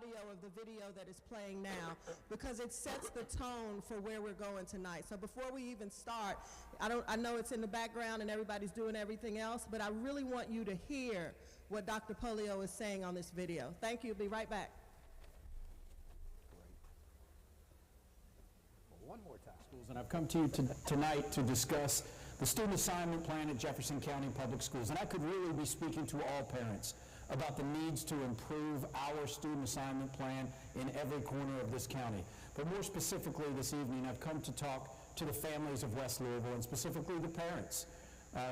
audio of the video that is playing now, because it sets the tone for where we're going tonight. So before we even start, I know it's in the background and everybody's doing everything else, but I really want you to hear what Dr. Polio is saying on this video. Thank you. Be right back. One more time. Schools, and I've come to you tonight to discuss the student assignment plan at Jefferson County Public Schools. And I could really be speaking to all parents about the needs to improve our student assignment plan in every corner of this county. But more specifically this evening, I've come to talk to the families of West Louisville, and specifically the parents,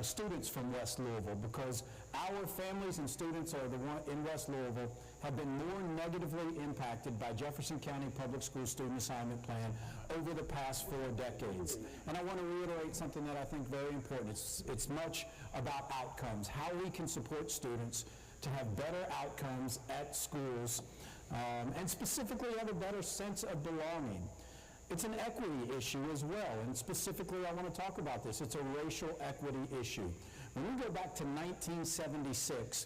students from West Louisville, because our families and students are the one in West Louisville have been more negatively impacted by Jefferson County Public School student assignment plan over the past 4 decades. And I want to reiterate something that I think very important. It's much about outcomes, how we can support students to have better outcomes at schools, and specifically have a better sense of belonging. It's an equity issue as well, and specifically I want to talk about this. It's a racial equity issue. When we go back to 1976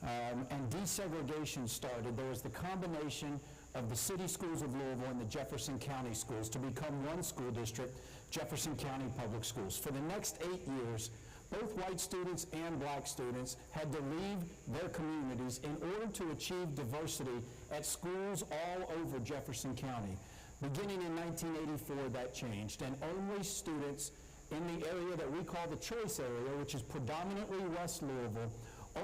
and desegregation started, there was the combination of the city schools of Louisville and the Jefferson County schools to become one school district, Jefferson County Public Schools. For the next 8 years, both white students and black students had to leave their communities in order to achieve diversity at schools all over Jefferson County. Beginning in 1984, that changed, and only students in the area that we call the choice area, which is predominantly West Louisville,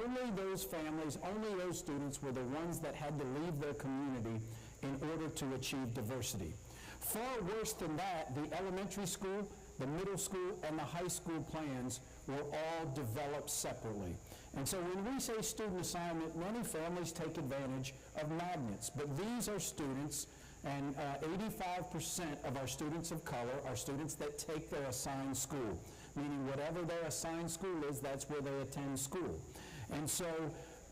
only those families, only those students were the ones that had to leave their community in order to achieve diversity. Far worse than that, the elementary school, the middle school, and the high school plans were all developed separately. And so when we say student assignment, many families take advantage of magnets, but these are students, and 85% of our students of color are students that take their assigned school, meaning whatever their assigned school is, that's where they attend school. And so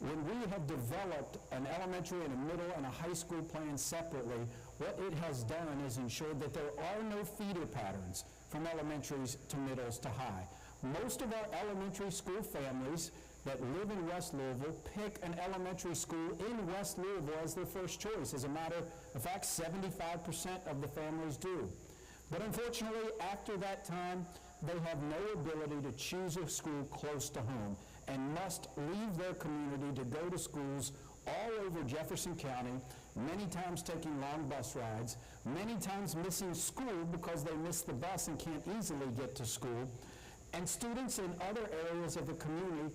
when we have developed an elementary and a middle and a high school plan separately, what it has done is ensured that there are no feeder patterns from elementaries to middles to high. Most of our elementary school families that live in West Louisville pick an elementary school in West Louisville as their first choice. As a matter of fact, 75% of the families do. But unfortunately, after that time, they have no ability to choose a school close to home and must leave their community to go to schools all over Jefferson County, many times taking long bus rides, many times missing school because they miss the bus and can't easily get to school. And students in other areas of the community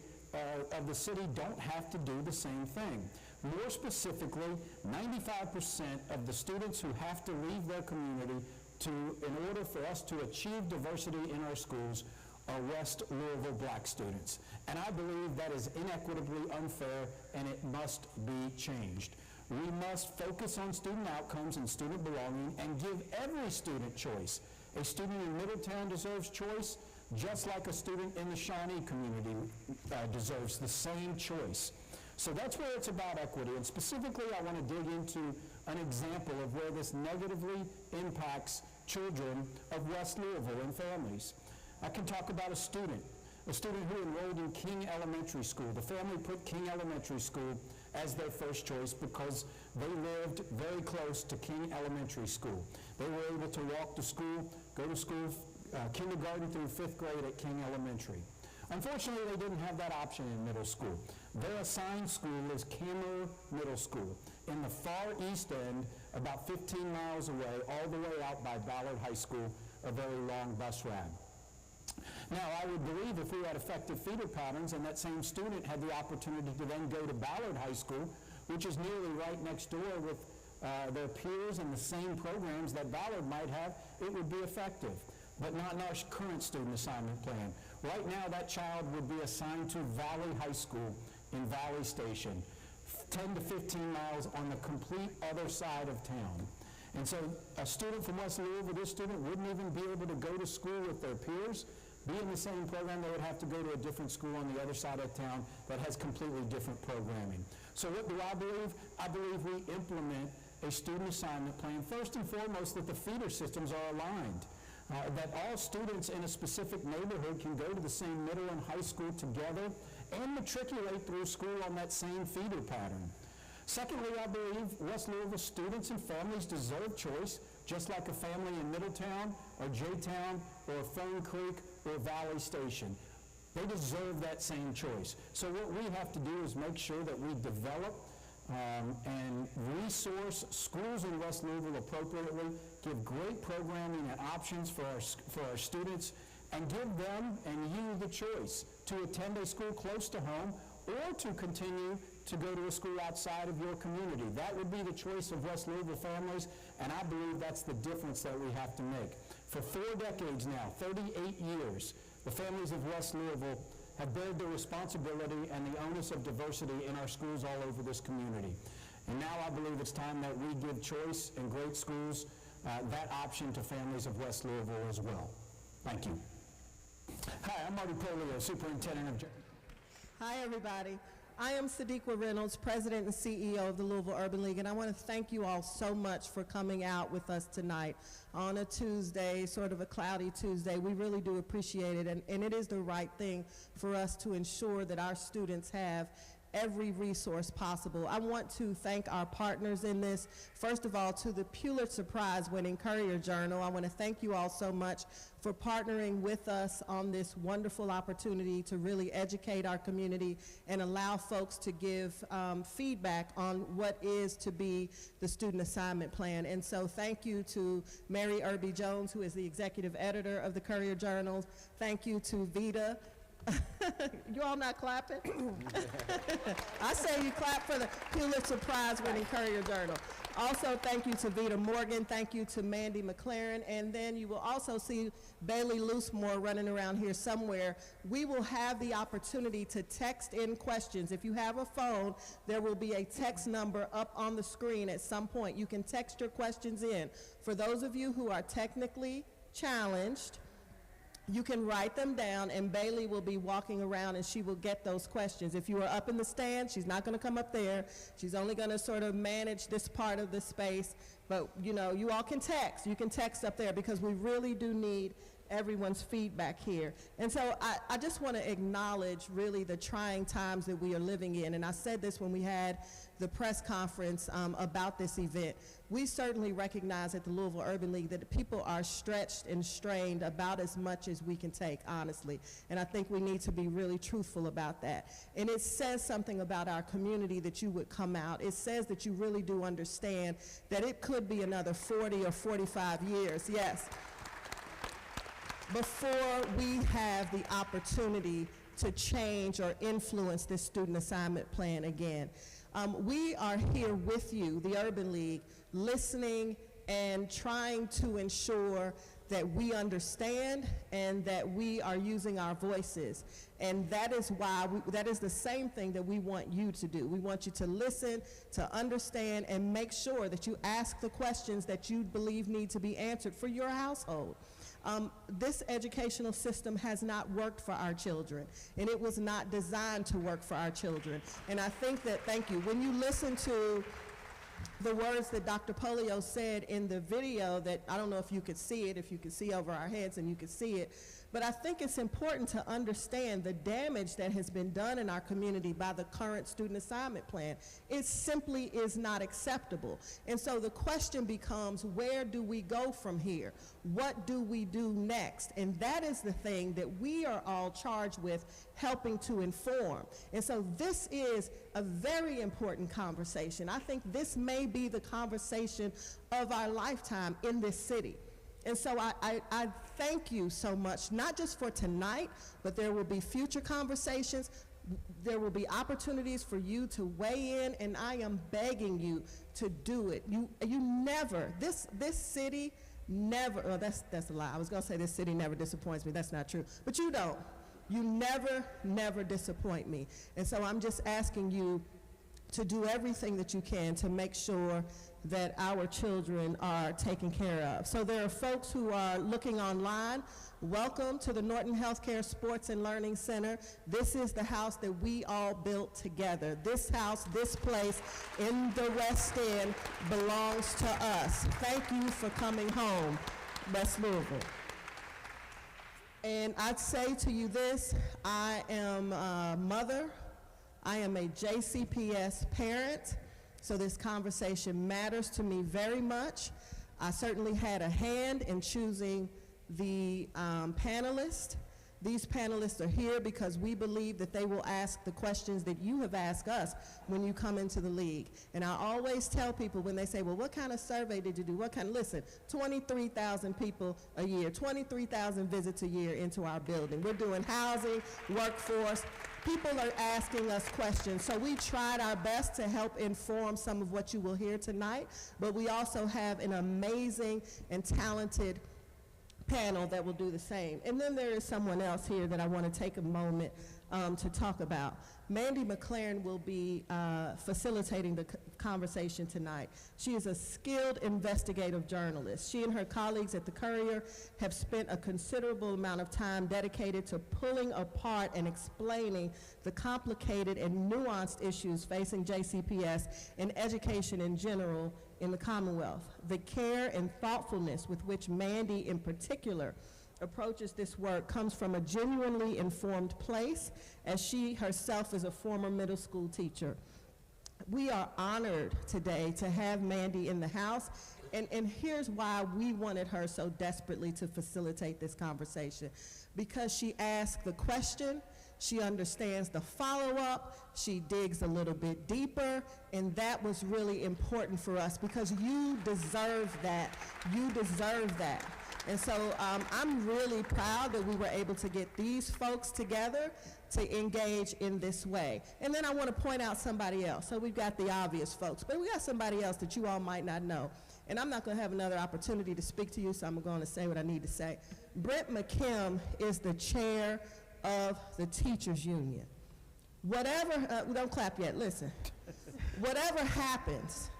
of the city don't have to do the same thing. More specifically, 95% of the students who have to leave their community in order for us to achieve diversity in our schools are West Louisville black students. And I believe that is inequitably unfair, and it must be changed. We must focus on student outcomes and student belonging and give every student choice. A student in Middletown deserves choice, just like a student in the Shawnee community deserves the same choice. So that's where it's about equity, and specifically I want to dig into an example of where this negatively impacts children of West Louisville and families. I can talk about a student who enrolled in King Elementary School. The family put King Elementary School as their first choice because they lived very close to King Elementary School. They were able to walk to school, go to school, kindergarten through 5th grade at King Elementary. Unfortunately, they didn't have that option in middle school. Their assigned school is Cameron Middle School in the far east end, about 15 miles away, all the way out by Ballard High School, a very long bus ride. Now, I would believe if we had effective feeder patterns and that same student had the opportunity to then go to Ballard High School, which is nearly right next door with their peers and the same programs that Ballard might have, it would be effective. But not in our current student assignment plan. Right now, that child would be assigned to Valley High School in Valley Station, 10 to 15 miles on the complete other side of town. And so a student from West Louisville, this student wouldn't even be able to go to school with their peers, be in the same program. They would have to go to a different school on the other side of town that has completely different programming. So what do I believe? I believe we implement a student assignment plan, first and foremost, that the feeder systems are aligned. That all students in a specific neighborhood can go to the same middle and high school together and matriculate through school on that same feeder pattern. Secondly, I believe West Louisville students and families deserve choice, just like a family in Middletown or J-Town or Fern Creek or Valley Station. They deserve that same choice. So what we have to do is make sure that we develop and resource schools in West Louisville appropriately, give great programming and options for our students, and give them and you the choice to attend a school close to home or to continue to go to a school outside of your community. That would be the choice of West Louisville families, and I believe that's the difference that we have to make. For 4 decades now, 38 years, the families of West Louisville have bared the responsibility and the onus of diversity in our schools all over this community. And now I believe it's time that we give choice in great schools, that option to families of West Louisville as well. Thank you. Hi, I'm Marty Polio, Superintendent of... Hi, everybody. I am Sadiqa Reynolds, President and CEO of the Louisville Urban League, and I want to thank you all so much for coming out with us tonight on a Tuesday, sort of a cloudy Tuesday. We really do appreciate it, and it is the right thing for us to ensure that our students have every resource possible. I want to thank our partners in this. First of all, to the Pulitzer Prize-winning Courier-Journal. I want to thank you all so much for partnering with us on this wonderful opportunity to really educate our community and allow folks to give feedback on what is to be the student assignment plan. And so thank you to Mary Irby Jones, who is the executive editor of the Courier-Journal. Thank you to Vita. You all not clapping? I say you clap for the Pulitzer Prize-winning Courier-Journal. Also, thank you to Vita Morgan. Thank you to Mandy Mclaren. And then you will also see Bailey Loosemore running around here somewhere. We will have the opportunity to text in questions. If you have a phone, there will be a text number up on the screen at some point. You can text your questions in. For those of you who are technically challenged, you can write them down, and Bailey will be walking around and she will get those questions. If you are up in the stand, she's not going to come up there. She's only going to sort of manage this part of the space. But, you know, you all can text. You can text up there because we really do need everyone's feedback here. And so I just want to acknowledge really the trying times that we are living in. And I said this when we had the press conference about this event. We certainly recognize at the Louisville Urban League that people are stretched and strained about as much as we can take, honestly. And I think we need to be really truthful about that. And it says something about our community that you would come out. It says that you really do understand that it could be another 40 or 45 years, yes, before we have the opportunity to change or influence this student assignment plan again. We are here with you, the Urban League, listening and trying to ensure that we understand and that we are using our voices. And that is why, that is the same thing that we want you to do. We want you to listen, to understand, and make sure that you ask the questions that you believe need to be answered for your household. This educational system has not worked for our children, and it was not designed to work for our children. And I think that, thank you, when you listen to the words that Dr. Polio said in the video, that I don't know if you could see it, if you could see over our heads and you could see it, but I think it's important to understand the damage that has been done in our community by the current student assignment plan. It simply is not acceptable. And so the question becomes, where do we go from here? What do we do next? And that is the thing that we are all charged with helping to inform. And so this is a very important conversation. I think this may be the conversation of our lifetime in this city. And so I thank you so much, not just for tonight, but there will be future conversations. There will be opportunities for you to weigh in, and I am begging you to do it. You never, this city never, oh, that's a lie. I was gonna say this city never disappoints me. That's not true, but you don't. You never disappoint me. And so I'm just asking you to do everything that you can to make sure that our children are taken care of. So there are folks who are looking online. Welcome to the Norton Healthcare Sports and Learning Center. This is the house that we all built together. This house, this place in the West End belongs to us. Thank you for coming home, West Louisville. And I'd say to you this, I am a mother, I am a JCPS parent, So this conversation matters to me very much. I certainly had a hand in choosing the panelists. These panelists are here because we believe that they will ask the questions that you have asked us when you come into the league. And I always tell people when they say, well, what kind of survey did you do? Listen, 23,000 people a year, 23,000 visits a year into our building. We're doing housing, workforce. People are asking us questions. So we tried our best to help inform some of what you will hear tonight, but we also have an amazing and talented panel that will do the same. And then there is someone else here that I want to take a moment to talk about. Mandy Mclaren will be facilitating the conversation tonight. She is a skilled investigative journalist. She and her colleagues at the Courier have spent a considerable amount of time dedicated to pulling apart and explaining the complicated and nuanced issues facing JCPS and education in general in the Commonwealth. The care and thoughtfulness with which Mandy in particular approaches this work comes from a genuinely informed place, as she herself is a former middle school teacher. We are honored today to have Mandy in the house, and here's why we wanted her so desperately to facilitate this conversation. Because she asked the question, she understands the follow-up, she digs a little bit deeper, and that was really important for us because you deserve that. You deserve that. And so I'm really proud that we were able to get these folks together to engage in this way. And then I want to point out somebody else. So we've got the obvious folks, but we got somebody else that you all might not know. And I'm not going to have another opportunity to speak to you, so I'm going to say what I need to say. Brent McKim is the chair of the Teachers Union. Whatever, don't clap yet, listen. Whatever happens,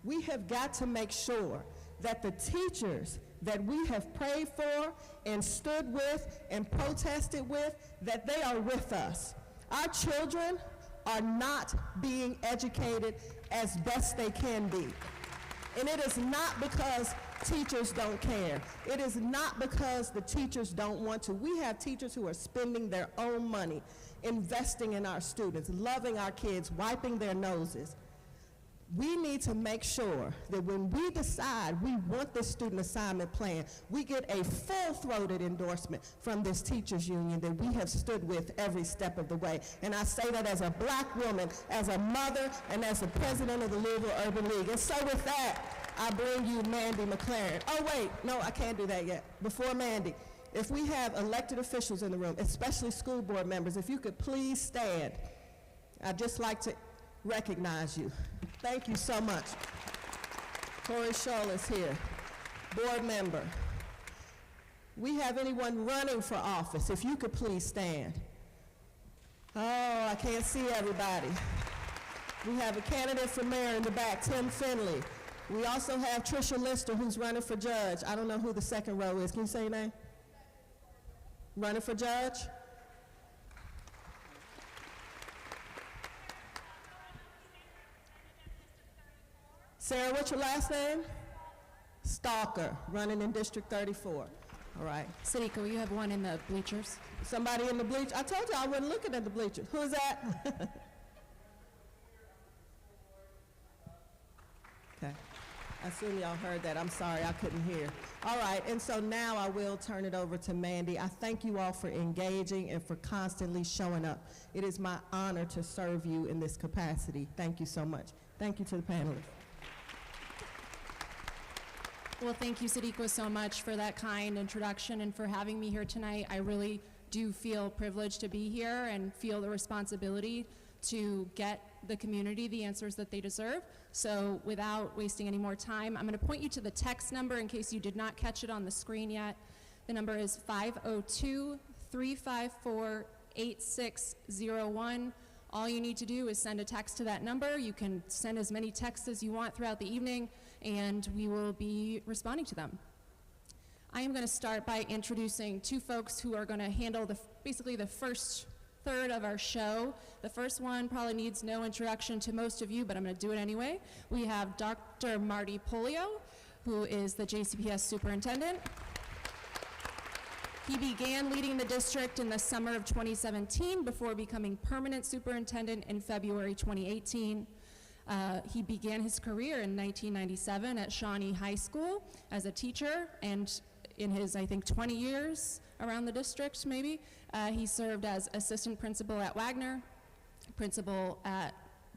we have got to make sure that the teachers that we have prayed for and stood with and protested with, that they are with us. Our children are not being educated as best they can be. And it is not because teachers don't care. It is not because the teachers don't want to. We have teachers who are spending their own money, investing in our students, loving our kids, wiping their noses. We need to make sure that when we decide we want this student assignment plan, we get a full-throated endorsement from this teachers union that we have stood with every step of the way. And I say that as a black woman, as a mother, and as the president of the Louisville Urban League. And so with that, I bring you Mandy Mclaren. Oh wait, no, I can't do that yet. Before Mandy, if we have elected officials in the room, especially school board members, if you could please stand. I'd just like to recognize you. Thank you so much. Courier-Journal is here, board member. We have anyone running for office, if you could please stand. Oh, I can't see everybody. We have a candidate for mayor in the back, Tim Finley. We also have Tricia Lister, who's running for judge. I don't know who the second row is. Can you say your name? Running for judge? Sarah, what's your last name? Stalker, running in District 34. All right. Sadika, you have one in the bleachers. Somebody in the bleachers? I told you I wasn't looking at the bleachers. Who is that? Okay. I assume y'all heard that. I'm sorry, I couldn't hear. All right, and so now I will turn it over to Mandy. I thank you all for engaging and for constantly showing up. It is my honor to serve you in this capacity. Thank you so much. Thank you to the panelists. Well, thank you, Sadiko, so much for that kind introduction and for having me here tonight. I really do feel privileged to be here and feel the responsibility to get the community the answers that they deserve. So without wasting any more time, I'm going to point you to the text number in case you did not catch it on the screen yet. The number is 502-354-8601. All you need to do is send a text to that number. You can send as many texts as you want throughout the evening, and we will be responding to them. I am going to start by introducing two folks who are going to handle basically the first third of our show. The first one probably needs no introduction to most of you, but I'm going to do it anyway. We have Dr. Marty Polio, who is the JCPS Superintendent. He began leading the district in the summer of 2017 before becoming permanent superintendent in February 2018. He began his career in 1997 at Shawnee High School as a teacher, and in his, I think, 20 years around the district, maybe, he served as assistant principal at Wagner, principal at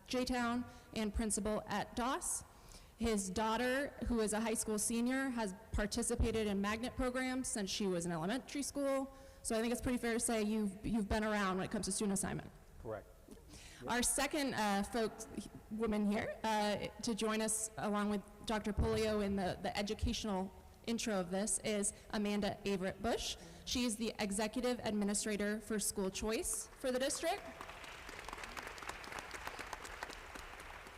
J-Town, and principal at Doss. His daughter, who is a high school senior, has participated in magnet programs since she was in elementary school. So I think it's pretty fair to say you've been around when it comes to student assignment. Correct. Our second woman here to join us along with Dr. Polio in the educational intro of this is Amanda Averitt Bush. She is the Executive Administrator for School Choice for the district.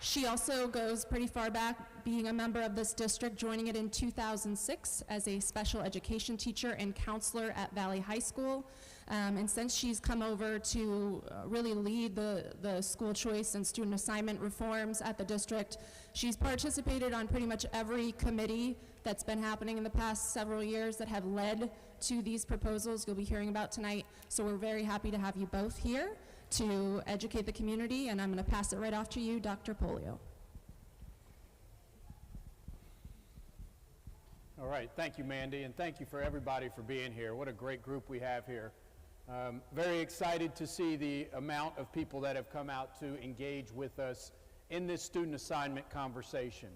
She also goes pretty far back, being a member of this district, joining it in 2006 as a special education teacher and counselor at Valley High School. And since she's come over to really lead the school choice and student assignment reforms at the district, she's participated on pretty much every committee that's been happening in the past several years that have led to these proposals you'll be hearing about tonight. So we're very happy to have you both here to educate the community, and I'm going to pass it right off to you, Dr. Polio. All right, thank you, Mandy, and thank you for everybody for being here. What a great group we have here. Very excited to see the amount of people that have come out to engage with us in this student assignment conversation.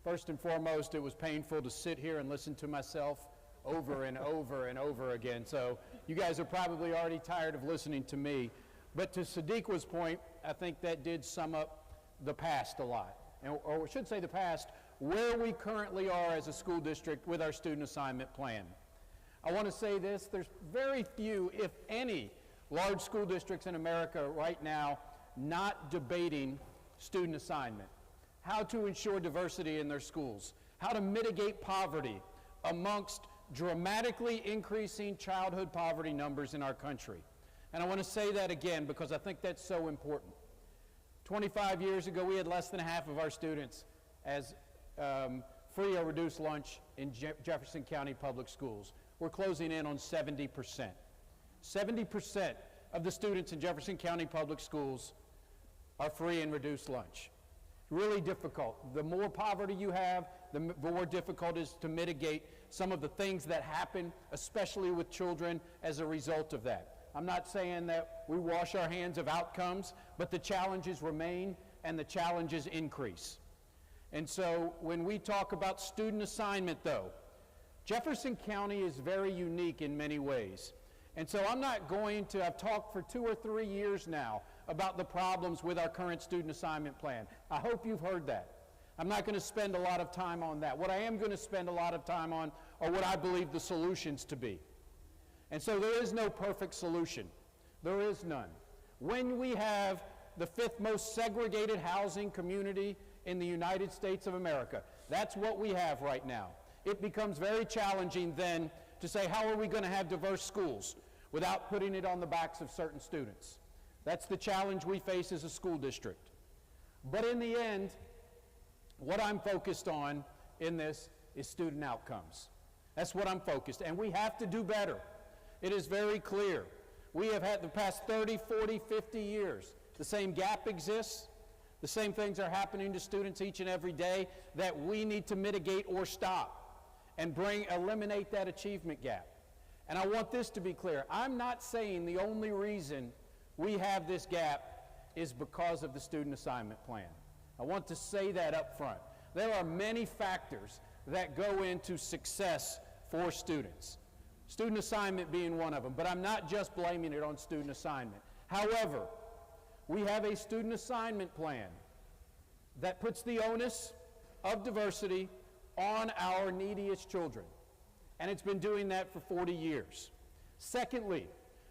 First and foremost, it was painful to sit here and listen to myself over and over and over again. So you guys are probably already tired of listening to me. But to Sadiq's point, I think that did sum up the past a lot. Or I should say the past, where we currently are as a school district with our student assignment plan. I want to say this, there's very few, if any, large school districts in America right now not debating student assignment. How to ensure diversity in their schools, how to mitigate poverty amongst dramatically increasing childhood poverty numbers in our country. And I want to say that again because I think that's so important. 25 years ago, we had less than half of our students as free or reduced lunch in Jefferson County Public Schools. We're closing in on 70%. 70% of the students in Jefferson County Public Schools are free and reduced lunch. Really difficult. The more poverty you have, the more difficult it is to mitigate some of the things that happen, especially with children, as a result of that. I'm not saying that we wash our hands of outcomes, but the challenges remain and the challenges increase. And so when we talk about student assignment, though, Jefferson County is very unique in many ways. And so I'm not going to, I've talked for 2 or 3 years now about the problems with our current student assignment plan. I hope you've heard that. I'm not going to spend a lot of time on that. What I am going to spend a lot of time on are what I believe the solutions to be. And so there is no perfect solution. There is none. When we have the 5th most segregated housing community in the United States of America, that's what we have right now. It becomes very challenging then to say, how are we going to have diverse schools without putting it on the backs of certain students? That's the challenge we face as a school district. But in the end, what I'm focused on in this is student outcomes. That's what I'm focused, and we have to do better. It is very clear. We have had the past 30, 40, 50 years, the same gap exists. The same things are happening to students each and every day that we need to mitigate or stop and eliminate that achievement gap. And I want this to be clear. I'm not saying the only reason we have this gap is because of the student assignment plan. I want to say that up front. There are many factors that go into success for students. Student assignment being one of them, but I'm not just blaming it on student assignment. However, we have a student assignment plan that puts the onus of diversity on our neediest children, and it's been doing that for 40 years. Secondly,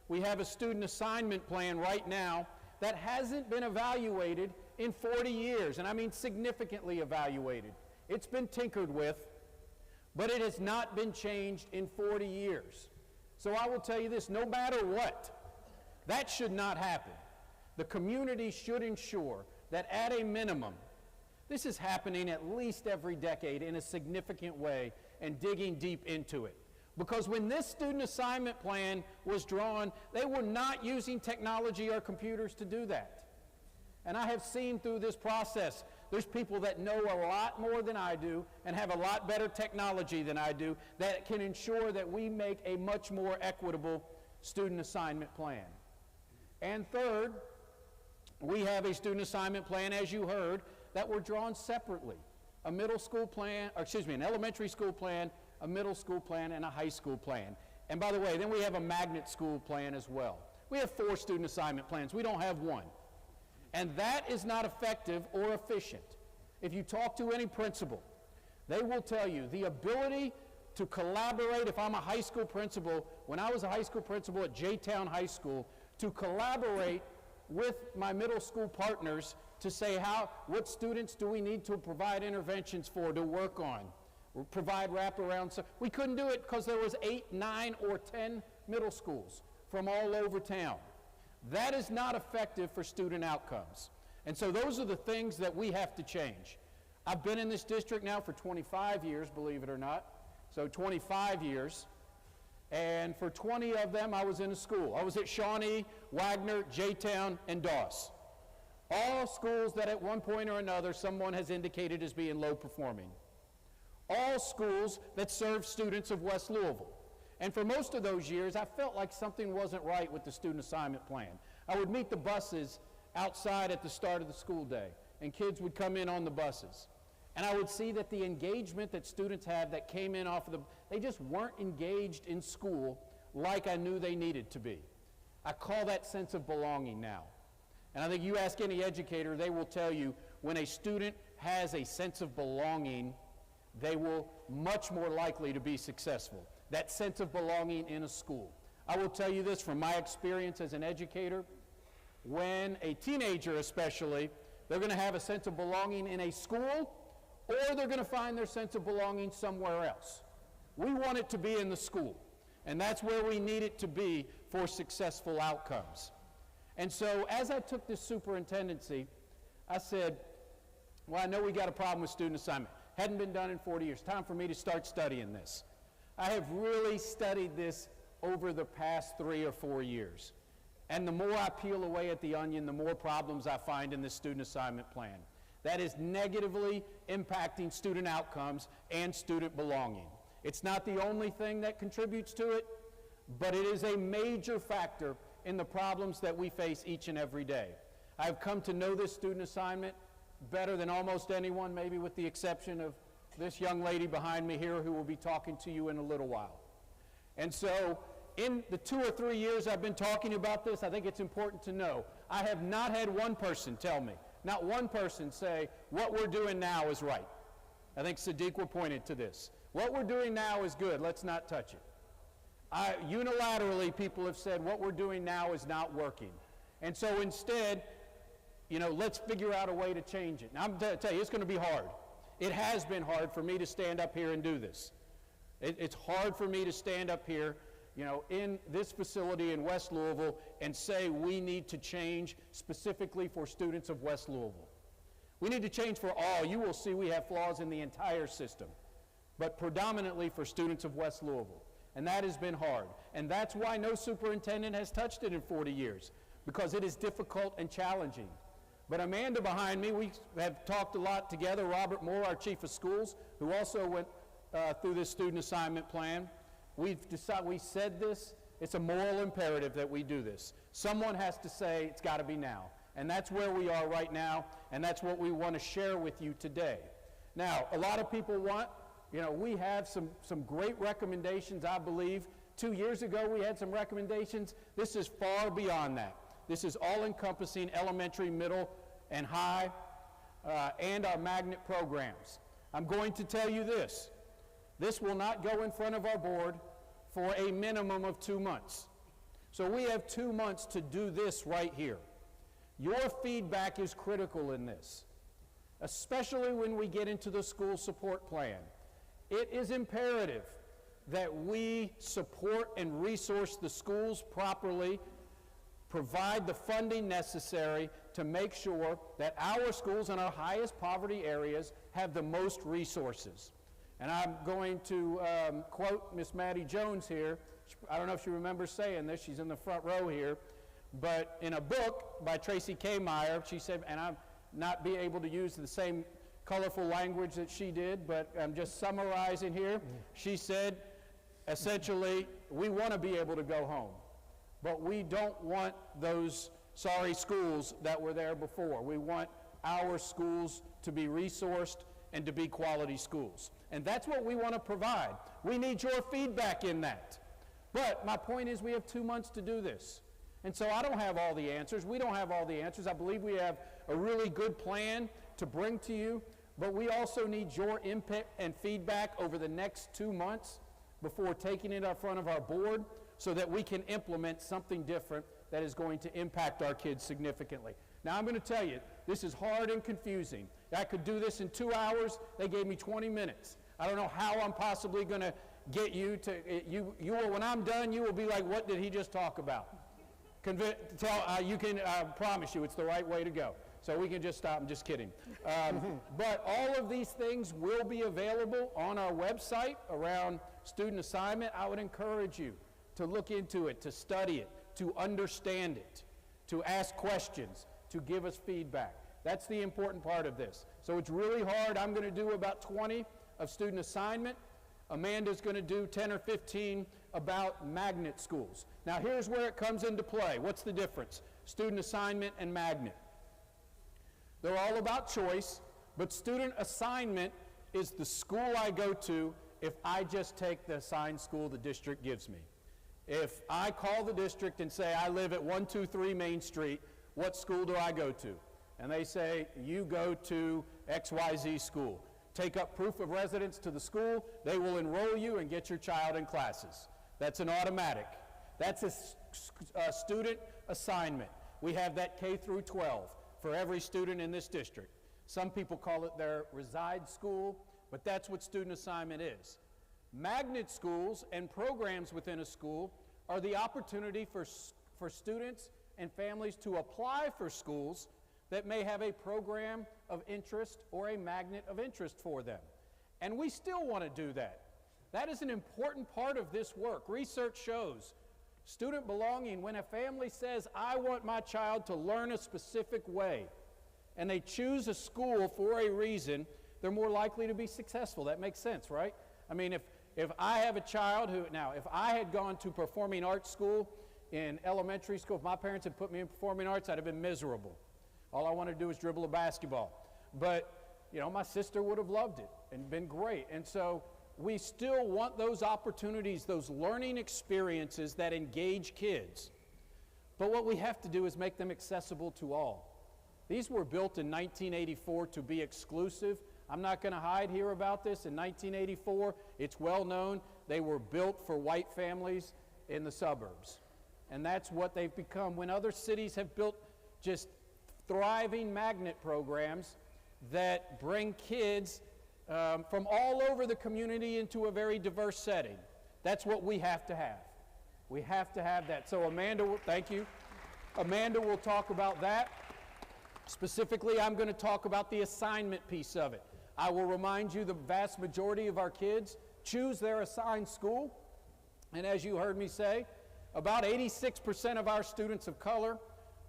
we have a student assignment plan right now that hasn't been evaluated in 40 years, and I mean significantly evaluated. It's been tinkered with, but it has not been changed in 40 years. So I will tell you this, no matter what, that should not happen. The community should ensure that at a minimum, this is happening at least every decade in a significant way and digging deep into it. Because when this student assignment plan was drawn, they were not using technology or computers to do that. And I have seen through this process, there's people that know a lot more than I do and have a lot better technology than I do that can ensure that we make a much more equitable student assignment plan. And third, we have a student assignment plan, as you heard, that were drawn separately. A middle school plan, or excuse me, an elementary school plan, a middle school plan, and a high school plan. And by the way, then we have a magnet school plan as well. We have 4 student assignment plans. We don't have one. And that is not effective or efficient. If you talk to any principal, they will tell you the ability to collaborate. If I'm a high school principal, when I was a high school principal at J-Town High School, to collaborate with my middle school partners to say what students do we need to provide interventions for, to work on, or provide wraparound. So we couldn't do it because there was 8, 9, or 10 middle schools from all over town. That is not effective for student outcomes. And so those are the things that we have to change. I've been in this district now for 25 years, believe it or not. So 25 years. And for 20 of them, I was in a school. I was at Shawnee, Wagner, J-Town, and Doss. All schools that at one point or another someone has indicated as being low performing. All schools that serve students of West Louisville. And for most of those years, I felt like something wasn't right with the student assignment plan. I would meet the buses outside at the start of the school day, and kids would come in on the buses. And I would see that the engagement that students had that came in off of they just weren't engaged in school like I knew they needed to be. I call that sense of belonging now. And I think you ask any educator, they will tell you when a student has a sense of belonging, they will much more likely to be successful. That sense of belonging in a school. I will tell you this from my experience as an educator, when a teenager especially, they're going to have a sense of belonging in a school, or they're going to find their sense of belonging somewhere else. We want it to be in the school, and that's where we need it to be for successful outcomes. And so as I took this superintendency, I said, well, I know we got a problem with student assignment. Hadn't been done in 40 years. Time for me to start studying this. I have really studied this over the past 3 or 4 years. And the more I peel away at the onion, the more problems I find in this student assignment plan. That is negatively impacting student outcomes and student belonging. It's not the only thing that contributes to it, but it is a major factor in the problems that we face each and every day. I've come to know this student assignment better than almost anyone, maybe with the exception of this young lady behind me here who will be talking to you in a little while. And so in the 2 or 3 years I've been talking about this, I think it's important to know, I have not had one person tell me, not one person say, what we're doing now is right. I think Sadiq were pointed to this. What we're doing now is good, let's not touch it. Unilaterally, people have said what we're doing now is not working. And so instead, let's figure out a way to change it. Now, I'm going to tell you, it's going to be hard. It has been hard for me to stand up here and do this. It's hard for me to stand up here, in this facility in West Louisville and say we need to change specifically for students of West Louisville. We need to change for all. You will see we have flaws in the entire system, but predominantly for students of West Louisville. And that has been hard. And that's why no superintendent has touched it in 40 years, because it is difficult and challenging. But Amanda behind me, we have talked a lot together. Robert Moore, our chief of schools, who also went through this student assignment plan. We said this, it's a moral imperative that we do this. Someone has to say it's got to be now. And that's where we are right now, and that's what we want to share with you today. Now, a lot of people want, we have some great recommendations, I believe. 2 years ago, we had some recommendations. This is far beyond that. This is all-encompassing elementary, middle, and high, and our magnet programs. I'm going to tell you this. This will not go in front of our board for a minimum of 2 months. So we have 2 months to do this right here. Your feedback is critical in this, especially when we get into the school support plan. It is imperative that we support and resource the schools properly, provide the funding necessary to make sure that our schools in our highest poverty areas have the most resources. And I'm going to quote Miss Maddie Jones here. I don't know if she remembers saying this. She's in the front row here. But in a book by Tracy K. Meyer, she said, and I'm not be able to use the same colorful language that she did, but I'm just summarizing here. She said, essentially, we want to be able to go home, but we don't want those sorry schools that were there before. We want our schools to be resourced and to be quality schools. And that's what we want to provide. We need your feedback in that. But my point is we have 2 months to do this. And so I don't have all the answers. We don't have all the answers. I believe we have a really good plan to bring to you, but we also need your input and feedback over the next 2 months before taking it up front of our board so that we can implement something different that is going to impact our kids significantly. Now I'm going to tell you, this is hard and confusing. I could do this in 2 hours. They gave me 20 minutes. I don't know how I'm possibly going to get you to, you will, when I'm done, you will be like, what did he just talk about? You can promise you it's the right way to go. So we can just stop. I'm just kidding. But all of these things will be available on our website around student assignment. I would encourage you to look into it, to study it, to understand it, to ask questions, to give us feedback. That's the important part of this. So it's really hard. I'm going to do about 20 of student assignment. Amanda's going to do 10 or 15 about magnet schools. Now here's where it comes into play. What's the difference? Student assignment and magnet. They're all about choice, but student assignment is the school I go to if I just take the assigned school the district gives me. If I call the district and say, I live at 123 Main Street, what school do I go to? And they say, you go to XYZ school. Take up proof of residence to the school, they will enroll you and get your child in classes. That's an automatic. That's a student assignment. We have that K through 12 for every student in this district. Some people call it their reside school, but that's what student assignment is. Magnet schools and programs within a school are the opportunity for students and families to apply for schools that may have a program of interest or a magnet of interest for them. And we still want to do that. That is an important part of this work. Research shows student belonging, when a family says, I want my child to learn a specific way, and they choose a school for a reason, they're more likely to be successful. That makes sense, right? I mean, if I have a child who, now, if I had gone to performing arts school in elementary school, if my parents had put me in performing arts, I'd have been miserable. All I wanted to do was dribble a basketball. But, you know, my sister would have loved it and been great. And so we still want those opportunities, those learning experiences that engage kids. But what we have to do is make them accessible to all. These were built in 1984 to be exclusive. I'm not going to hide here about this. In 1984, it's well known, they were built for white families in the suburbs. And that's what they've become. When other cities have built just thriving magnet programs that bring kids from all over the community into a very diverse setting. That's what we have to have. We have to have that. So Amanda, thank you. Amanda will talk about that. Specifically, I'm going to talk about the assignment piece of it. I will remind you the vast majority of our kids choose their assigned school. And as you heard me say, about 86% of our students of color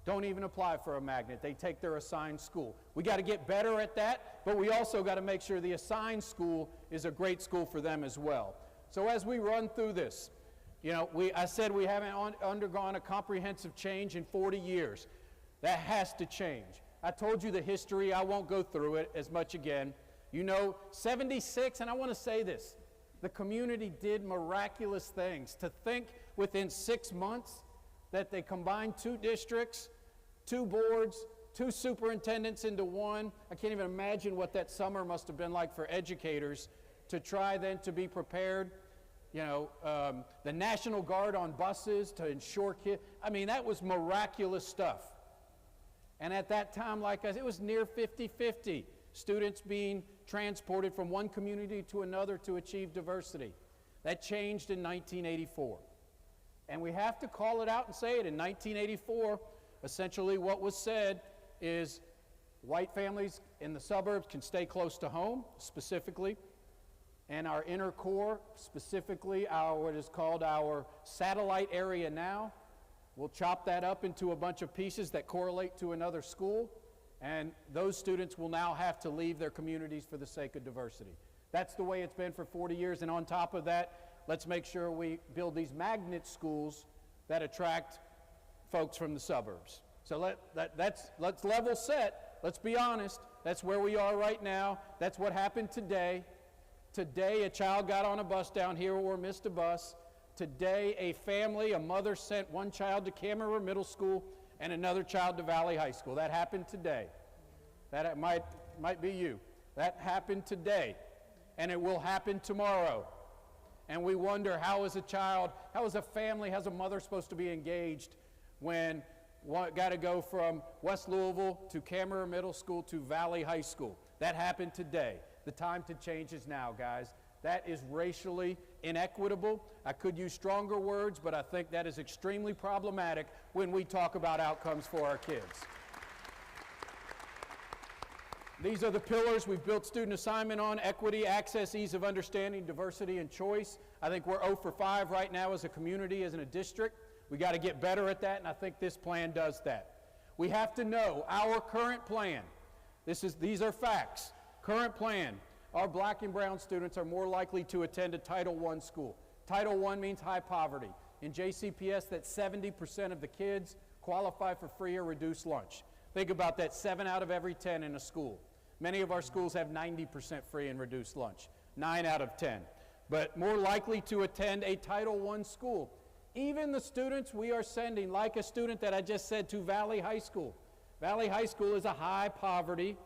don't even apply for a magnet. They take their assigned school. We got to get better at that, but we also got to make sure the assigned school is a great school for them as well. So as we run through this, you know, I said we haven't undergone a comprehensive change in 40 years. That has to change. I told you the history. I won't go through it as much again. You know, 76, and I want to say this, the community did miraculous things. To think within 6 months that they combined 2 districts, 2 boards, 2 superintendents into one. I can't even imagine what that summer must have been like for educators to try then to be prepared. You know, the National Guard on buses to ensure kids. I mean, that was miraculous stuff. And at that time, like I said, it was near 50-50. Students being transported from one community to another to achieve diversity. That changed in 1984. And we have to call it out and say it. In 1984, essentially what was said is white families in the suburbs can stay close to home, specifically, and our inner core, specifically what is called our satellite area now. We'll chop that up into a bunch of pieces that correlate to another school, and those students will now have to leave their communities for the sake of diversity. That's the way it's been for 40 years, and on top of that, let's make sure we build these magnet schools that attract folks from the suburbs. So let's level set. Let's be honest. That's where we are right now. That's what happened today. Today, a child got on a bus down here or missed a bus. Today, a mother sent one child to Cameron Middle School and another child to Valley High School. That happened today. That might be you. That happened today. And it will happen tomorrow. And we wonder, how is a family, how's a mother supposed to be engaged when got to go from West Louisville to Cameron Middle School to Valley High School? That happened today. The time to change is now, guys. That is racially inequitable. I could use stronger words, but I think that is extremely problematic when we talk about outcomes for our kids. These are the pillars we've built student assignment on: equity, access, ease of understanding, diversity, and choice. I think we're 0 for 5 right now as a community, as in a district. We got to get better at that, and I think this plan does that. We have to know our current plan. These are facts. Current plan. Our black and brown students are more likely to attend a Title I school. Title I means high poverty. In JCPS, that's 70% of the kids qualify for free or reduced lunch. Think about that, 7 out of every 10 in a school. Many of our schools have 90% free and reduced lunch, 9 out of 10. But more likely to attend a Title I school. Even the students we are sending, like a student that I just said, to Valley High School. Valley High School is a high poverty,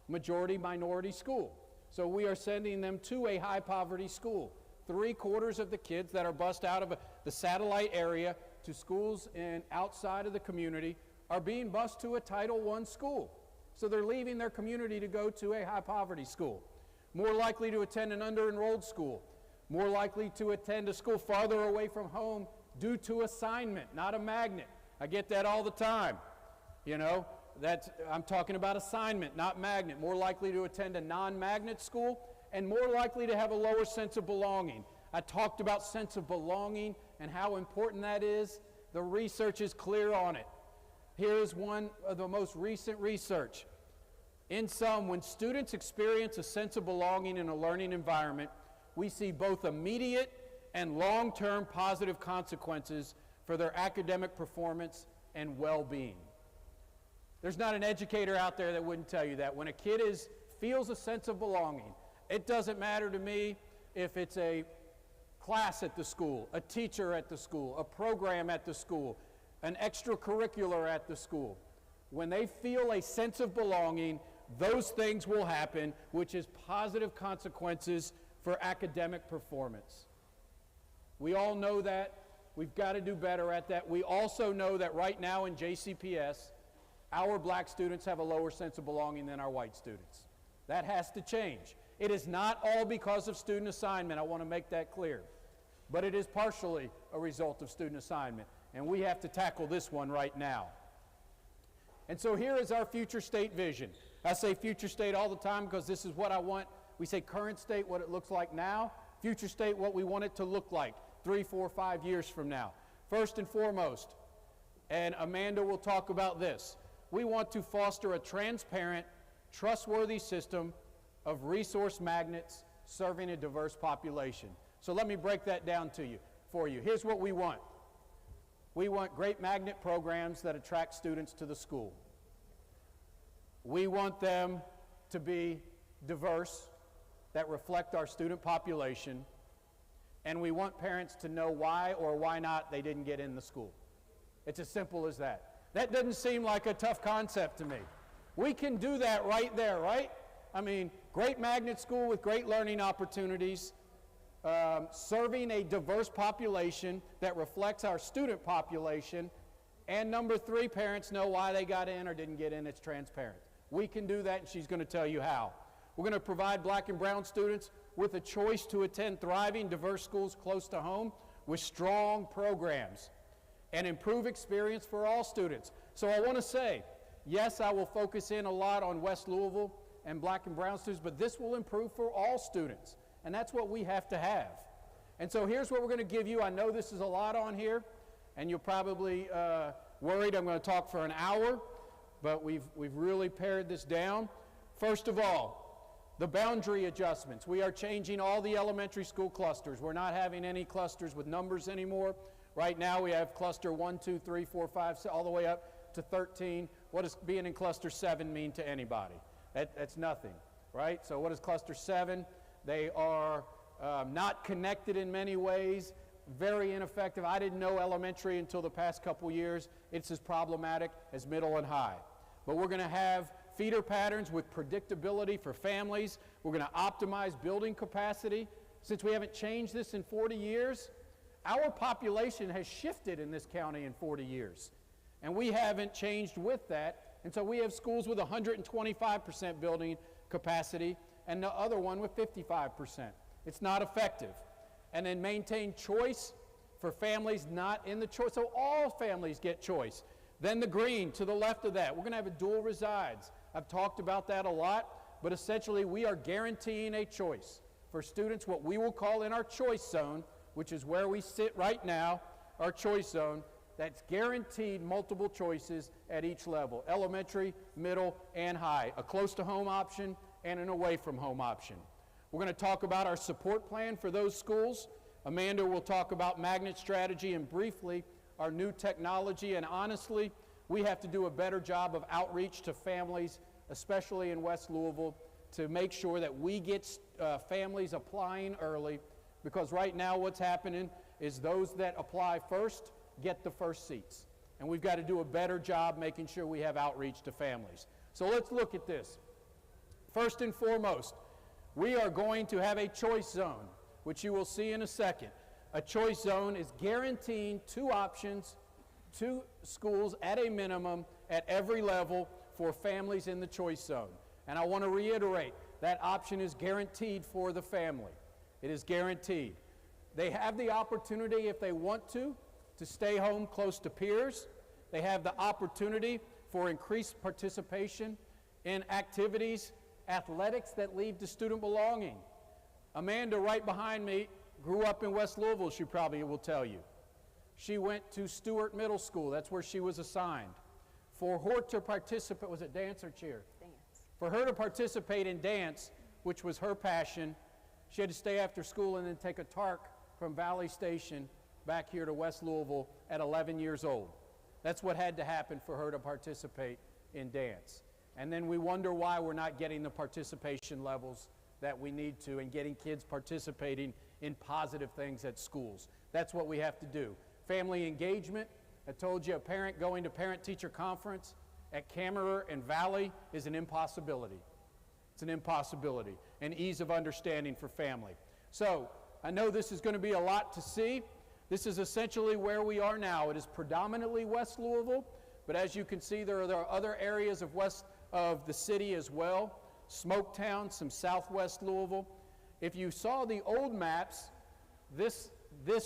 majority minority school. So we are sending them to a high poverty school. 3/4 of the kids that are bused out of the satellite area to schools outside of the community are being bused to a Title I school. So they're leaving their community to go to a high poverty school. More likely to attend an under-enrolled school. More likely to attend a school farther away from home due to assignment, not a magnet. I get that all the time. You know, I'm talking about assignment, not magnet. More likely to attend a non-magnet school, and more likely to have a lower sense of belonging. I talked about sense of belonging and how important that is. The research is clear on it. Here is one of the most recent research. In sum, when students experience a sense of belonging in a learning environment, we see both immediate and long-term positive consequences for their academic performance and well-being. There's not an educator out there that wouldn't tell you that. When a kid feels a sense of belonging, it doesn't matter to me if it's a class at the school, a teacher at the school, a program at the school, an extracurricular at the school. When they feel a sense of belonging, those things will happen, which is positive consequences for academic performance. We all know that. We've got to do better at that. We also know that right now in JCPS, our black students have a lower sense of belonging than our white students. That has to change. It is not all because of student assignment. I want to make that clear. But it is partially a result of student assignment. And we have to tackle this one right now. And so here is our future state vision. I say future state all the time because this is what I want. We say current state, what it looks like now. Future state, what we want it to look like 3, 4, 5 years from now. First and foremost, and Amanda will talk about this, we want to foster a transparent, trustworthy system of resource magnets serving a diverse population. So let me break that down for you. Here's what we want. We want great magnet programs that attract students to the school. We want them to be diverse, that reflect our student population, and we want parents to know why or why not they didn't get in the school. It's as simple as that. That doesn't seem like a tough concept to me. We can do that right there, right? I mean, great magnet school with great learning opportunities, serving a diverse population that reflects our student population, and number 3, parents know why they got in or didn't get in. It's transparent. We can do that, and she's going to tell you how. We're going to provide black and brown students with a choice to attend thriving, diverse schools close to home with strong programs and improve experience for all students. So I want to say, yes, I will focus in a lot on West Louisville and black and brown students, but this will improve for all students. and that's what we have to have. And so here's what we're going to give you. I know this is a lot on here, and you're probably worried I'm going to talk for an hour, but we've really pared this down. First of all, the boundary adjustments. We are changing all the elementary school clusters. We're not having any clusters with numbers anymore. Right now we have cluster 1, 2, 3, 4, 5, all the way up to 13. What does being in cluster 7 mean to anybody? That's nothing, right? So what is cluster 7? They are not connected in many ways, very ineffective. I didn't know elementary until the past couple years. It's as problematic as middle and high. But we're going to have feeder patterns with predictability for families. We're going to optimize building capacity. Since we haven't changed this in 40 years, our population has shifted in this county in 40 years. And we haven't changed with that. And so we have schools with 125% building capacity and the other one with 55%. It's not effective. And then maintain choice for families not in the choice. So all families get choice. Then the green to the left of that, we're going to have a dual resides. I've talked about that a lot, but essentially we are guaranteeing a choice for students, what we will call in our choice zone, which is where we sit right now, our choice zone, that's guaranteed multiple choices at each level, elementary, middle, and high, a close to home option and an away from home option. We're going to talk about our support plan for those schools. Amanda will talk about magnet strategy and briefly our new technology, and honestly, we have to do a better job of outreach to families, especially in West Louisville, to make sure that we get families applying early, because right now what's happening is those that apply first get the first seats. And we've got to do a better job making sure we have outreach to families. So let's look at this. First and foremost, we are going to have a choice zone, which you will see in a second. A choice zone is guaranteeing 2 options, 2 schools at a minimum at every level for families in the choice zone. And I want to reiterate, that option is guaranteed for the family. It is guaranteed. They have the opportunity, if they want to stay home close to peers. They have the opportunity for increased participation in activities, athletics that lead to student belonging. Amanda, right behind me, grew up in West Louisville, she probably will tell you. She went to Stewart Middle School. That's where she was assigned. For her to participate, was it dance or cheer? Dance. For her to participate in dance, which was her passion, she had to stay after school and then take a TARC from Valley Station back here to West Louisville at 11 years old. That's what had to happen for her to participate in dance. And then we wonder why we're not getting the participation levels that we need to and getting kids participating in positive things at schools. That's what we have to do. Family engagement. I told you a parent going to parent-teacher conference at Camerer and Valley is an impossibility. It's an impossibility. And ease of understanding for family. So I know this is going to be a lot to see. This is essentially where we are now. It is predominantly West Louisville, but as you can see, there are other areas of the city as well. Smoketown, some southwest Louisville. If you saw the old maps, this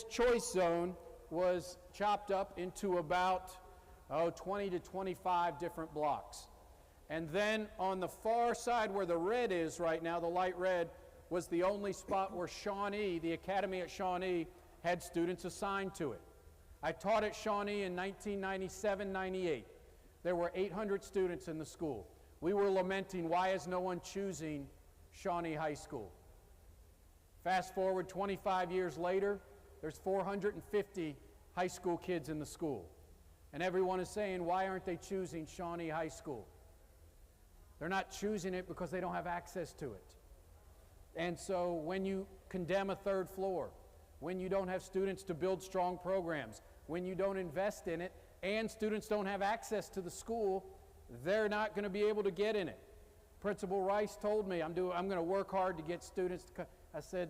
choice zone was chopped up into about 20 to 25 different blocks. And then on the far side where the red is right now, the light red, was the only spot where Shawnee, the academy at Shawnee, had students assigned to it. I taught at Shawnee in 1997-98. There were 800 students in the school. We were lamenting, why is no one choosing Shawnee High School? Fast forward 25 years later, there's 450 high school kids in the school. And everyone is saying, why aren't they choosing Shawnee High School? They're not choosing it because they don't have access to it. And so when you condemn a third floor, when you don't have students to build strong programs, when you don't invest in it, and students don't have access to the school, they're not going to be able to get in it. Principal Rice told me, I'm going to work hard to get students to come. I said,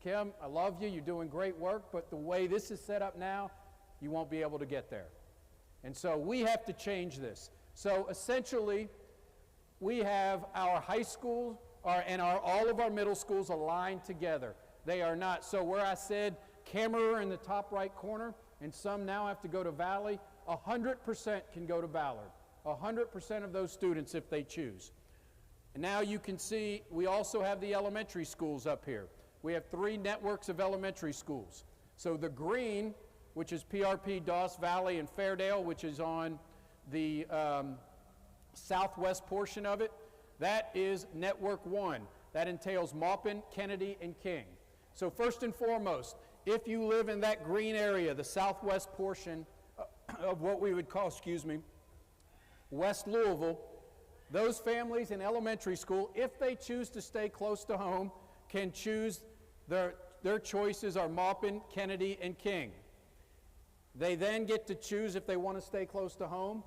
Kim, I love you, you're doing great work, but the way this is set up now, you won't be able to get there. And so we have to change this. So essentially, we have our high school and all of our middle schools aligned together. They are not. So where I said Camerer in the top right corner, and some now have to go to Valley, 100% can go to Ballard. 100% of those students if they choose. And now you can see we also have the elementary schools up here. We have 3 networks of elementary schools. So the green, which is PRP, Doss Valley, and Fairdale, which is on the southwest portion of it, that is Network 1. That entails Maupin, Kennedy, and King. So first and foremost, if you live in that green area, the southwest portion of what we would call, West Louisville, those families in elementary school, if they choose to stay close to home, can choose, their choices are Maupin, Kennedy, and King. They then get to choose, if they want to stay close to home,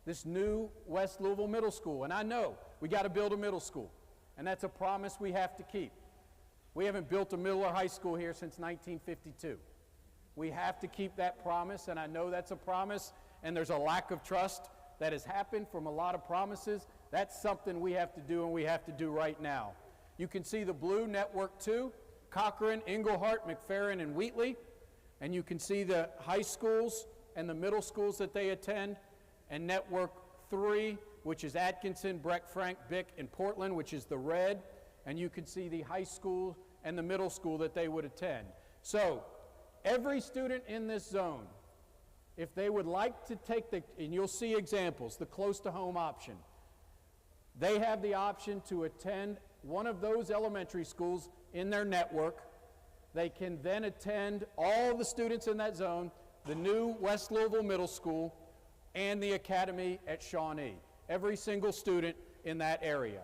this new West Louisville Middle School. And I know we got to build a middle school, and that's a promise we have to keep. We haven't built a middle or high school here since 1952. We have to keep that promise, and I know that's a promise, and there's a lack of trust that has happened from a lot of promises. That's something we have to do, and we have to do right now. You can see the blue, Network 2, Cochran, Englehart, McFerrin, and Wheatley, and you can see the high schools and the middle schools that they attend, and Network 3, which is Atkinson, Breck, Frank, Bick, and Portland, which is the red, and you can see the high school and the middle school that they would attend. So every student in this zone, if they would like to take and you'll see examples, the close to home option, they have the option to attend one of those elementary schools in their network. They can then attend, all the students in that zone, the new West Louisville Middle School and the academy at Shawnee. Every single student in that area.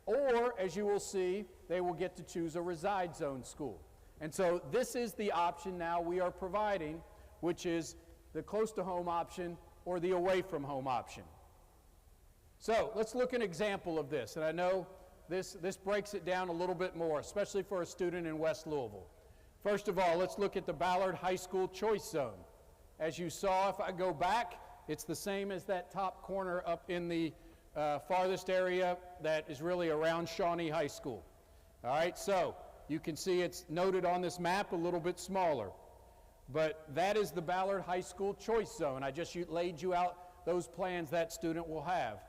Or, as you will see, they will get to choose a reside zone school. And so this is the option now we are providing, which is the close to home option or the away from home option. So let's look at an example of this. And I know this breaks it down a little bit more, especially for a student in West Louisville. First of all, let's look at the Ballard High School Choice Zone. As you saw, if I go back, it's the same as that top corner up in the farthest area that is really around Shawnee High School. All right, so you can see it's noted on this map a little bit smaller. But that is the Ballard High School Choice Zone. I just laid you out those plans that student will have.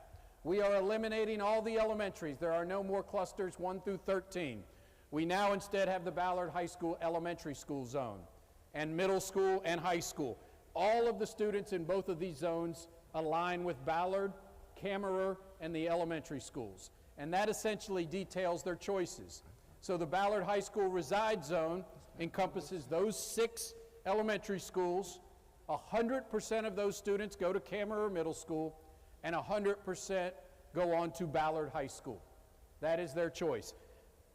We are eliminating all the elementaries. There are no more clusters 1 through 13. We now instead have the Ballard High School Elementary School Zone and middle school and high school. All of the students in both of these zones align with Ballard, Kammerer, and the elementary schools. And that essentially details their choices. So the Ballard High School Reside Zone encompasses those 6 elementary schools. 100% of those students go to Kammerer Middle School, and 100% go on to Ballard High School. That is their choice.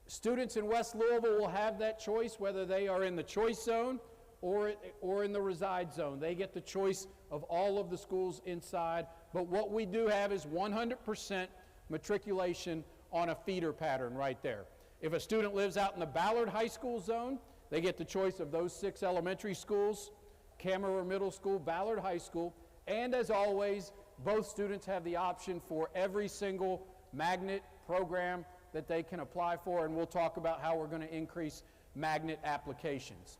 Students in West Louisville will have that choice whether they are in the choice zone or in the reside zone. They get the choice of all of the schools inside, but what we do have is 100% matriculation on a feeder pattern right there. If a student lives out in the Ballard High School zone, they get the choice of those 6 elementary schools, Kammerer Middle School, Ballard High School, and as always, both students have the option for every single magnet program that they can apply for, and we'll talk about how we're going to increase magnet applications.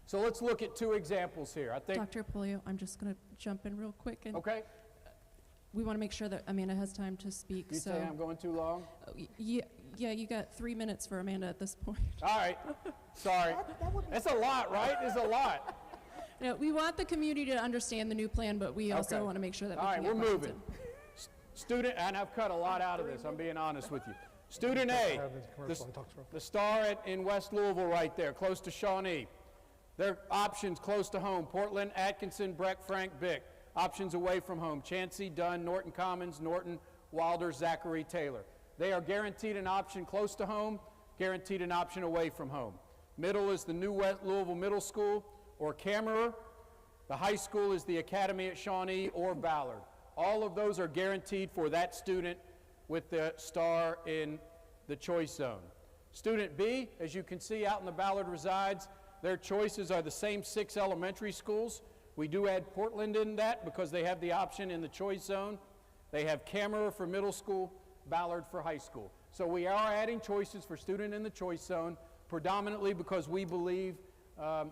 So let's look at 2 examples here. I think, Dr. Polio, I'm just going to jump in real quick. And okay, we want to make sure that Amanda has time to speak. you say I'm going too long? Yeah, you got 3 minutes for Amanda at this point. All right, sorry. That's a lot, right? It's a lot. No, we want the community to understand the new plan, but we also Okay. want to make sure that we All right, can we're get questions moving. Student, and I've cut a lot out of this, I'm being honest with you. Student A, the star in West Louisville right there, close to Shawnee. Their options close to home: Portland, Atkinson, Breck, Frank, Bick. Options away from home: Chansey, Dunn, Norton Commons, Norton, Wilder, Zachary, Taylor. They are guaranteed an option close to home, guaranteed an option away from home. Middle is the new West Louisville Middle School or Kammerer. The high school is the Academy at Shawnee or Ballard. All of those are guaranteed for that student with the star in the choice zone. Student B, as you can see out in the Ballard resides, their choices are the same 6 elementary schools. We do add Portland in that because they have the option in the choice zone. They have Kammerer for middle school, Ballard for high school. So we are adding choices for student in the choice zone, predominantly because we believe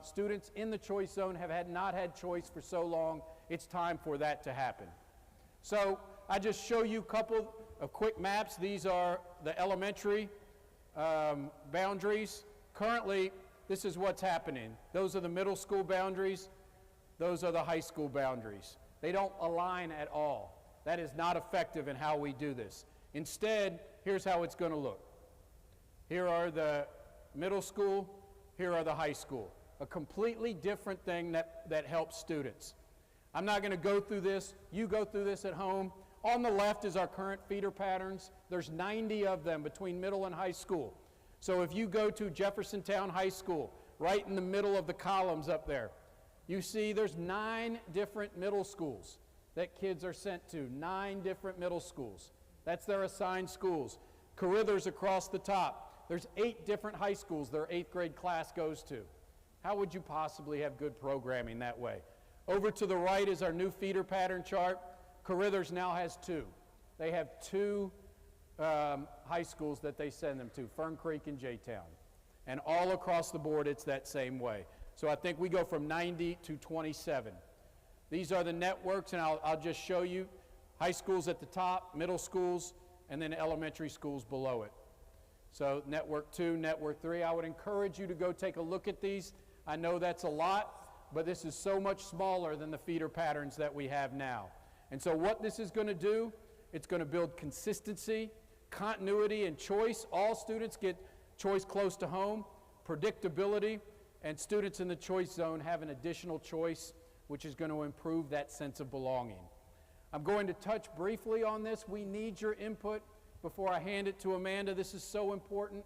students in the choice zone have not had choice for so long. It's time for that to happen. So I just show you a couple of quick maps. These are the elementary boundaries. Currently, this is what's happening. Those are the middle school boundaries. Those are the high school boundaries. They don't align at all. That is not effective in how we do this. Instead, here's how it's going to look. Here are the middle school. Here are the high school. A completely different thing that helps students. I'm not going to go through this. You go through this at home. On the left is our current feeder patterns. There's 90 of them between middle and high school. So if you go to Jeffersontown High School, right in the middle of the columns up there, you see there's 9 different middle schools that kids are sent to. 9 different middle schools. That's their assigned schools. Carithers across the top. There's 8 different high schools their 8th grade class goes to. How would you possibly have good programming that way? Over to the right is our new feeder pattern chart. Carithers now has 2. They have 2 high schools that they send them to, Fern Creek and J-Town. And all across the board, it's that same way. So I think we go from 90 to 27. These are the networks, and I'll just show you. High schools at the top, middle schools, and then elementary schools below it. So Network 2, Network 3, I would encourage you to go take a look at these. I know that's a lot, but this is so much smaller than the feeder patterns that we have now. And so what this is going to do, it's going to build consistency, continuity, and choice. All students get choice close to home, predictability, and students in the choice zone have an additional choice, which is going to improve that sense of belonging. I'm going to touch briefly on this. We need your input before I hand it to Amanda. This is so important.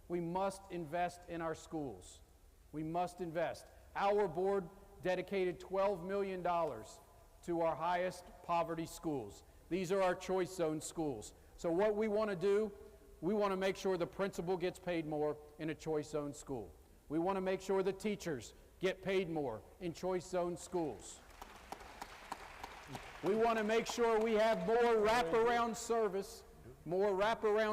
We must invest in our schools. We must invest. Our board dedicated $12 million to our highest poverty schools. These are our choice zone schools. So what we want to do, we want to make sure the principal gets paid more in a choice zone school. We want to make sure the teachers get paid more in choice zone schools. We want to make sure we have more wraparound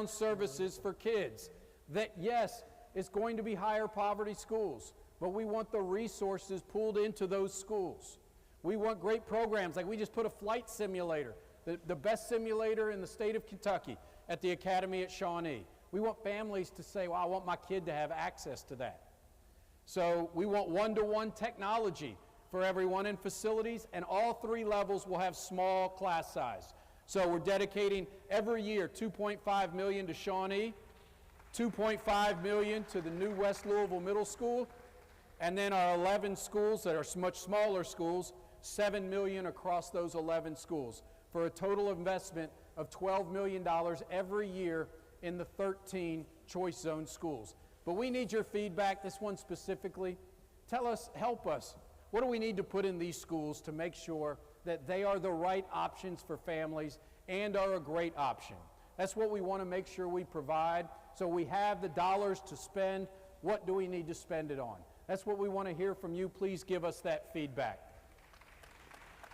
services for kids. That, yes, it's going to be higher poverty schools, but we want the resources pulled into those schools. We want great programs, like we just put a flight simulator, the best simulator in the state of Kentucky, at the Academy at Shawnee. We want families to say, well, I want my kid to have access to that. So we want one-to-one technology for everyone in facilities, and all 3 levels will have small class size. So we're dedicating every year $2.5 million to Shawnee, $2.5 million to the new West Louisville Middle School, and then our 11 schools that are much smaller schools, $7 million across those 11 schools, for a total investment of $12 million every year in the 13 choice zone schools. But we need your feedback, this one specifically. Tell us, help us. What do we need to put in these schools to make sure that they are the right options for families and are a great option? That's what we want to make sure we provide. So we have the dollars to spend. What do we need to spend it on? That's what we want to hear from you. Please give us that feedback.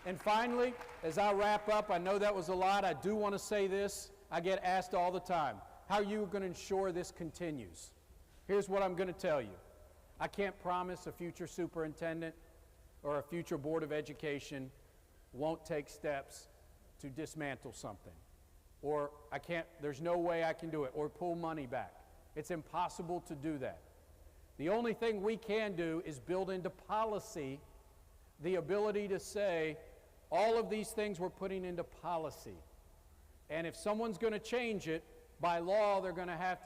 And finally, as I wrap up, I know that was a lot. I do want to say this. I get asked all the time, how are you going to ensure this continues? Here's what I'm going to tell you. I can't promise a future superintendent or a future Board of Education won't take steps to dismantle something. Or there's no way I can do it, or pull money back. It's impossible to do that. The only thing we can do is build into policy the ability to say, all of these things we're putting into policy. And if someone's going to change it, by law, they're going to have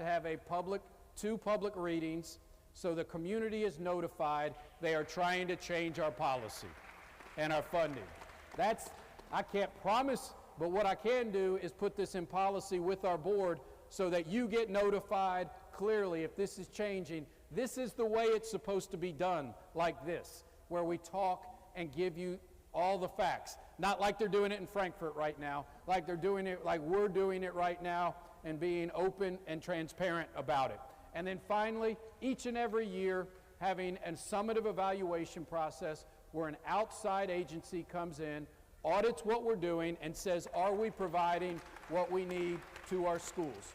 two public readings, so the community is notified they are trying to change our policy and our funding. I can't promise, but what I can do is put this in policy with our board so that you get notified clearly if this is changing. This is the way it's supposed to be done, like this, where we talk and give you all the facts. Not like they're doing it in Frankfurt right now, like they're doing it, like we're doing it right now, and being open and transparent about it. And then finally, each and every year, having a summative evaluation process where an outside agency comes in, audits what we're doing, and says, are we providing what we need to our schools?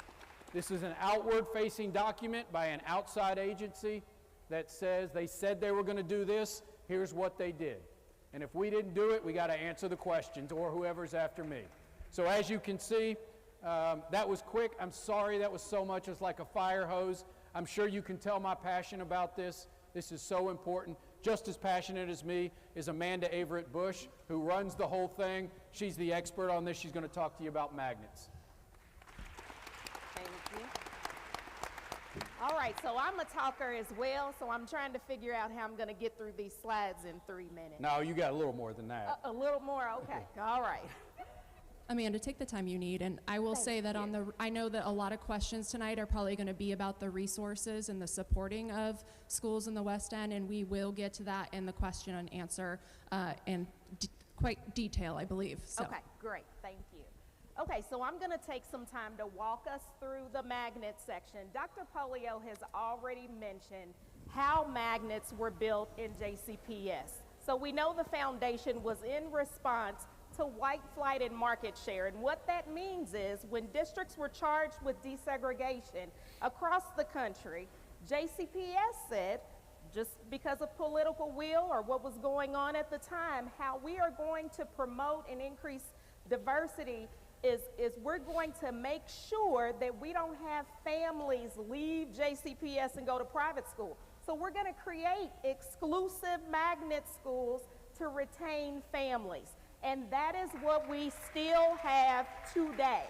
This is an outward-facing document by an outside agency that says they said they were going to do this, here's what they did. And if we didn't do it, we got to answer the questions, or whoever's after me. So as you can see, That was quick. I'm sorry that was so much. It's like a fire hose. I'm sure you can tell my passion about this. This is so important. Just as passionate as me is Amanda Averitt Bush, who runs the whole thing. She's the expert on this. She's going to talk to you about magnets. Thank you. All right, so I'm a talker as well, so I'm trying to figure out how I'm going to get through these slides in 3 minutes. No, you got a little more than that. A little more? Okay. All right. Amanda, take the time you need, and I will say that I know that a lot of questions tonight are probably going to be about the resources and the supporting of schools in the West End, and we will get to that in the question and answer in quite detail, I believe. So. Okay, great. Thank you. Okay, so I'm going to take some time to walk us through the magnet section. Dr. Polio has already mentioned how magnets were built in JCPS. So we know the foundation was in response to white flight and market share. And what that means is when districts were charged with desegregation across the country, JCPS said, just because of political will or what was going on at the time, how we are going to promote and increase diversity is we're going to make sure that we don't have families leave JCPS and go to private school. So we're going to create exclusive magnet schools to retain families. And that is what we still have today.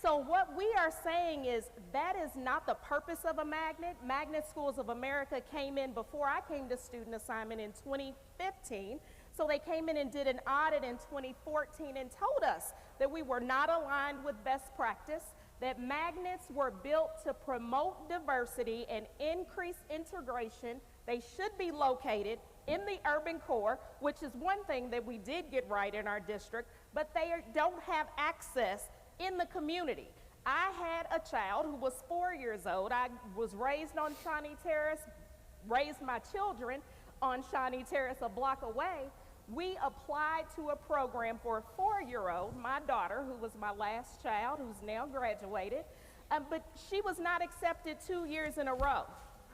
So what we are saying is that is not the purpose of a magnet. Magnet Schools of America came in before I came to student assignment in 2015. So they came in and did an audit in 2014 and told us that we were not aligned with best practice, that magnets were built to promote diversity and increase integration. They should be located in the urban core, which is one thing that we did get right in our district, but they don't have access in the community. I had a child who was 4 years old. I was raised on Shawnee Terrace, raised my children on Shawnee Terrace a block away. We applied to a program for a 4-year-old, my daughter, who was my last child, who's now graduated, but she was not accepted 2 years in a row.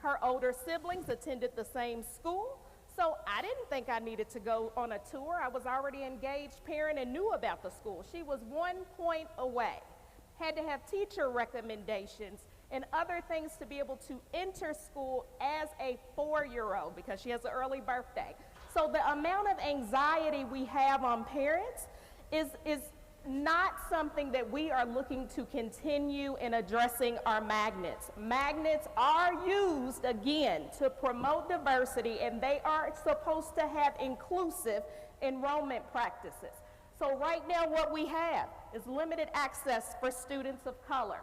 Her older siblings attended the same school, so I didn't think I needed to go on a tour. I was already an engaged parent and knew about the school. She was 1 point away, had to have teacher recommendations and other things to be able to enter school as a 4-year-old because she has an early birthday. So the amount of anxiety we have on parents is not something that we are looking to continue in addressing our magnets. Magnets are used, again, to promote diversity, and they are supposed to have inclusive enrollment practices. So right now what we have is limited access for students of color,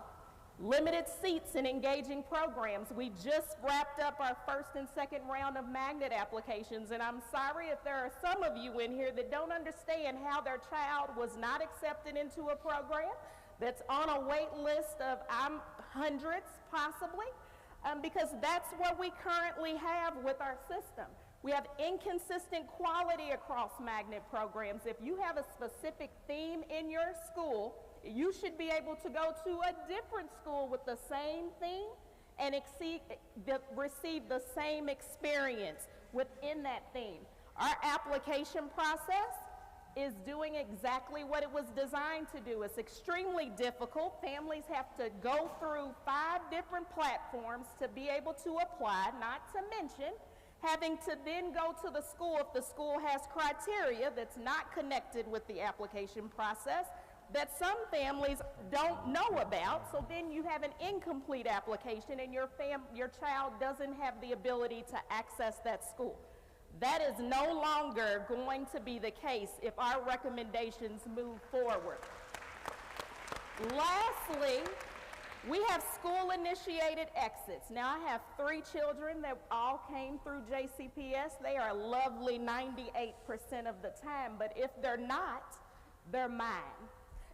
limited seats in engaging programs. We just wrapped up our first and second round of magnet applications, and I'm sorry if there are some of you in here that don't understand how their child was not accepted into a program that's on a wait list of hundreds possibly, because that's what we currently have with our system. We have inconsistent quality across magnet programs. If you have a specific theme in your school, you should be able to go to a different school with the same theme and receive the same experience within that theme. Our application process is doing exactly what it was designed to do. It's extremely difficult. Families have to go through 5 different platforms to be able to apply, not to mention having to then go to the school if the school has criteria that's not connected with the application process that some families don't know about, so then you have an incomplete application and your child doesn't have the ability to access that school. That is no longer going to be the case if our recommendations move forward. Lastly, we have school-initiated exits. Now, I have 3 children that all came through JCPS. They are lovely 98% of the time, but if they're not, they're mine.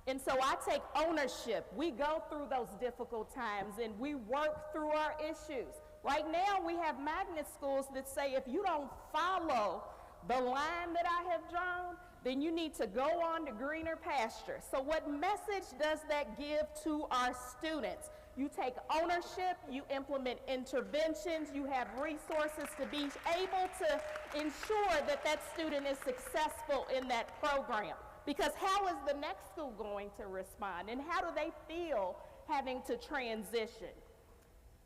And so I take ownership. We go through those difficult times and we work through our issues. Right now we have magnet schools that say if you don't follow the line that I have drawn, then you need to go on to greener pasture. So what message does that give to our students? You take ownership, you implement interventions, you have resources to be able to ensure that that student is successful in that program. Because how is the next school going to respond? And how do they feel having to transition?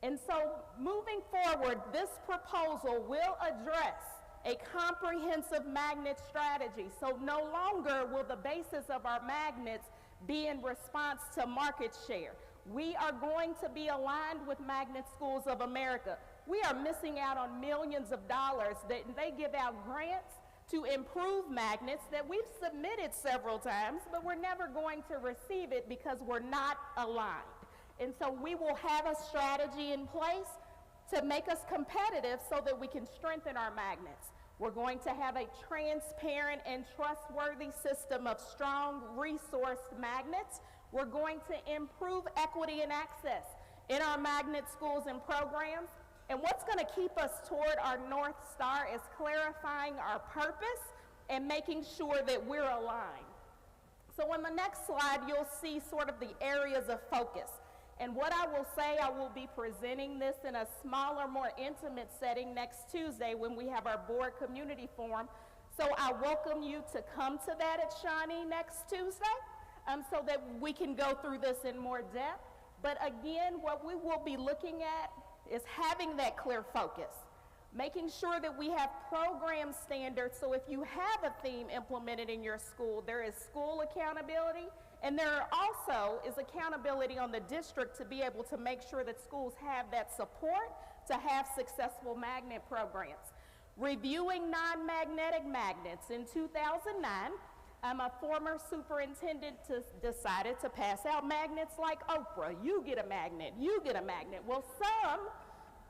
And so moving forward, this proposal will address a comprehensive magnet strategy. So no longer will the basis of our magnets be in response to market share. We are going to be aligned with Magnet Schools of America. We are missing out on millions of dollars that they give out grants to improve magnets that we've submitted several times, but we're never going to receive it because we're not aligned. And so we will have a strategy in place to make us competitive so that we can strengthen our magnets. We're going to have a transparent and trustworthy system of strong resourced magnets. We're going to improve equity and access in our magnet schools and programs. And what's going to keep us toward our North Star is clarifying our purpose and making sure that we're aligned. So on the next slide, you'll see sort of the areas of focus. And what I will say, I will be presenting this in a smaller, more intimate setting next Tuesday when we have our board community forum. So I welcome you to come to that at Shawnee next Tuesday so that we can go through this in more depth. But again, what we will be looking at is having that clear focus, making sure that we have program standards. So if you have a theme implemented in your school, there is school accountability. And there also is accountability on the district to be able to make sure that schools have that support to have successful magnet programs. Reviewing non-magnetic magnets. In 2009, a former superintendent decided to pass out magnets like Oprah. You get a magnet, you get a magnet. Well, some,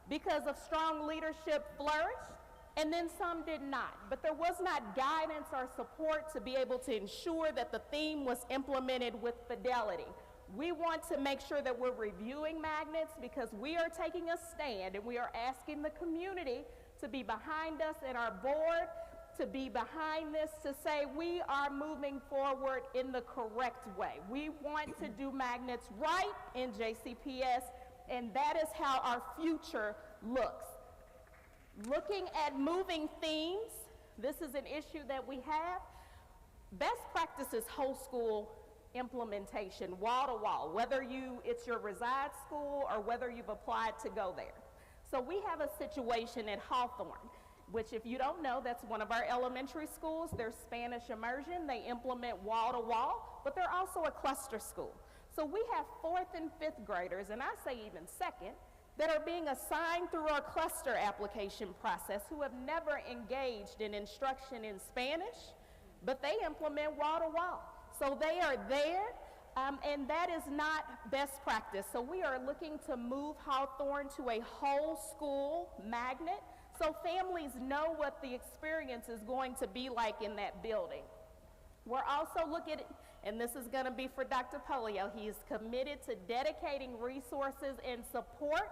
because of strong leadership, flourished, and then some did not. But there was not guidance or support to be able to ensure that the theme was implemented with fidelity. We want to make sure that we're reviewing magnets because we are taking a stand and we are asking the community to be behind us and our board to be behind this, to say we are moving forward in the correct way. We want to do magnets right in JCPS, and that is how our future looks. Looking at moving themes, this is an issue that we have. Best practices whole school implementation, wall to wall, whether it's your reside school or whether you've applied to go there. So we have a situation at Hawthorne, which if you don't know, that's one of our elementary schools. They're Spanish immersion. They implement wall to wall, but they're also a cluster school. So we have 4th and 5th graders, and I say even 2nd, that are being assigned through our cluster application process who have never engaged in instruction in Spanish, but they implement wall to wall. So they are there, and that is not best practice. So we are looking to move Hawthorne to a whole school magnet so families know what the experience is going to be like in that building. We're also looking at, and this is going to be for Dr. Polio, he is committed to dedicating resources and support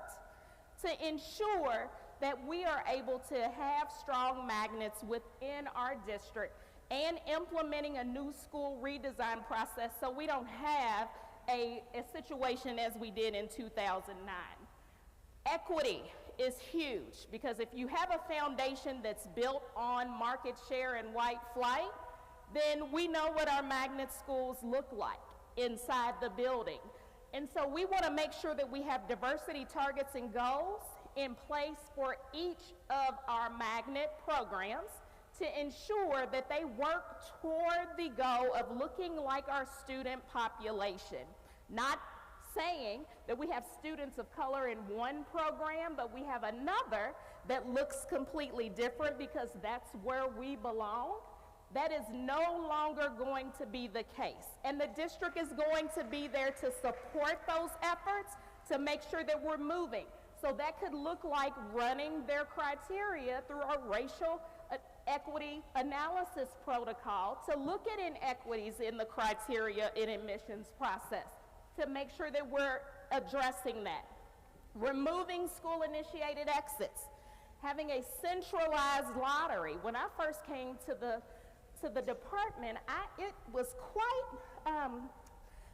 to ensure that we are able to have strong magnets within our district and implementing a new school redesign process so we don't have a situation as we did in 2009. Equity is huge because if you have a foundation that's built on market share and white flight, then we know what our magnet schools look like inside the building. And so we want to make sure that we have diversity targets and goals in place for each of our magnet programs to ensure that they work toward the goal of looking like our student population. Not saying that we have students of color in one program, but we have another that looks completely different because that's where we belong. That is no longer going to be the case. And the district is going to be there to support those efforts to make sure that we're moving. So that could look like running their criteria through a racial equity analysis protocol to look at inequities in the criteria in admissions process to make sure that we're addressing that. Removing school-initiated exits. Having a centralized lottery. When I first came to the department, it was quite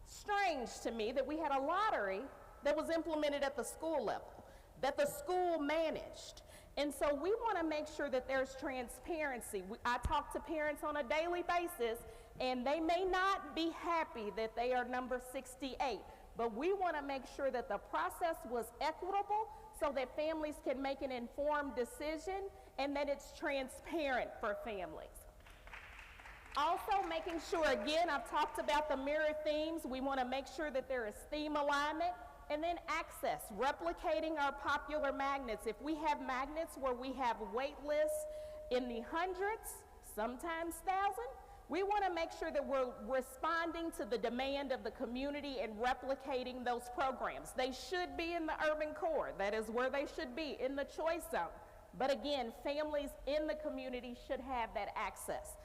strange to me that we had a lottery that was implemented at the school level, that the school managed. And so we want to make sure that there's transparency. I talk to parents on a daily basis, And they may not be happy that they are number 68, but we want to make sure that the process was equitable so that families can make an informed decision and that it's transparent for families. Also making sure, again, I've talked about the mirror themes. We want to make sure that there is theme alignment. And then access, replicating our popular magnets. If we have magnets where we have wait lists in the hundreds, sometimes thousands, we want to make sure that we're responding to the demand of the community and replicating those programs. They should be in the urban core. That is where they should be, in the choice zone. But again, families in the community should have that access.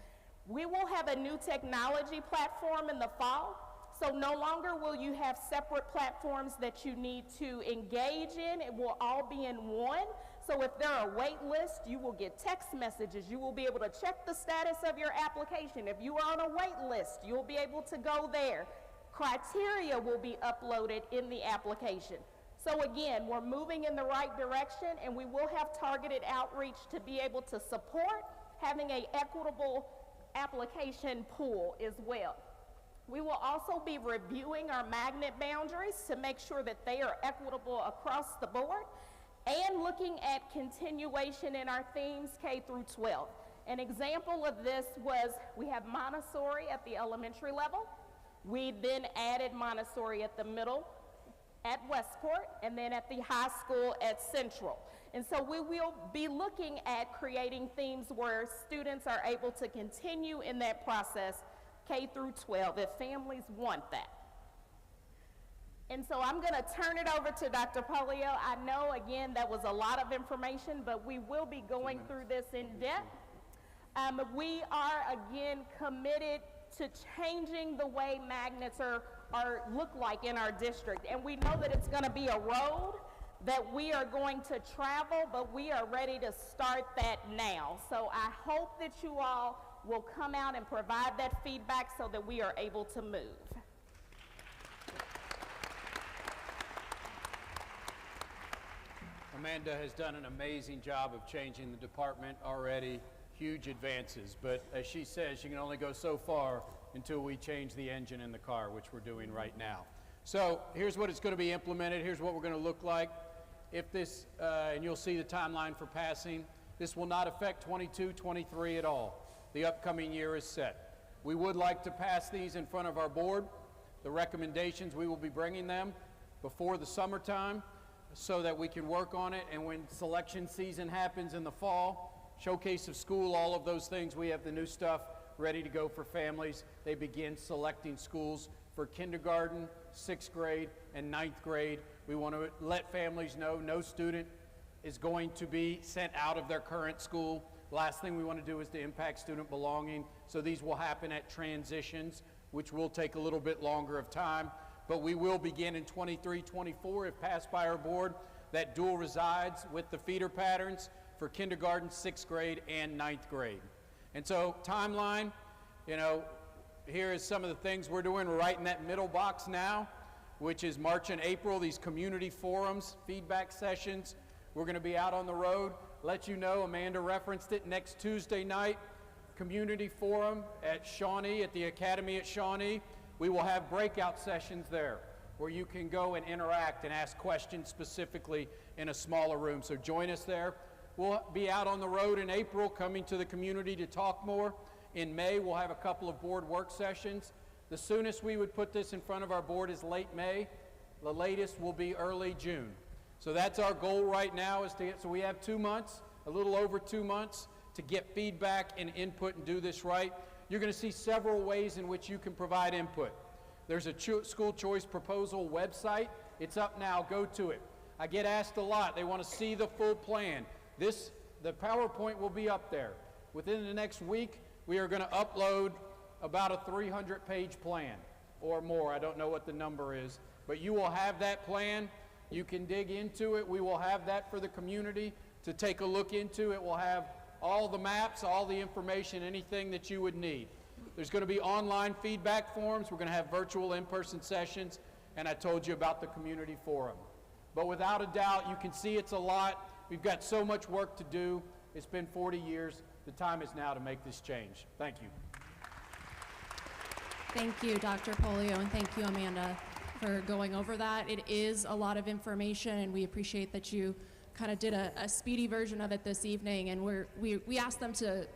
We will have a new technology platform in the fall. So no longer will you have separate platforms that you need to engage in. It will all be in one. So if there are wait lists, you will get text messages. You will be able to check the status of your application. If you are on a wait list, you'll be able to go there. Criteria will be uploaded in the application. So again, we're moving in the right direction, and we will have targeted outreach to be able to support having an equitable application pool as well. We will also be reviewing our magnet boundaries to make sure that they are equitable across the board, and looking at continuation in our themes K through 12. An example of this was we have Montessori at the elementary level. We then added Montessori at the middle at Westport, and then at the high school at Central. And so we will be looking at creating themes where students are able to continue in that process K through 12 if families want that. And so I'm going to turn it over to Dr. Polio. I know, again, that was a lot of information, but we will be going through this in depth. We are, again, committed to changing the way magnets look like in our district. And we know that it's going to be a road that we are going to travel, but we are ready to start that now. So I hope that you all will come out and provide that feedback so that we are able to move. Amanda has done an amazing job of changing the department already, huge advances, but as she says, you can only go so far until we change the engine in the car, which we're doing right now. So here's what it's going to be implemented, here's what we're going to look like. If this, and you'll see the timeline for passing, this will not affect 22, 23 at all. The upcoming year is set. We would like to pass these in front of our board. The recommendations, we will be bringing them before the summertime so that we can work on it, and when selection season happens in the fall, showcase of school, all of those things, we have the new stuff ready to go for families. They begin selecting schools for kindergarten, 6th grade, and 9th grade. We want to let families know no student is going to be sent out of their current school. Last thing we want to do is to impact student belonging. So these will happen at transitions, which will take a little bit longer of time. But we will begin in 23, 24, if passed by our board, that dual resides with the feeder patterns for kindergarten, 6th grade, and 9th grade. And so timeline, you know, here is some of the things we're doing. We're right in that middle box now, which is March and April, these community forums, feedback sessions. We're going to be out on the road. Let you know, Amanda referenced it, next Tuesday night, community forum at Shawnee, at the Academy at Shawnee. We will have breakout sessions there where you can go and interact and ask questions specifically in a smaller room. So join us there. We'll be out on the road in April, coming to the community to talk more. In May, we'll have a couple of board work sessions. The soonest we would put this in front of our board is late May. The latest will be early June. So that's our goal right now, is to get, so we have 2 months, a little over 2 months, to get feedback and input and do this right. You're going to see several ways in which you can provide input. There's a school choice proposal website. It's up now. Go to it. I get asked a lot. They want to see the full plan. The PowerPoint will be up there. Within the next week, we are going to upload about a 300-page plan or more. I don't know what the number is, but you will have that plan. You can dig into it. We will have that for the community to take a look into. It will have all the maps, all the information, anything that you would need. There's going to be online feedback forms. We're going to have virtual in-person sessions, and I told you about the community forum. But without a doubt, you can see it's a lot. We've got so much work to do. It's been 40 years. The time is now to make this change. Thank you. Thank you, Dr. Polio, and thank you, Amanda, for going over that. It is a lot of information, and we appreciate that you kind of did a speedy version of it this evening, and we asked them to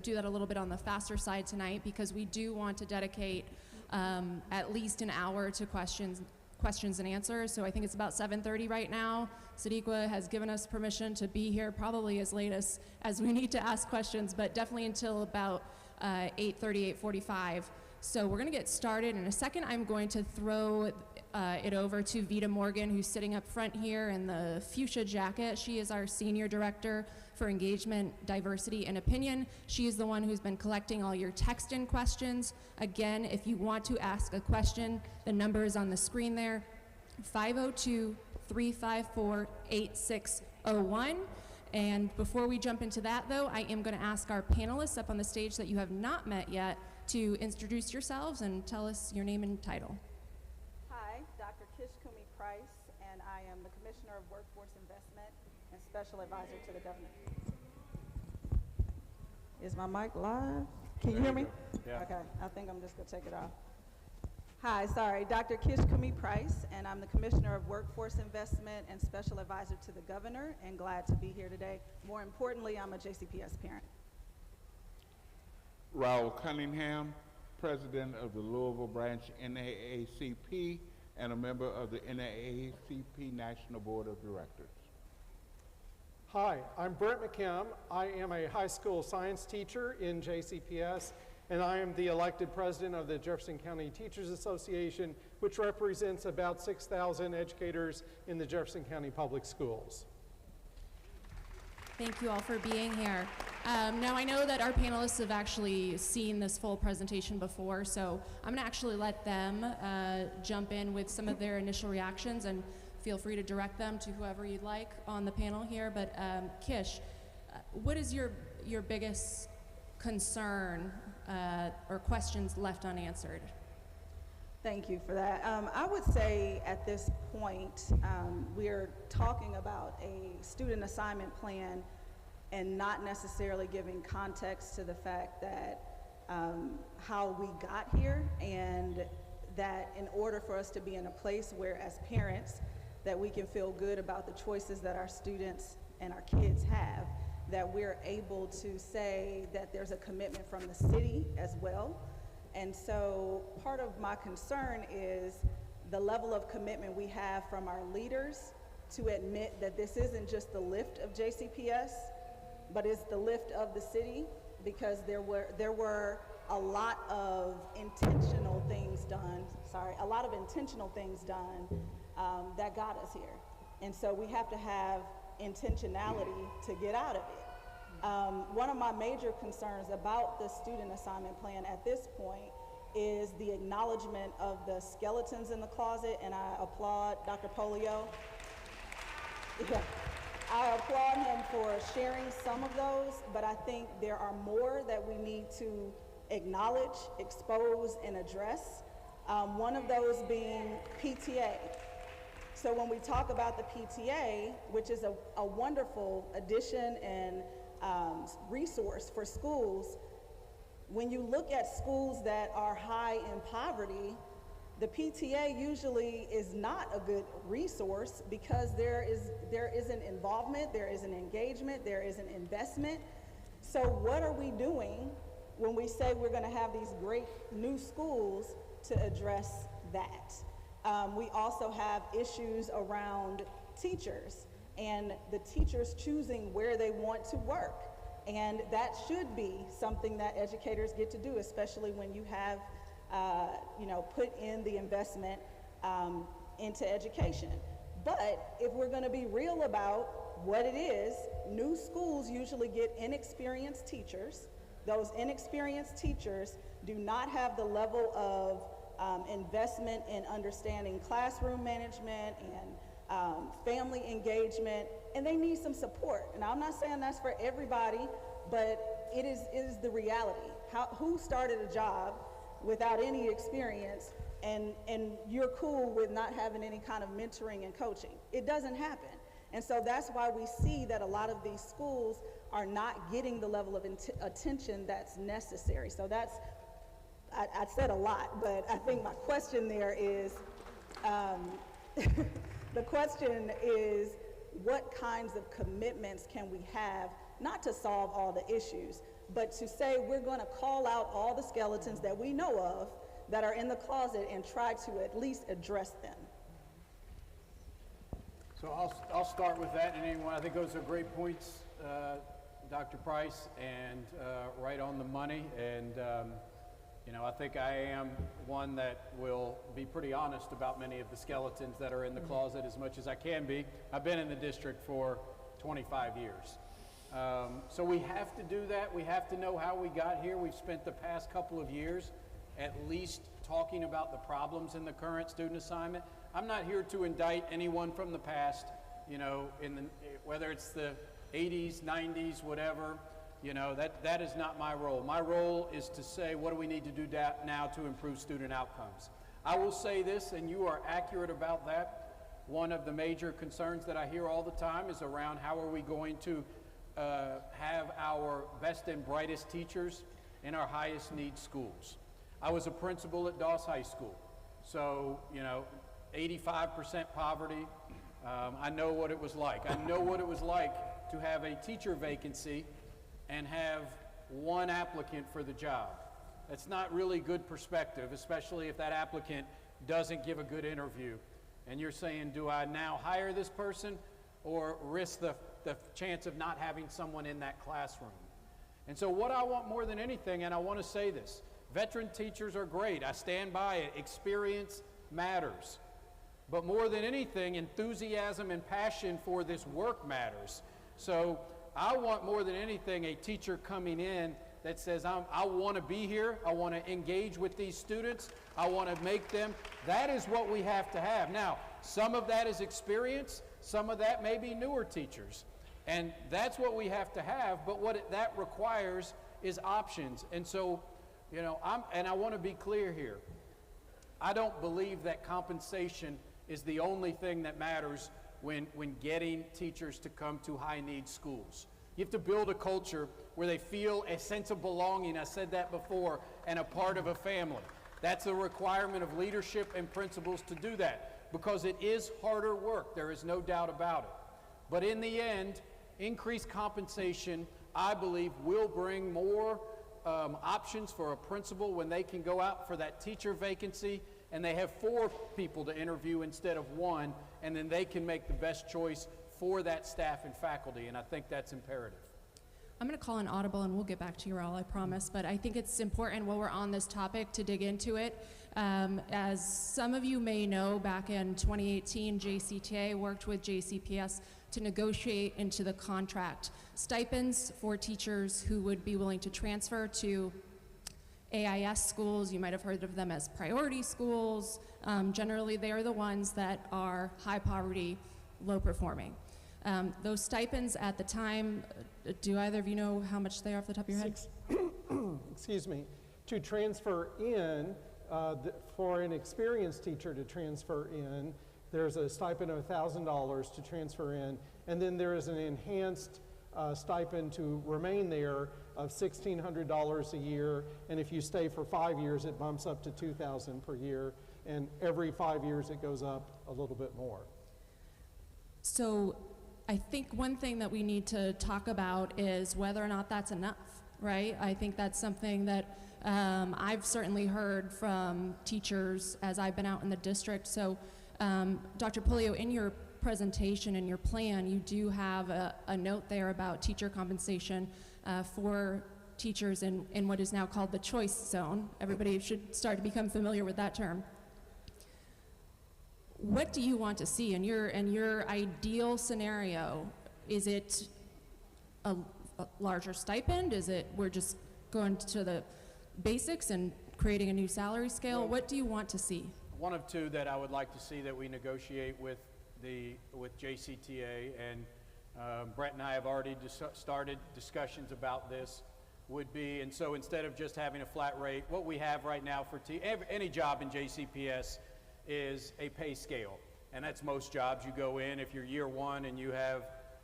do that a little bit on the faster side tonight because we do want to dedicate at least an hour to questions and answers. So I think it's about 7:30 right now. Sadiqa has given us permission to be here probably as late as we need to ask questions, but definitely until about 8:30, 8:45. So we're going to get started. In a second, I'm going to throw it over to Vita Morgan, who's sitting up front here in the fuchsia jacket. She is our Senior Director for Engagement, Diversity, and Opinion. She is the one who's been collecting all your text-in questions. Again, if you want to ask a question, the number is on the screen there, 502-354-8601. And before we jump into that, though, I am going to ask our panelists up on the stage that you have not met yet to introduce yourselves and tell us your name and title. Hi, Dr. Kishkumi Price, and I am the Commissioner of Workforce Investment and Special Advisor to the Governor. Is my mic live? Can you hear me? Yeah. Okay, I think I'm just gonna take it off. Hi, sorry, Dr. Kishkumi Price, and I'm the Commissioner of Workforce Investment and Special Advisor to the Governor, and glad to be here today. More importantly, I'm a JCPS parent. Raul Cunningham, President of the Louisville Branch NAACP and a member of the NAACP National Board of Directors. Hi, I'm Brent McKim. I am a high school science teacher in JCPS, and I am the elected president of the Jefferson County Teachers Association, which represents about 6,000 educators in the Jefferson County Public Schools. Thank you all for being here. Now I know that our panelists have actually seen this full presentation before, so I'm gonna actually let them jump in with some of their initial reactions, and feel free to direct them to whoever you'd like on the panel here. But Kish, what is your biggest concern or questions left unanswered? Thank you for that. I would say at this point, we're talking about a student assignment plan and not necessarily giving context to the fact that how we got here, and that in order for us to be in a place where as parents that we can feel good about the choices that our students and our kids have, that we're able to say that there's a commitment from the city as well. And so part of my concern is the level of commitment we have from our leaders to admit that this isn't just the lift of JCPS, but it's the lift of the city, because there were a lot of intentional things done, that got us here. And so we have to have intentionality to get out of it. One of my major concerns about the student assignment plan at this point is the acknowledgement of the skeletons in the closet, and I applaud Dr. Polio. Yeah. I applaud him for sharing some of those, but I think there are more that we need to acknowledge, expose, and address. One of those being PTA. So when we talk about the PTA, which is a wonderful addition and resource for schools, when you look at schools that are high in poverty, the PTA usually is not a good resource, because there is an involvement, there is an engagement, there is an investment. So what are we doing when we say we're going to have these great new schools to address that? We also have issues around teachers and the teachers choosing where they want to work. And that should be something that educators get to do, especially when you have put in the investment into education. But if we're going to be real about what it is, new schools usually get inexperienced teachers. Those inexperienced teachers do not have the level of investment in understanding classroom management and family engagement, and they need some support. And I'm not saying that's for everybody, but it is the reality. Who started a job without any experience, and you're cool with not having any kind of mentoring and coaching? It doesn't happen. And so that's why we see that a lot of these schools are not getting the level of attention that's necessary. So that's I said a lot, but I think my question there is, the question is, what kinds of commitments can we have, not to solve all the issues, but to say we're going to call out all the skeletons that we know of that are in the closet and try to at least address them? So I'll start with that, and anyone, I think those are great points, Dr. Price, and right on the money. And you know, I think I am one that will be pretty honest about many of the skeletons that are in the closet as much as I can be. I've been in the district for 25 years. So we have to do that. We have to know how we got here. We've spent the past couple of years at least talking about the problems in the current student assignment. I'm not here to indict anyone from the past, you know, whether it's the 80s, 90s, whatever. You know, that is not my role. My role is to say, what do we need to do now to improve student outcomes? I will say this, and you are accurate about that. One of the major concerns that I hear all the time is around how are we going to have our best and brightest teachers in our highest need schools. I was a principal at Doss High School, so, you know, 85% poverty. I know what it was like. I know what it was like to have a teacher vacancy and have one applicant for the job. That's not really good perspective, especially if that applicant doesn't give a good interview. And you're saying, do I now hire this person or risk the chance of not having someone in that classroom? And so what I want more than anything, and I want to say this, veteran teachers are great. I stand by it. Experience matters. But more than anything, enthusiasm and passion for this work matters. So I want more than anything a teacher coming in that says, I want to be here, I want to engage with these students, I want to make them. That is what we have to have. Now, some of that is experience, some of that may be newer teachers. And that's what we have to have, but what that requires is options. And so, you know, I want to be clear here. I don't believe that compensation is the only thing that matters when getting teachers to come to high-need schools. You have to build a culture where they feel a sense of belonging, I said that before, and a part of a family. That's a requirement of leadership and principals to do that, because it is harder work, there is no doubt about it. But in the end, increased compensation, I believe, will bring more options for a principal when they can go out for that teacher vacancy and they have 4 people to interview instead of 1, and then they can make the best choice for that staff and faculty, and I think that's imperative. I'm going to call an audible and we'll get back to you all, I promise, but I think it's important while we're on this topic to dig into it. As some of you may know, back in 2018, JCTA worked with JCPS to negotiate into the contract stipends for teachers who would be willing to transfer to AIS schools. You might have heard of them as priority schools. Generally, they are the ones that are high poverty, low performing. Those stipends at the time, do either of you know how much they are off the top of your head? Excuse me. To transfer in, for an experienced teacher to transfer in, there's a stipend of $1,000 to transfer in, and then there is an enhanced stipend to remain there of $1,600 a year, and if you stay for 5 years, it bumps up to $2,000 per year, and every 5 years it goes up a little bit more. So I think one thing that we need to talk about is whether or not that's enough, right? I think that's something that I've certainly heard from teachers as I've been out in the district. So Dr. Polio, in your presentation and your plan, you do have a note there about teacher compensation for teachers in what is now called the choice zone. Everybody should start to become familiar with that term. What do you want to see in your ideal scenario? Is it a larger stipend? Is it we're just going to the basics and creating a new salary scale? Well, what do you want to see? One of 2 that I would like to see that we negotiate with JCTA, and Brett and I have already started discussions about this, would be, and so instead of just having a flat rate, what we have right now for any job in JCPS is a pay scale, and that's most jobs. You go in, if you're year 1 and you have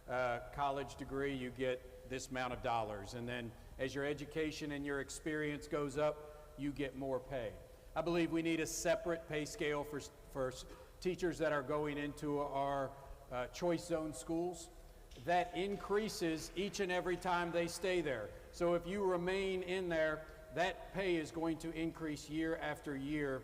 a college degree, you get this amount of dollars, and then as your education and your experience goes up, you get more pay. I believe we need a separate pay scale for teachers that are going into our choice zone schools. That increases each and every time they stay there. So if you remain in there, that pay is going to increase year after year.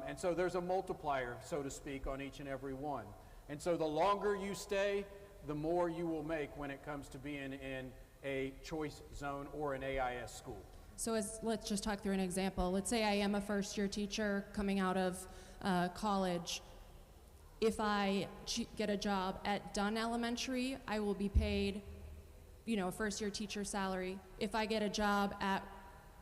And so there's a multiplier, so to speak, on each and every one. And so the longer you stay, the more you will make when it comes to being in a choice zone or an AIS school. So let's just talk through an example. Let's say I am a first-year teacher coming out of college. If I get a job at Dunn Elementary, I will be paid, a first-year teacher salary. If I get a job at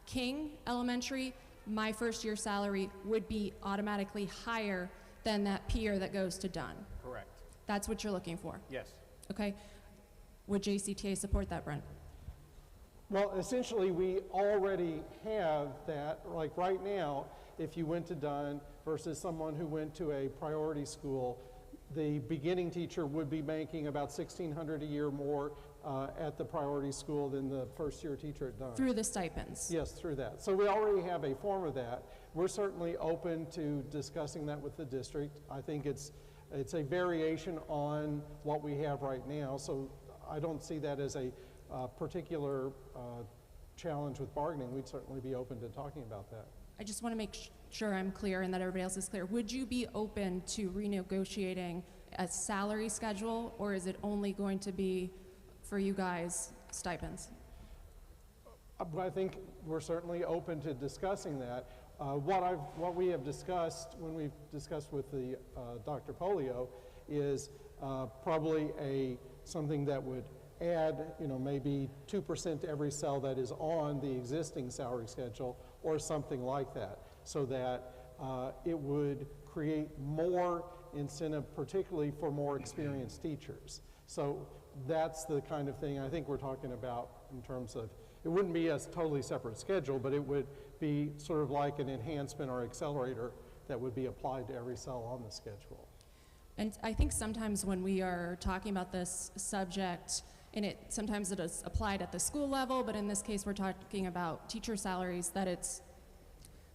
King Elementary, my first-year salary would be automatically higher than that peer that goes to Dunn. Correct. That's what you're looking for? Yes. Okay. Would JCTA support that, Brent? Well, essentially, we already have that. Like right now, if you went to Dunn versus someone who went to a priority school, the beginning teacher would be making about $1,600 a year more at the priority school than the first-year teacher at Dunn. Through the stipends? Yes, through that. So we already have a form of that. We're certainly open to discussing that with the district. I think it's a variation on what we have right now, so I don't see that as a particular challenge with bargaining. We'd certainly be open to talking about that. I just want to make sure I'm clear and that everybody else is clear. Would you be open to renegotiating a salary schedule, or is it only going to be for you guys stipends? I think we're certainly open to discussing that. What we have discussed when we've discussed with the Dr. Polio is probably something that would add, maybe 2% to every cell that is on the existing salary schedule or something like that, so that it would create more incentive, particularly for more experienced teachers. So that's the kind of thing I think we're talking about in terms of, it wouldn't be a totally separate schedule, but it would be sort of like an enhancement or accelerator that would be applied to every cell on the schedule. And I think sometimes when we are talking about this subject, and sometimes it is applied at the school level, but in this case we're talking about teacher salaries, that it's,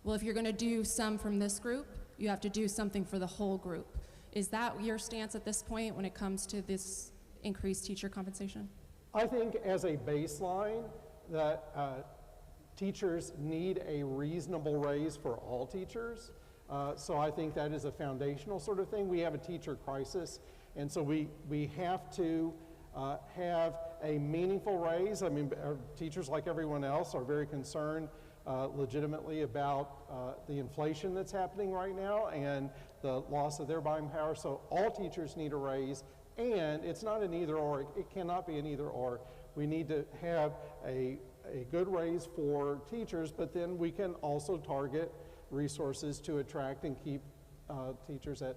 well, if you're going to do some from this group, you have to do something for the whole group. Is that your stance at this point when it comes to this increased teacher compensation? I think as a baseline that teachers need a reasonable raise for all teachers. So I think that is a foundational sort of thing. We have a teacher crisis, and so we have to have a meaningful raise. I mean, our teachers, like everyone else, are very concerned legitimately about the inflation that's happening right now and the loss of their buying power. So all teachers need a raise, and it's not an either or. It cannot be an either or. We need to have a good raise for teachers, but then we can also target resources to attract and keep teachers at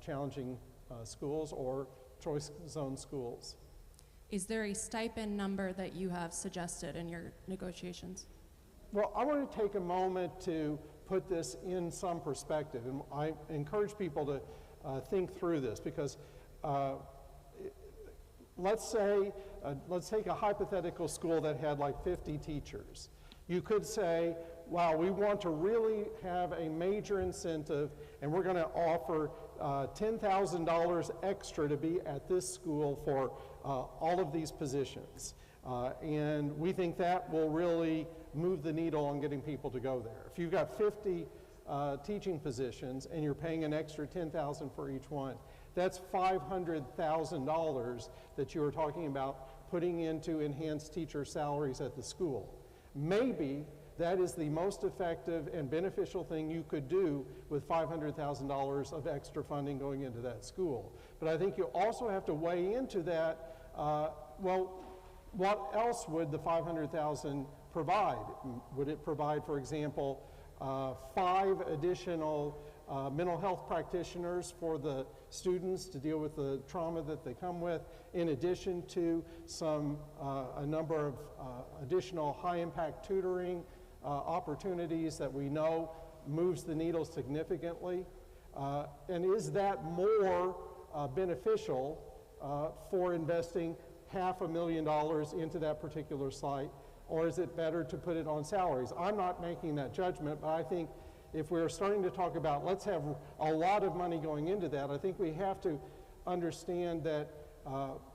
challenging schools or choice zone schools. Is there a stipend number that you have suggested in your negotiations? Well, I want to take a moment to put this in some perspective, and I encourage people to think through this, because let's take a hypothetical school that had like 50 teachers. You could say, wow, we want to really have a major incentive, and we're going to offer $10,000 extra to be at this school for all of these positions. And we think that will really move the needle on getting people to go there. If you've got 50 teaching positions and you're paying an extra $10,000 for each one, that's $500,000 that you were talking about putting into enhanced teacher salaries at the school. Maybe that is the most effective and beneficial thing you could do with $500,000 of extra funding going into that school. But I think you also have to weigh into that, well, what else would the $500,000 provide? Would it provide, for example, 5 additional mental health practitioners for the students to deal with the trauma that they come with, in addition to a number of additional high-impact tutoring opportunities that we know moves the needle significantly? And is that more beneficial for investing $500,000 into that particular site or is it better to put it on salaries? I'm not making that judgment, but I think if we're starting to talk about let's have a lot of money going into that, I think we have to understand that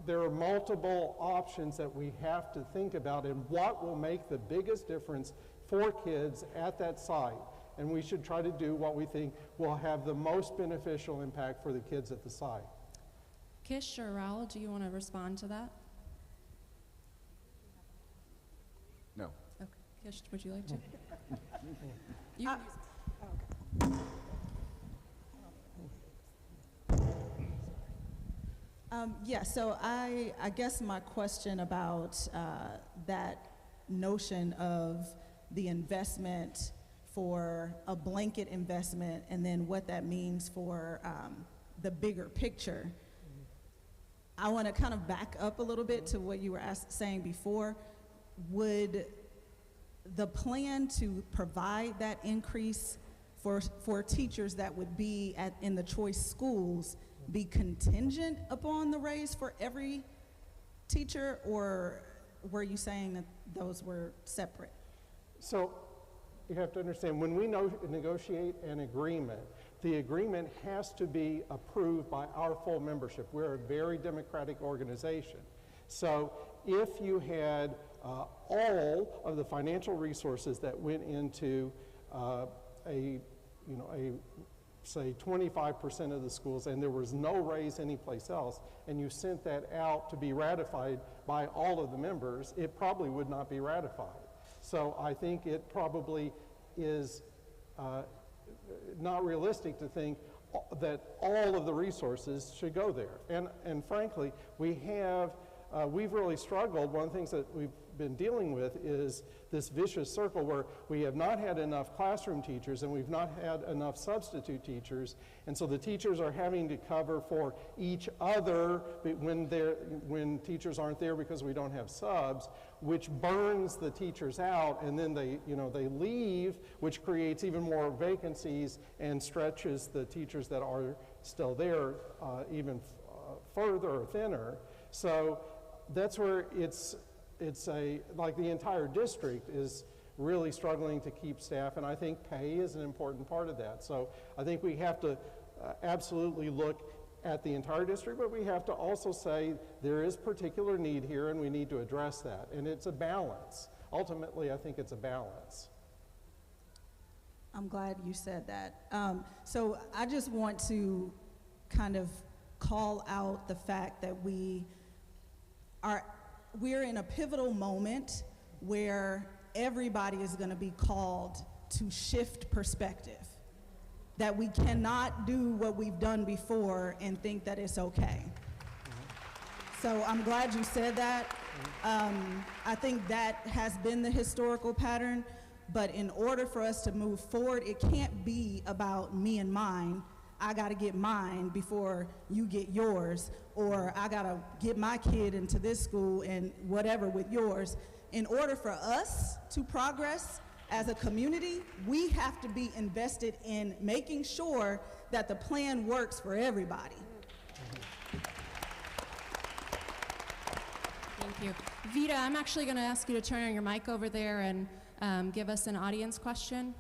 there are multiple options that we have to think about and what will make the biggest difference for kids at that site. And we should try to do what we think will have the most beneficial impact for the kids at the site. Kish or Raul, do you want to respond to that? No. Okay. Kish, would you like to? You Yeah, so I guess my question about that notion of the investment for a blanket investment and then what that means for the bigger picture, I want to kind of back up a little bit to what you were saying before. Would the plan to provide that increase for teachers that would be in the choice schools be contingent upon the raise for every teacher, or were you saying that those were separate? So you have to understand, when we negotiate an agreement, the agreement has to be approved by our full membership. We're a very democratic organization. So if you had all of the financial resources that went into say 25% of the schools, and there was no raise anyplace else, and you sent that out to be ratified by all of the members, it probably would not be ratified. So I think it probably is not realistic to think that all of the resources should go there. And frankly, we've really struggled. One of the things that we've been dealing with is this vicious circle where we have not had enough classroom teachers and we've not had enough substitute teachers, and so the teachers are having to cover for each other when teachers aren't there because we don't have subs, which burns the teachers out, and then they leave, which creates even more vacancies and stretches the teachers that are still there even further or thinner. So that's where it's like the entire district is really struggling to keep staff, and I think pay is an important part of that. So I think we have to absolutely look at the entire district, but we have to also say there is particular need here and we need to address that, and it's a balance. Ultimately, I think it's a balance. I'm glad you said that. So I just want to kind of call out the fact that we're in a pivotal moment where everybody is going to be called to shift perspective, that we cannot do what we've done before and think that it's okay. So I'm glad you said that. I think that has been the historical pattern, but in order for us to move forward, it can't be about me and mine. I got to get mine before you get yours, or I got to get my kid into this school and whatever with yours. In order for us to progress as a community, we have to be invested in making sure that the plan works for everybody. Thank you. Vita, I'm actually going to ask you to turn on your mic over there and give us an audience question.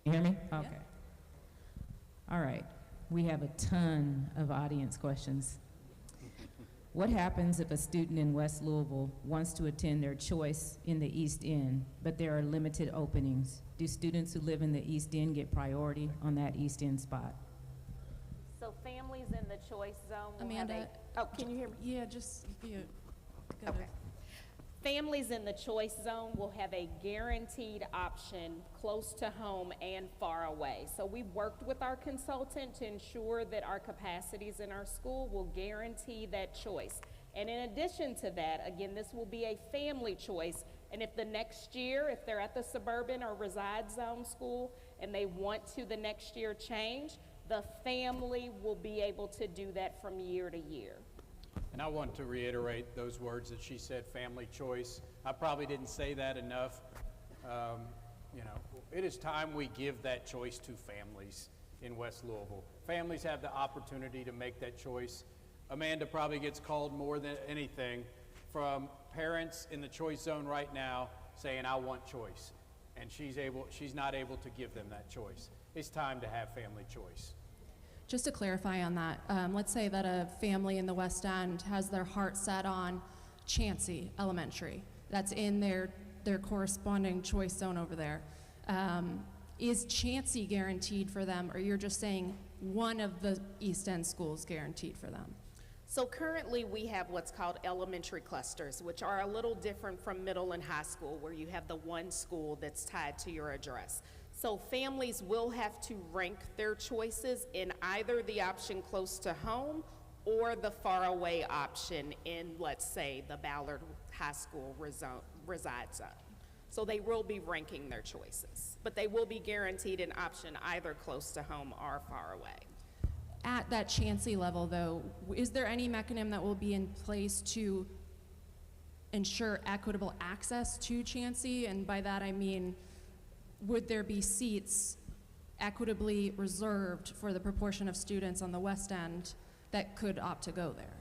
You hear me? Okay. All right. We have a ton of audience questions. What happens if a student in West Louisville wants to attend their choice in the East End, but there are limited openings? Do students who live in the East End get priority on that East End spot? So families in the choice zone will Amanda, can you hear me? Yeah, just Okay. Families in the choice zone will have a guaranteed option close to home and far away. So we worked with our consultant to ensure that our capacities in our school will guarantee that choice. And in addition to that, again, this will be a family choice. And if the next year, if they're at the suburban or reside zone school and they want to the next year change, the family will be able to do that from year to year. And I want to reiterate those words that she said, family choice. I probably didn't say that enough. It is time we give that choice to families. in West Louisville. Families have the opportunity to make that choice. Amanda probably gets called more than anything from parents in the choice zone right now saying, I want choice. And she's not able to give them that choice. It's time to have family choice. Just to clarify on that, let's say that a family in the West End has their heart set on Chancey Elementary. That's in their corresponding choice zone over there. Is Chancey guaranteed for them, or you're just saying one of the East End schools guaranteed for them? So currently we have what's called elementary clusters, which are a little different from middle and high school, where you have the one school that's tied to your address. So families will have to rank their choices in either the option close to home or the faraway option in, let's say, the Ballard High School reside zone. So they will be ranking their choices, but they will be guaranteed an option either close to home or far away. At that Chancey level, though, is there any mechanism that will be in place to ensure equitable access to Chancey? And by that I mean, would there be seats equitably reserved for the proportion of students on the West End that could opt to go there?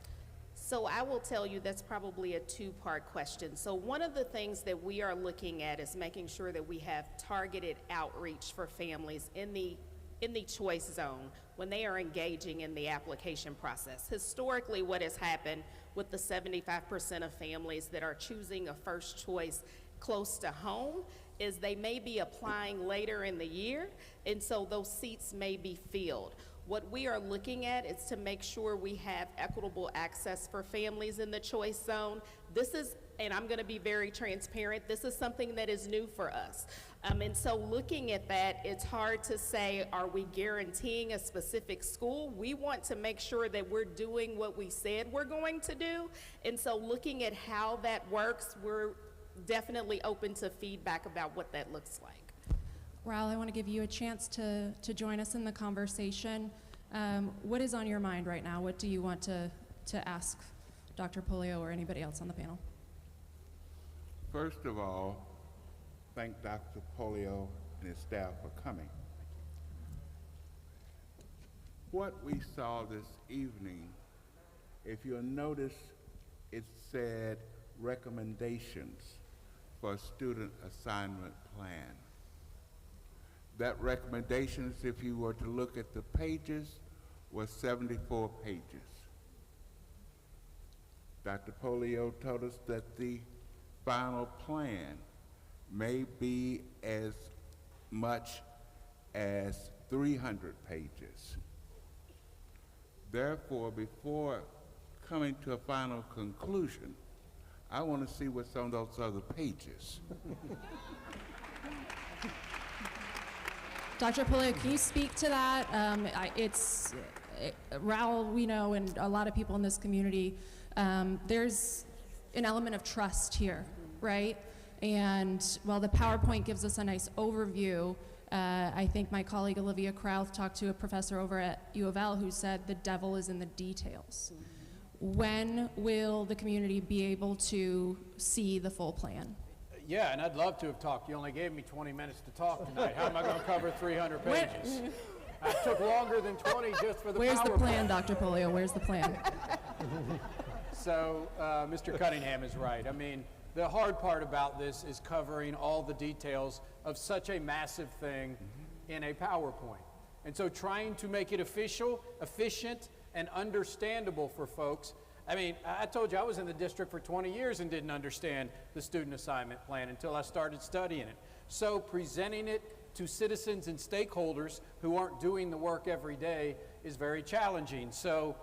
So I will tell you that's probably a two-part question. So one of the things that we are looking at is making sure that we have targeted outreach for families in the choice zone when they are engaging in the application process. Historically, what has happened with the 75% of families that are choosing a first choice close to home is they may be applying later in the year, and so those seats may be filled. What we are looking at is to make sure we have equitable access for families in the choice zone. This is, and I'm going to be very transparent, this is something that is new for us. And so looking at that, it's hard to say, are we guaranteeing a specific school? We want to make sure that we're doing what we said we're going to do. And so looking at how that works, we're definitely open to feedback about what that looks like. Raul, I want to give you a chance to join us in the conversation. What is on your mind right now? What do you want to ask Dr. Polio or anybody else on the panel? First of all, thank Dr. Polio and his staff for coming. What we saw this evening, if you'll notice, it said recommendations for a student assignment plan. That recommendations, if you were to look at the pages, was 74 pages. Dr. Polio told us that the final plan may be as much as 300 pages. Therefore, before coming to a final conclusion, I want to see what's on those other pages. Dr. Polio, can you speak to that? Raul, we know, and a lot of people in this community, there's an element of trust here, right? And while the PowerPoint gives us a nice overview, I think my colleague Olivia Krauth talked to a professor over at U of L who said the devil is in the details. When will the community be able to see the full plan? Yeah, and I'd love to have talked. You only gave me 20 minutes to talk tonight. How am I going to cover 300 pages? I took longer than 20 just for the Where's the PowerPoint. plan, Dr. Polio? Where's the plan? So Mr. Cunningham is right. I mean, the hard part about this is covering all the details of such a massive thing in a PowerPoint. And so trying to make it efficient, and understandable for folks. I mean, I told you I was in the district for 20 years and didn't understand the student assignment plan until I started studying it. So presenting it to citizens and stakeholders who aren't doing the work every day is very challenging. So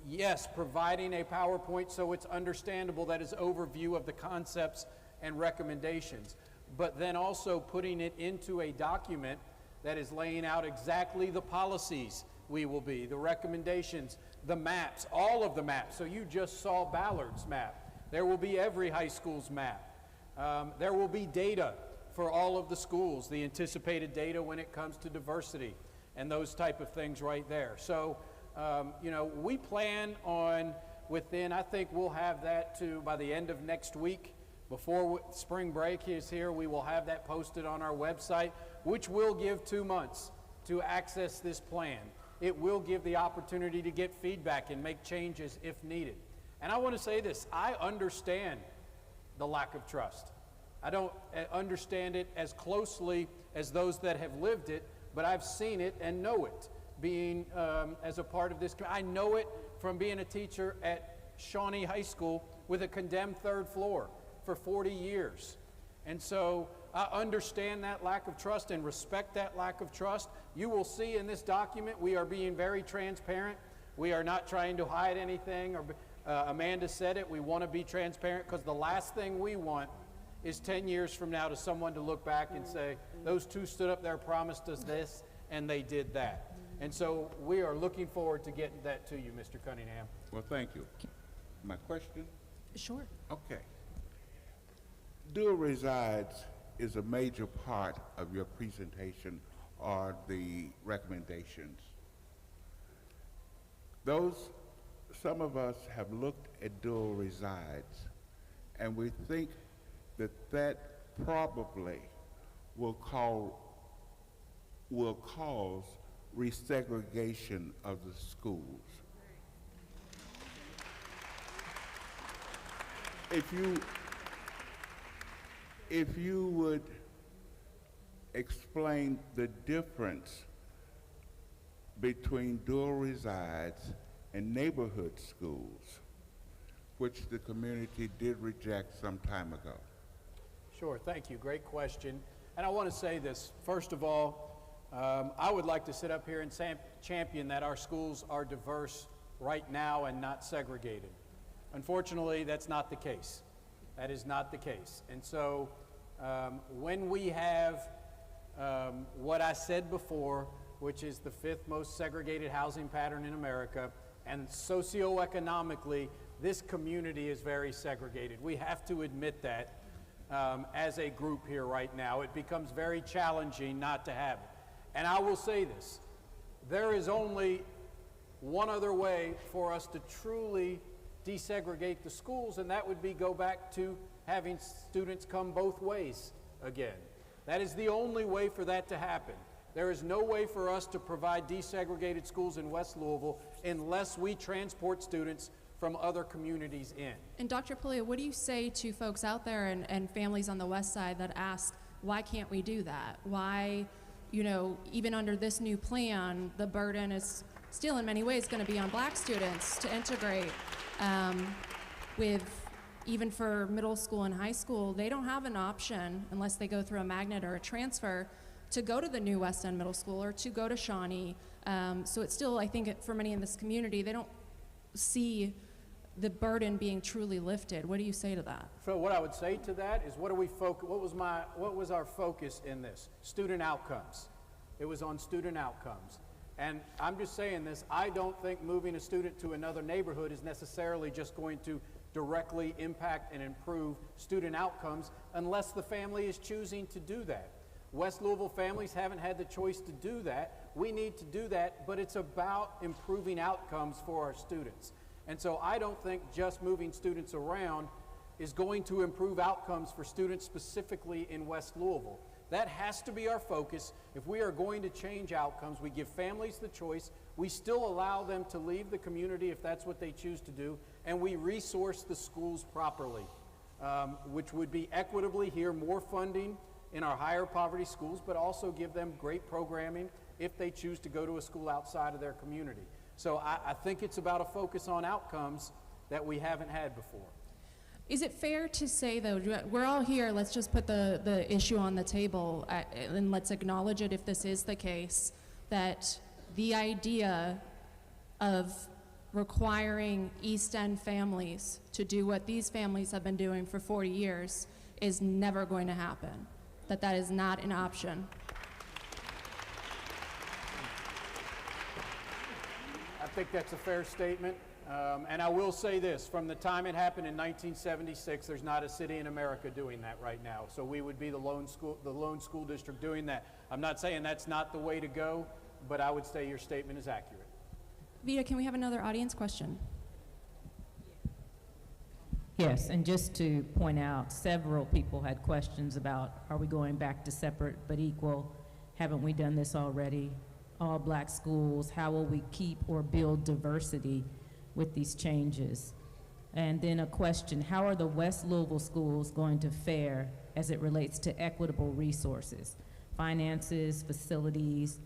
yes, providing a PowerPoint so it's understandable, that is overview of the concepts and recommendations, but then also putting it into a document that is laying out exactly the policies we will be, the recommendations, the maps, all of the maps. So you just saw Ballard's map. There will be every high school's map. There will be data for all of the schools, the anticipated data when it comes to diversity and those type of things right there. So, you know, we plan on within, I think we'll have that by the end of next week. Before spring break is here, we will have that posted on our website, which will give 2 months to access this plan. It will give the opportunity to get feedback and make changes if needed. And I want to say this, I understand the lack of trust. I don't understand it as closely as those that have lived it, but I've seen it and know it, being as a part of this. I know it from being a teacher at Shawnee High School with a condemned third floor for 40 years. And so I understand that lack of trust and respect that lack of trust. You will see in this document we are being very transparent. We are not trying to hide anything. Or Amanda said it, we want to be transparent because the last thing we want is 10 years from now to someone to look back and say, those two stood up there, promised us this, and they did that. And so we are looking forward to getting that to you, Mr. Cunningham. Well, thank you. My question? Sure. Okay. Dual resides is a major part of your presentation or the recommendations. Some of us have looked at dual resides, and we think that that probably will cause resegregation of the schools. If you would explain the difference between dual resides and neighborhood schools, which the community did reject some time ago. Sure, thank you. Great question. And I want to say this. First of all, I would like to sit up here and champion that our schools are diverse right now and not segregated. Unfortunately, that's not the case. That is not the case. And so when we have what I said before, which is the 5th most segregated housing pattern in America, and socioeconomically, this community is very segregated. We have to admit that as a group here right now. It becomes very challenging not to have it. And I will say this, there is only one other way for us to truly desegregate the schools, and that would be go back to having students come both ways again. That is the only way for that to happen. There is no way for us to provide desegregated schools in West Louisville unless we transport students from other communities in. And Dr. Polio, what do you say to folks out there and families on the west side that ask, why can't we do that? Why, you know, even under this new plan, the burden is still in many ways going to be on black students to integrate with, even for middle school and high school, they don't have an option unless they go through a magnet or a transfer to go to the new West End Middle School or to go to Shawnee. So it's still, I think, for many in this community, they don't see the burden being truly lifted. What do you say to that? So what I would say to that is what was our focus in this? Student outcomes. It was on student outcomes. And I'm just saying this, I don't think moving a student to another neighborhood is necessarily just going to directly impact and improve student outcomes unless the family is choosing to do that. West Louisville families haven't had the choice to do that. We need to do that, but it's about improving outcomes for our students. And so I don't think just moving students around is going to improve outcomes for students specifically in West Louisville. That has to be our focus. If we are going to change outcomes, we give families the choice, we still allow them to leave the community if that's what they choose to do, and we resource the schools properly, which would be equitably here, more funding in our higher poverty schools, but also give them great programming if they choose to go to a school outside of their community. So I think it's about a focus on outcomes that we haven't had before. Is it fair to say, though, we're all here, let's just put the issue on the table and let's acknowledge it if this is the case, that the idea of requiring East End families to do what these families have been doing for 40 years is never going to happen, that is not an option? I think that's a fair statement. And I will say this, from the time it happened in 1976, there's not a city in America doing that right now. So we would be the lone school district doing that. I'm not saying that's not the way to go, but I would say your statement is accurate. Vita, can we have another audience question? Yes, and just to point out, several people had questions about, are we going back to separate but equal? Haven't we done this already? all black schools? How will we keep or build diversity with these changes? And then a question, how are the West Louisville schools going to fare as it relates to equitable resources, finances, facilities,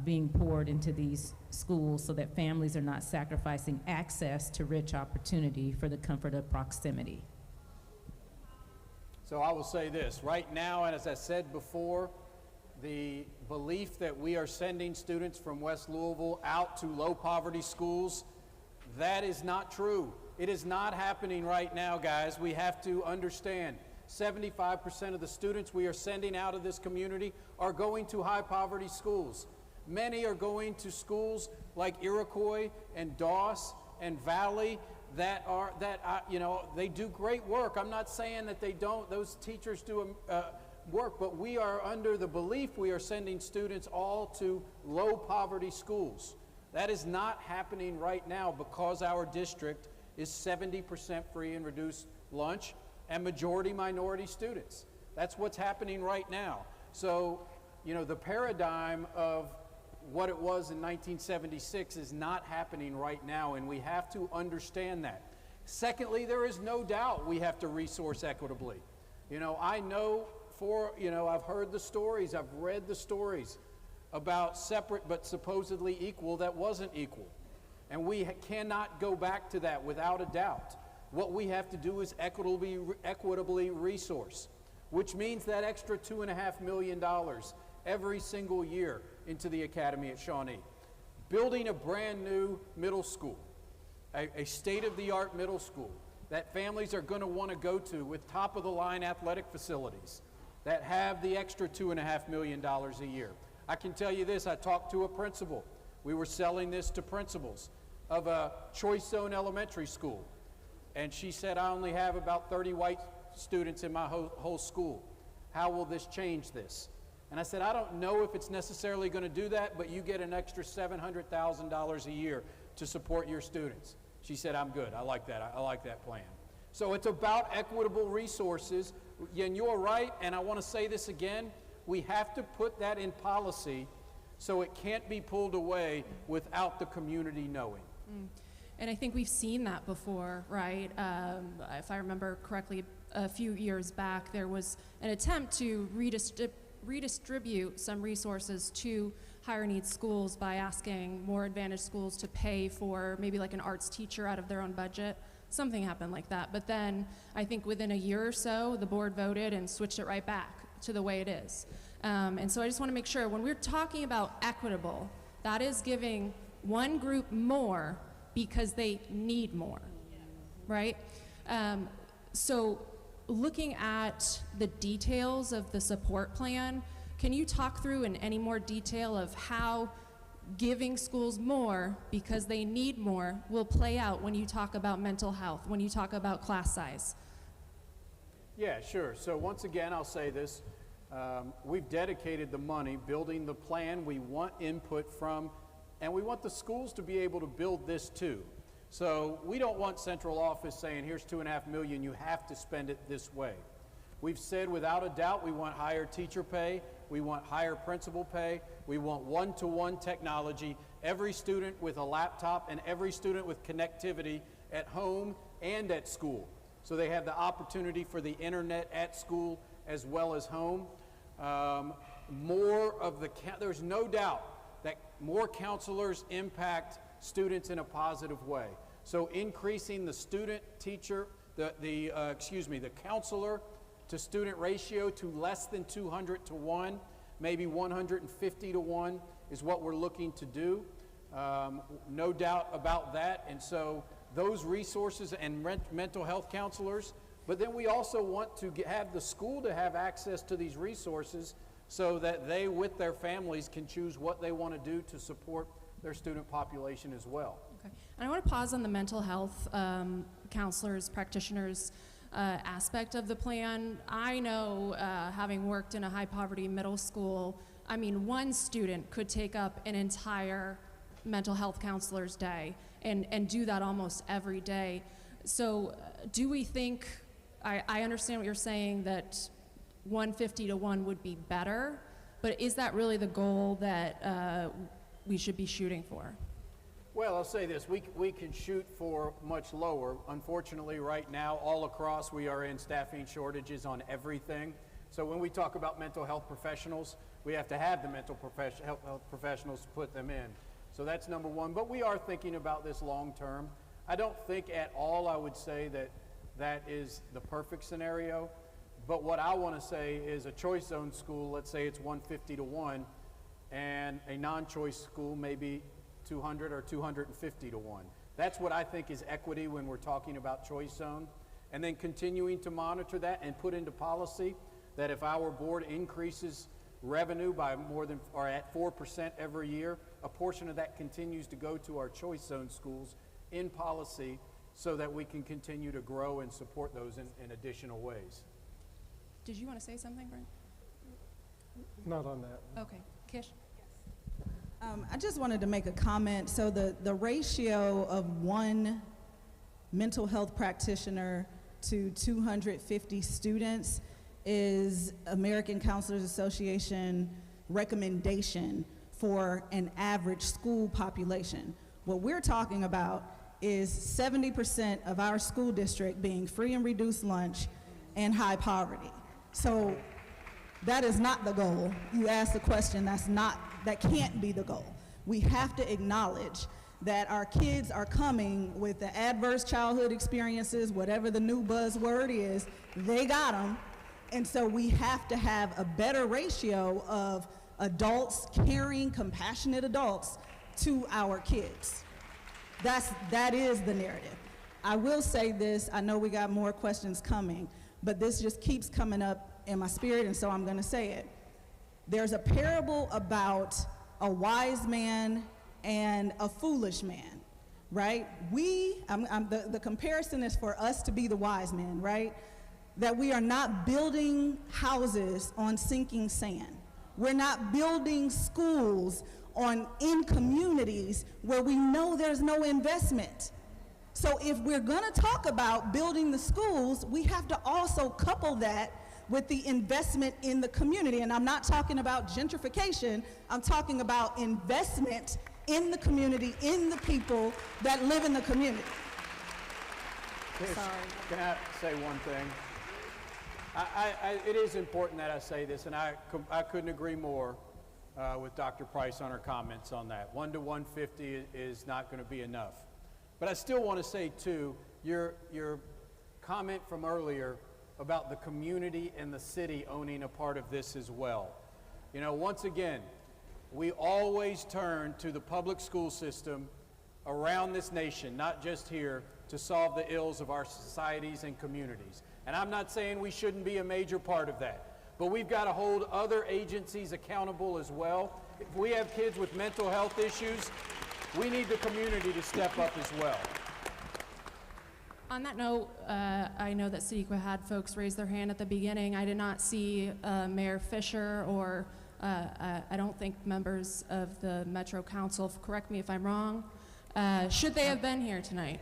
being poured into these schools so that families are not sacrificing access to rich opportunity for the comfort of proximity? So I will say this, right now, and as I said before, the belief that we are sending students from West Louisville out to low poverty schools, that is not true. It is not happening right now, guys. We have to understand 75% of the students we are sending out of this community are going to high poverty schools. Many are going to schools like Iroquois and Doss and Valley that they do great work. I'm not saying that they don't. Those teachers do work, but we are under the belief we are sending students all to low poverty schools. That is not happening right now because our district is 70% free and reduced lunch and majority minority students. That's what's happening right now. So, the paradigm of what it was in 1976 is not happening right now, and we have to understand that. Secondly, there is no doubt we have to resource equitably. I know I've heard the stories, I've read the stories about separate but supposedly equal that wasn't equal. And we cannot go back to that without a doubt. What we have to do is equitably resource, which means that extra $2.5 million every single year into the academy at Shawnee. Building a brand new middle school, a state-of-the-art middle school that families are going to want to go to with top-of-the-line athletic facilities that have the extra $2.5 million a year. I can tell you this, I talked to a principal. We were selling this to principals of a Choice Zone elementary school. And she said, I only have about 30 white students in my whole school. How will this change this? And I said, I don't know if it's necessarily going to do that, but you get an extra $700,000 a year to support your students. She said, I'm good. I like that. I like that plan. So it's about equitable resources. And you're right, and I want to say this again, we have to put that in policy so it can't be pulled away without the community knowing. And I think we've seen that before, right? If I remember correctly, a few years back, there was an attempt to redistribute some resources to higher needs schools by asking more advantaged schools to pay for maybe like an arts teacher out of their own budget. Something happened like that. But then I think within a year or so, the board voted and switched it right back to the way it is. And so I just want to make sure when we're talking about equitable, that is giving one group more because they need more, right? So looking at the details of the support plan, can you talk through in any more detail of how giving schools more because they need more will play out when you talk about mental health, when you talk about class size? Yeah, sure. So once again, I'll say this. We've dedicated the money building the plan. We want input from, and we want the schools to be able to build this too. So we don't want central office saying, here's $2.5 million, you have to spend it this way. We've said without a doubt we want higher teacher pay, we want higher principal pay, we want one-to-one technology, every student with a laptop and every student with connectivity at home and at school. So they have the opportunity for the internet at school as well as home. There's no doubt that more counselors impact students in a positive way. So increasing the student teacher, the counselor to student ratio to less than 200 to 1, maybe 150 to 1 is what we're looking to do. No doubt about that. And so those resources and mental health counselors, but then we also want to have the school to have access to these resources so that they, with their families, can choose what they want to do to support their student population as well. Okay. And I want to pause on the mental health counselors, practitioners aspect of the plan. I know, having worked in a high poverty middle school, I mean, one student could take up an entire mental health counselor's day and do that almost every day. So do we think, I understand what you're saying, that 150 to 1 would be better, but is that really the goal, that we should be shooting for? Well, I'll say this, we can shoot for much lower. Unfortunately, right now, all across, we are in staffing shortages on everything. So when we talk about mental health professionals, we have to have the health professionals to put them in. So that's number one, but we are thinking about this long term. I don't think at all I would say that that is the perfect scenario, but what I want to say is a choice zone school, let's say it's 150 to 1, and a non-choice school maybe 200 or 250 to 1. That's what I think is equity when we're talking about choice zone. And then continuing to monitor that and put into policy that if our board increases revenue by more than, or at 4% every year, a portion of that continues to go to our choice zone schools in policy so that we can continue to grow and support those in additional ways. Did you want to say something, Brent? Not on that. Okay, Kish? I just wanted to make a comment. So the ratio of one mental health practitioner to 250 students is American Counselors Association recommendation for an average school population. What we're talking about is 70% of our school district being free and reduced lunch and high poverty. So that is not the goal. You asked the question, that can't be the goal. We have to acknowledge that our kids are coming with the adverse childhood experiences, whatever the new buzzword is, they got them. And so we have to have a better ratio of adults, caring, compassionate adults to our kids. That is the narrative. I will say this, I know we got more questions coming, but this just keeps coming up in my spirit, and so I'm gonna say it. There's a parable about a wise man and a foolish man, right? The comparison is for us to be the wise man, right? That we are not building houses on sinking sand. We're not building schools in communities where we know there's no investment. So if we're gonna talk about building the schools, we have to also couple that with the investment in the community. And I'm not talking about gentrification, I'm talking about investment in the community, in the people that live in the community. Sorry. Can I say one thing? It is important that I say this, and I couldn't agree more with Dr. Price on her comments on that. 1 to 150 is not going to be enough. But I still want to say, too, your comment from earlier about the community and the city owning a part of this as well. You know, once again, we always turn to the public school system around this nation, not just here, to solve the ills of our societies and communities. And I'm not saying we shouldn't be a major part of that, but we've got to hold other agencies accountable as well. If we have kids with mental health issues, we need the community to step up as well. On that note, I know that CEQA had folks raise their hand at the beginning. I did not see Mayor Fisher or I don't think members of the Metro Council, correct me if I'm wrong. Should they have been here tonight?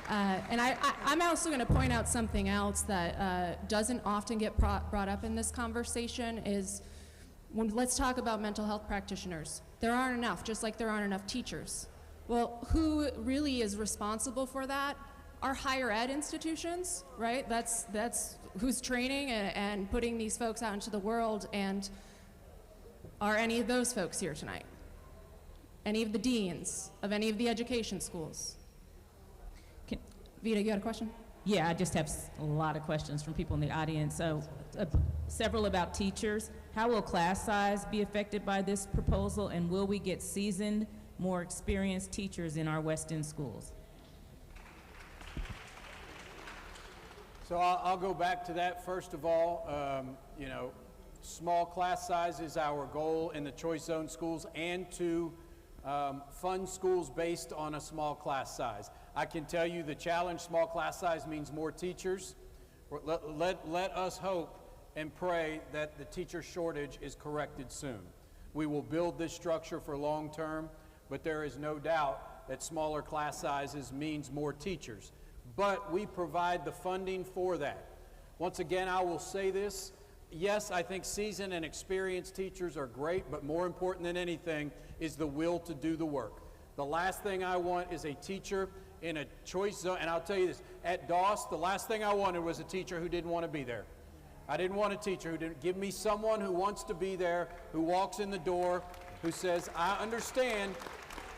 And I'm also going to point out something else that doesn't often get brought up in this conversation is let's talk about mental health practitioners. There aren't enough, just like there aren't enough teachers. Well, who really is responsible for that? Our higher ed institutions, right? That's who's training and putting these folks out into the world. And are any of those folks here tonight? Any of the deans of any of the education schools? Vita, you got a question? Yeah, I just have a lot of questions from people in the audience. So, several about teachers. How will class size be affected by this proposal, and will we get seasoned, more experienced teachers in our West End schools? So I'll go back to that. First of all, you know, small class size is our goal in the choice zone schools, and to fund schools based on a small class size. I can tell you the challenge, small class size means more teachers. Let us hope and pray that the teacher shortage is corrected soon. We will build this structure for long term, but there is no doubt that smaller class sizes means more teachers. But we provide the funding for that. Once again, I will say this, yes, I think seasoned and experienced teachers are great, but more important than anything is the will to do the work. The last thing I want is a teacher in a choice zone, and I'll tell you this, at DOS, the last thing I wanted was a teacher who didn't want to be there. I didn't want a teacher who didn't. Give me someone who wants to be there, who walks in the door, who says, I understand,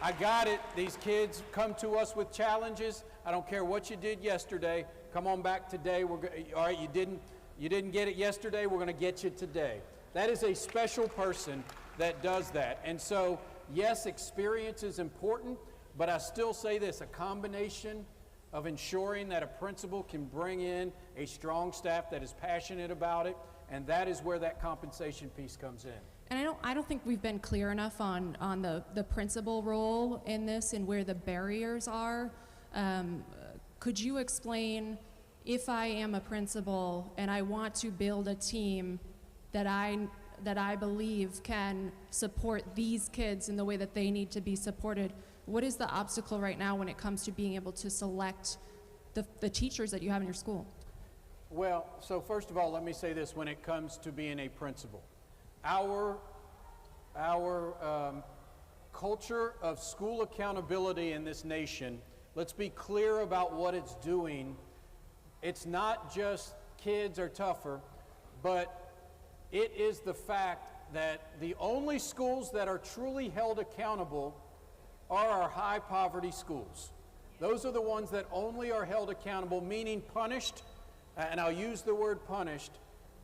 I got it, these kids come to us with challenges, I don't care what you did yesterday, come on back today, all right, you didn't get it yesterday, we're going to get you today. That is a special person that does that. And so, yes, experience is important, but I still say this, a combination of ensuring that a principal can bring in a strong staff that is passionate about it, and that is where that compensation piece comes in. And I don't think we've been clear enough on the principal role in this and where the barriers are. Could you explain, if I am a principal and I want to build a team that I believe can support these kids in the way that they need to be supported, what is the obstacle right now when it comes to being able to select the teachers that you have in your school? Well, so first of all, let me say this when it comes to being a principal. Our culture of school accountability in this nation, let's be clear about what it's doing. It's not just kids are tougher, but it is the fact that the only schools that are truly held accountable are our high poverty schools. Those are the ones that only are held accountable, meaning punished, and I'll use the word punished,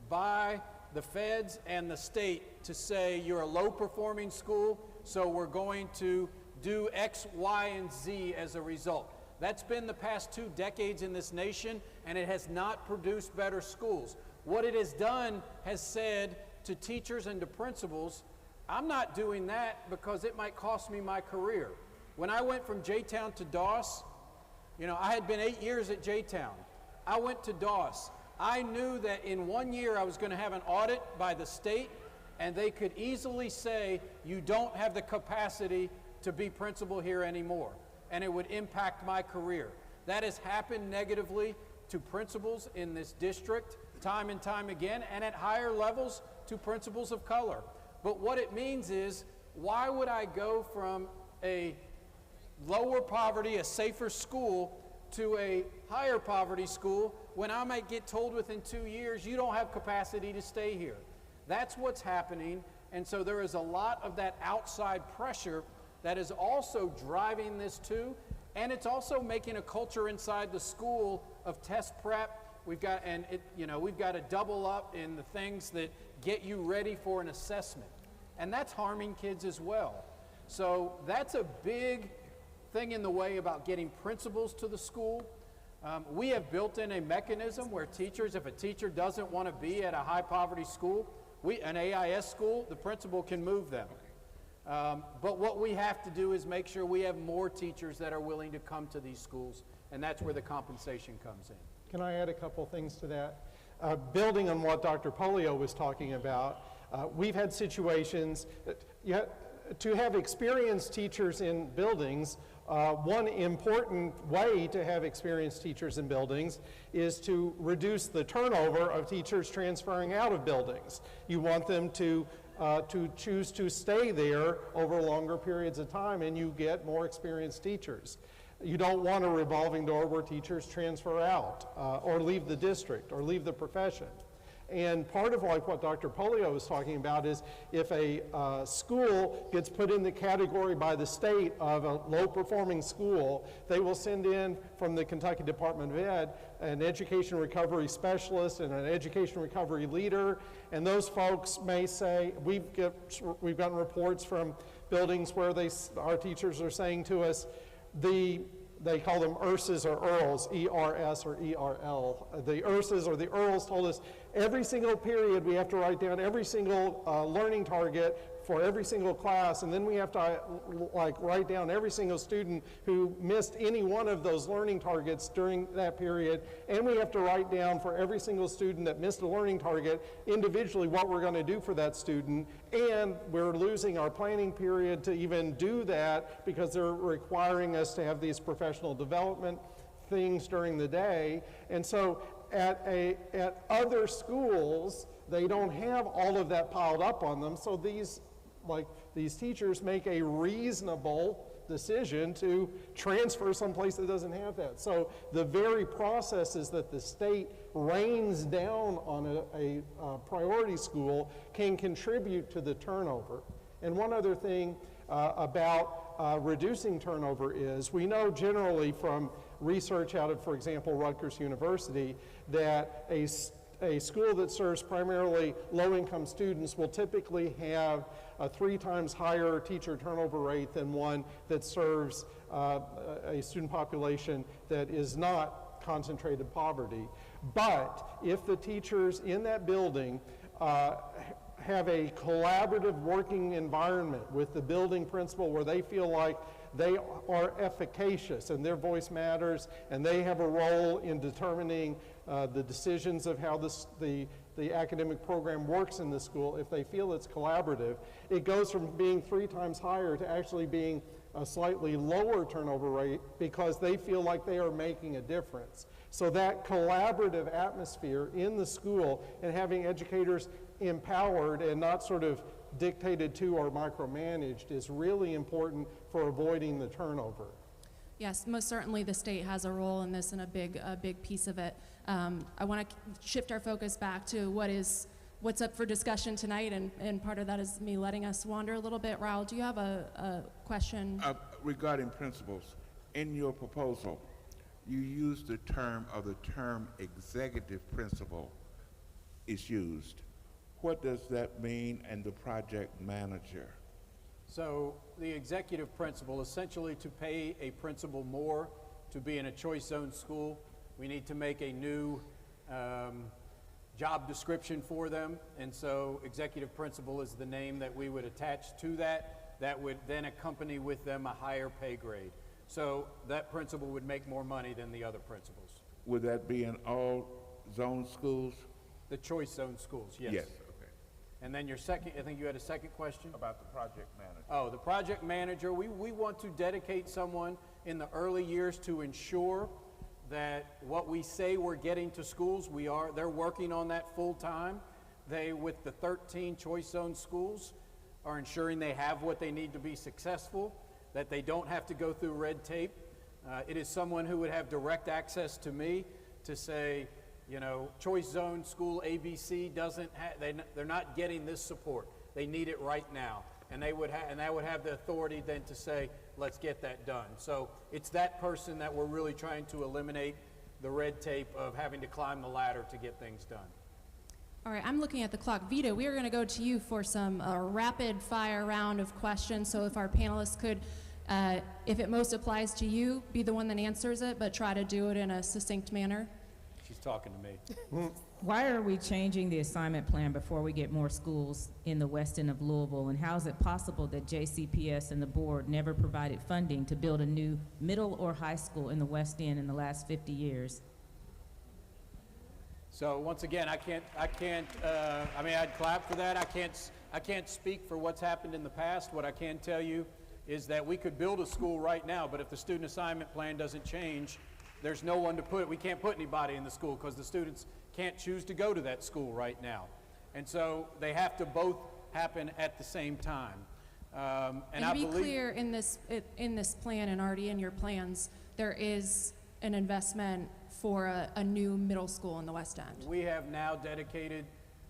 by the feds and the state to say you're a low performing school, so we're going to do X, Y, and Z as a result. That's been the past 2 decades in this nation, and it has not produced better schools. What it has done has said to teachers and to principals, I'm not doing that because it might cost me my career. When I went from J-Town to DOS, I had been 8 years at J-Town. I went to DOS. I knew that in 1 year I was going to have an audit by the state, and they could easily say, you don't have the capacity to be principal here anymore, and it would impact my career. That has happened negatively to principals in this district time and time again, and at higher levels to principals of color. But what it means is, why would I go from a lower poverty, a safer school, to a higher poverty school when I might get told within 2 years, you don't have capacity to stay here? That's what's happening, and so there is a lot of that outside pressure that is also driving this too, and it's also making a culture inside the school of test prep. We've got to double up in the things that get you ready for an assessment, and that's harming kids as well. So that's a big thing in the way about getting principals to the school. We have built in a mechanism where teachers, if a teacher doesn't want to be at a high poverty school, an AIS school, the principal can move them. But what we have to do is make sure we have more teachers that are willing to come to these schools, and that's where the compensation comes in. Can I add a couple things to that? Building on what Dr. Polio was talking about, we've had situations to have experienced teachers in buildings. One important way to have experienced teachers in buildings is to reduce the turnover of teachers transferring out of buildings. You want them to choose to stay there over longer periods of time, and you get more experienced teachers. You don't want a revolving door where teachers transfer out or leave the district or leave the profession. And part of what Dr. Polio was talking about is if a school gets put in the category by the state of a low-performing school, they will send in from the Kentucky Department of Ed an education recovery specialist and an education recovery leader, and those folks may say, we've gotten reports from buildings where our teachers are saying to us, they call them ERSs or ERLs, E-R-S or E-R-L. The ERSs or the ERLs told us every single period we have to write down every single learning target for every single class, and then we have to write down every single student who missed any one of those learning targets during that period, and we have to write down for every single student that missed a learning target individually what we're going to do for that student, and we're losing our planning period to even do that because they're requiring us to have these professional development things during the day. And so at other schools, they don't have all of that piled up on them, so these teachers make a reasonable decision to transfer someplace that doesn't have that. So the very processes that the state rains down on a priority school can contribute to the turnover. And one other thing about reducing turnover is we know generally from research out of, for example, Rutgers University, that a school that serves primarily low-income students will typically have a 3 times higher teacher turnover rate than one that serves a student population that is not concentrated poverty. But if the teachers in that building have a collaborative working environment with the building principal where they feel like they are efficacious and their voice matters and they have a role in determining the decisions of how the academic program works in the school, if they feel it's collaborative, it goes from being 3 times higher to actually being a slightly lower turnover rate because they feel like they are making a difference. So that collaborative atmosphere in the school and having educators empowered and not sort of dictated to or micromanaged is really important for avoiding the turnover. Yes, most certainly the state has a role in this and a big piece of it. I want to shift our focus back to what's up for discussion tonight, and part of that is me letting us wander a little bit. Raul, do you have a question? Regarding principals, in your proposal, you use the term executive principal is used. What does that mean, and the project manager? So the executive principal, essentially to pay a principal more to be in a choice zone school, we need to make a new job description for them. And so executive principal is the name that we would attach to that. That would then accompany with them a higher pay grade. So that principal would make more money than the other principals. Would that be in all zone schools? The choice zone schools, yes. Yes, okay. And then your second, I think you had a second question? About the project manager. Oh, the project manager, we want to dedicate someone in the early years to ensure that what we say we're getting to schools, they're working on that full time. They, with the 13 choice zone schools, are ensuring they have what they need to be successful, that they don't have to go through red tape. It is someone who would have direct access to me to say, you know, choice zone school ABC they're not getting this support. They need it right now. And that would have the authority then to say, let's get that done. So it's that person that we're really trying to eliminate the red tape of having to climb the ladder to get things done. All right, I'm looking at the clock. Vito, we are going to go to you for some rapid fire round of questions. So if our panelists could, if it most applies to you, be the one that answers it, but try to do it in a succinct manner. She's talking to me. Why are we changing the assignment plan before we get more schools in the west end of Louisville? And how is it possible that JCPS and the board never provided funding to build a new middle or high school in the west end in the last 50 years? So once again, I mean, I'd clap for that. I can't speak for what's happened in the past. What I can tell you is that we could build a school right now, but if the student assignment plan doesn't change, there's no one to put, we can't put anybody in the school because the students can't choose to go to that school right now. And so they have to both happen at the same time. And to be clear, in this plan and already in your plans, there is an investment for a new middle school in the West End. We have now dedicated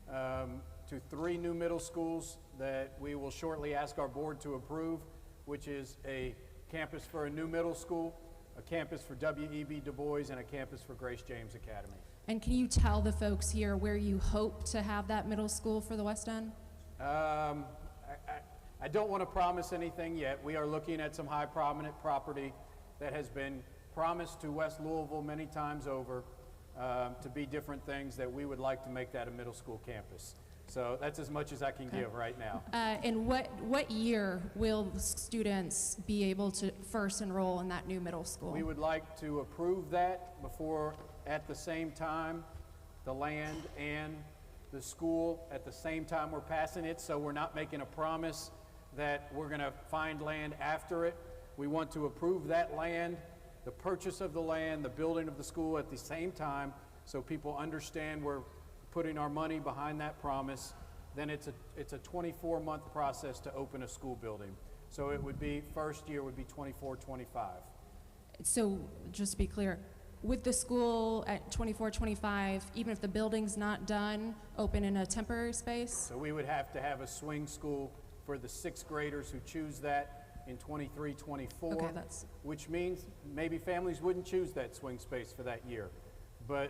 to 3 new middle schools that we will shortly ask our board to approve, which is a campus for a new middle school, a campus for W.E.B. Du Bois, and a campus for Grace James Academy. And can you tell the folks here where you hope to have that middle school for the West End? I don't want to promise anything yet. We are looking at some high prominent property that has been promised to West Louisville many times over to be different things that we would like to make that a middle school campus. So that's as much as I can give right now. And what year will students be able to first enroll in that new middle school? We would like to approve that before, at the same time, the land and the school at the same time we're passing it, so we're not making a promise that we're going to find land after it. We want to approve that land, the purchase of the land, the building of the school at the same time, so people understand we're putting our money behind that promise, then it's a 24-month process to open a school building. So it would be, first year would be 24, 25. So just to be clear, with the school at 24, 25, even if the building's not done, open in a temporary space? So we would have to have a swing school for the 6th graders who choose that in 23, 24. Okay, which means maybe families wouldn't choose that swing space for that year.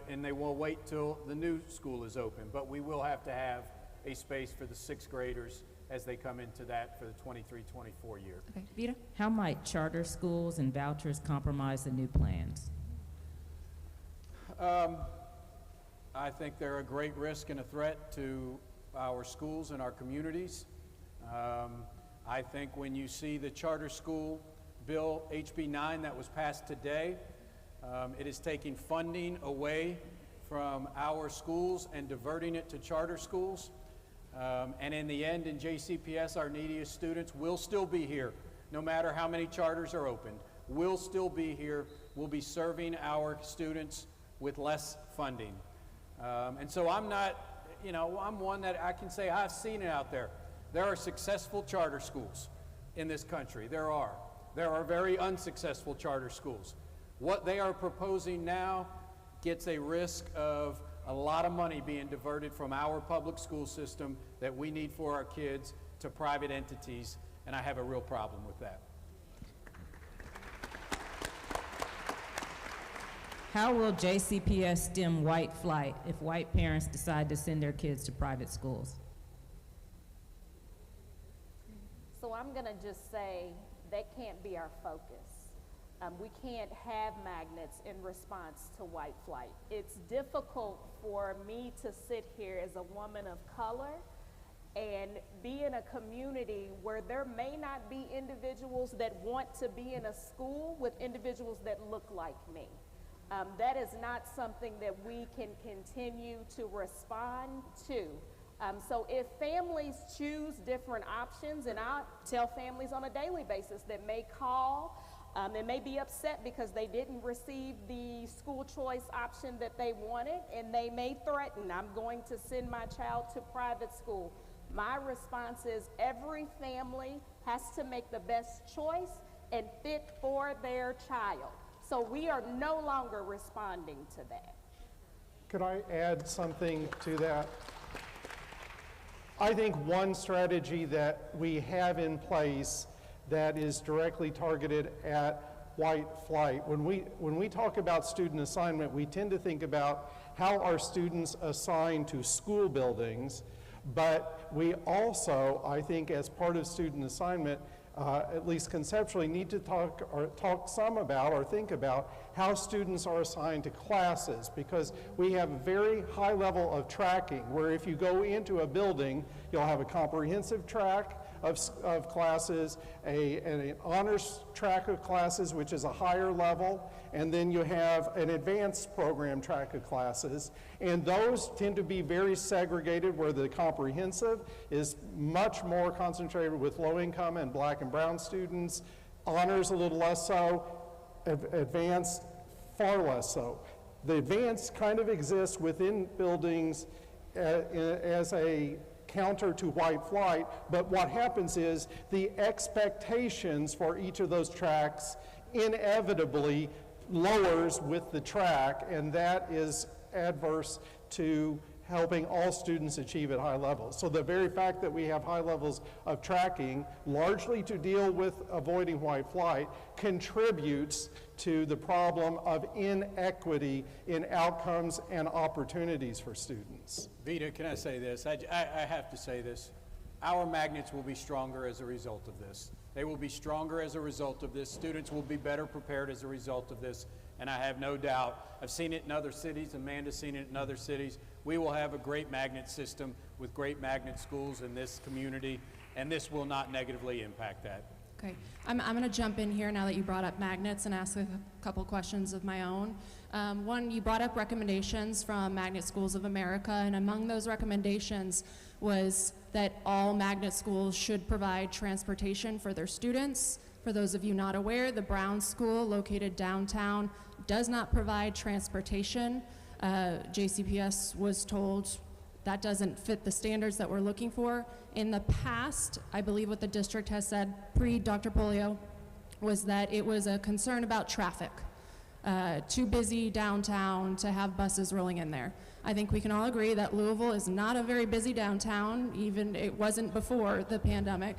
And they will wait till the new school is open. But we will have to have a space for the 6th graders as they come into that for the 23, 24 year. Okay, Vita? How might charter schools and vouchers compromise the new plans? I think they're a great risk and a threat to our schools and our communities. I think when you see the charter school bill, HB 9, that was passed today, it is taking funding away from our schools and diverting it to charter schools. And in the end, in JCPS, our neediest students will still be here, no matter how many charters are opened. We'll still be here. We'll be serving our students with less funding. And so I'm not, I'm one that I can say I've seen it out there. There are successful charter schools in this country. There are. There are very unsuccessful charter schools. What they are proposing now gets a risk of a lot of money being diverted from our public school system that we need for our kids to private entities, and I have a real problem with that. How will JCPS stem white flight if white parents decide to send their kids to private schools? So I'm going to just say that can't be our focus. We can't have magnets in response to white flight. It's difficult for me to sit here as a woman of color and be in a community where there may not be individuals that want to be in a school with individuals that look like me. That is not something that we can continue to respond to. So if families choose different options, and I tell families on a daily basis that may call and may be upset because they didn't receive the school choice option that they wanted, and they may threaten, I'm going to send my child to private school. My response is every family has to make the best choice and fit for their child. So we are no longer responding to that. Could I add something to that? I think one strategy that we have in place that is directly targeted at white flight. When we talk about student assignment, we tend to think about how are students assigned to school buildings, but we also, I think, as part of student assignment, at least conceptually, need to talk some about or think about how students are assigned to classes, because we have a very high level of tracking where if you go into a building, you'll have a comprehensive track of classes, an honors track of classes, which is a higher level, and then you have an advanced program track of classes, and those tend to be very segregated, where the comprehensive is much more concentrated with low income and black and brown students, honors a little less so, advanced far less so. The advanced kind of exists within buildings as a counter to white flight, but what happens is the expectations for each of those tracks inevitably lowers with the track, and that is adverse to helping all students achieve at high levels. So the very fact that we have high levels of tracking, largely to deal with avoiding white flight, contributes to the problem of inequity in outcomes and opportunities for students. Vita, can I say this? I have to say this. Our magnets will be stronger as a result of this. They will be stronger as a result of this. Students will be better prepared as a result of this, and I have no doubt. I've seen it in other cities. Amanda's seen it in other cities. We will have a great magnet system with great magnet schools in this community, and this will not negatively impact that. Okay, I'm going to jump in here now that you brought up magnets and ask a couple questions of my own. One, you brought up recommendations from Magnet Schools of America, and among those recommendations was that all magnet schools should provide transportation for their students. For those of you not aware, the Brown School, located downtown, does not provide transportation. JCPS was told that doesn't fit the standards that we're looking for. In the past, I believe what the district has said pre-Dr. Polio was that it was a concern about traffic. Too busy downtown to have buses rolling in there. I think we can all agree that Louisville is not a very busy downtown, even it wasn't before the pandemic.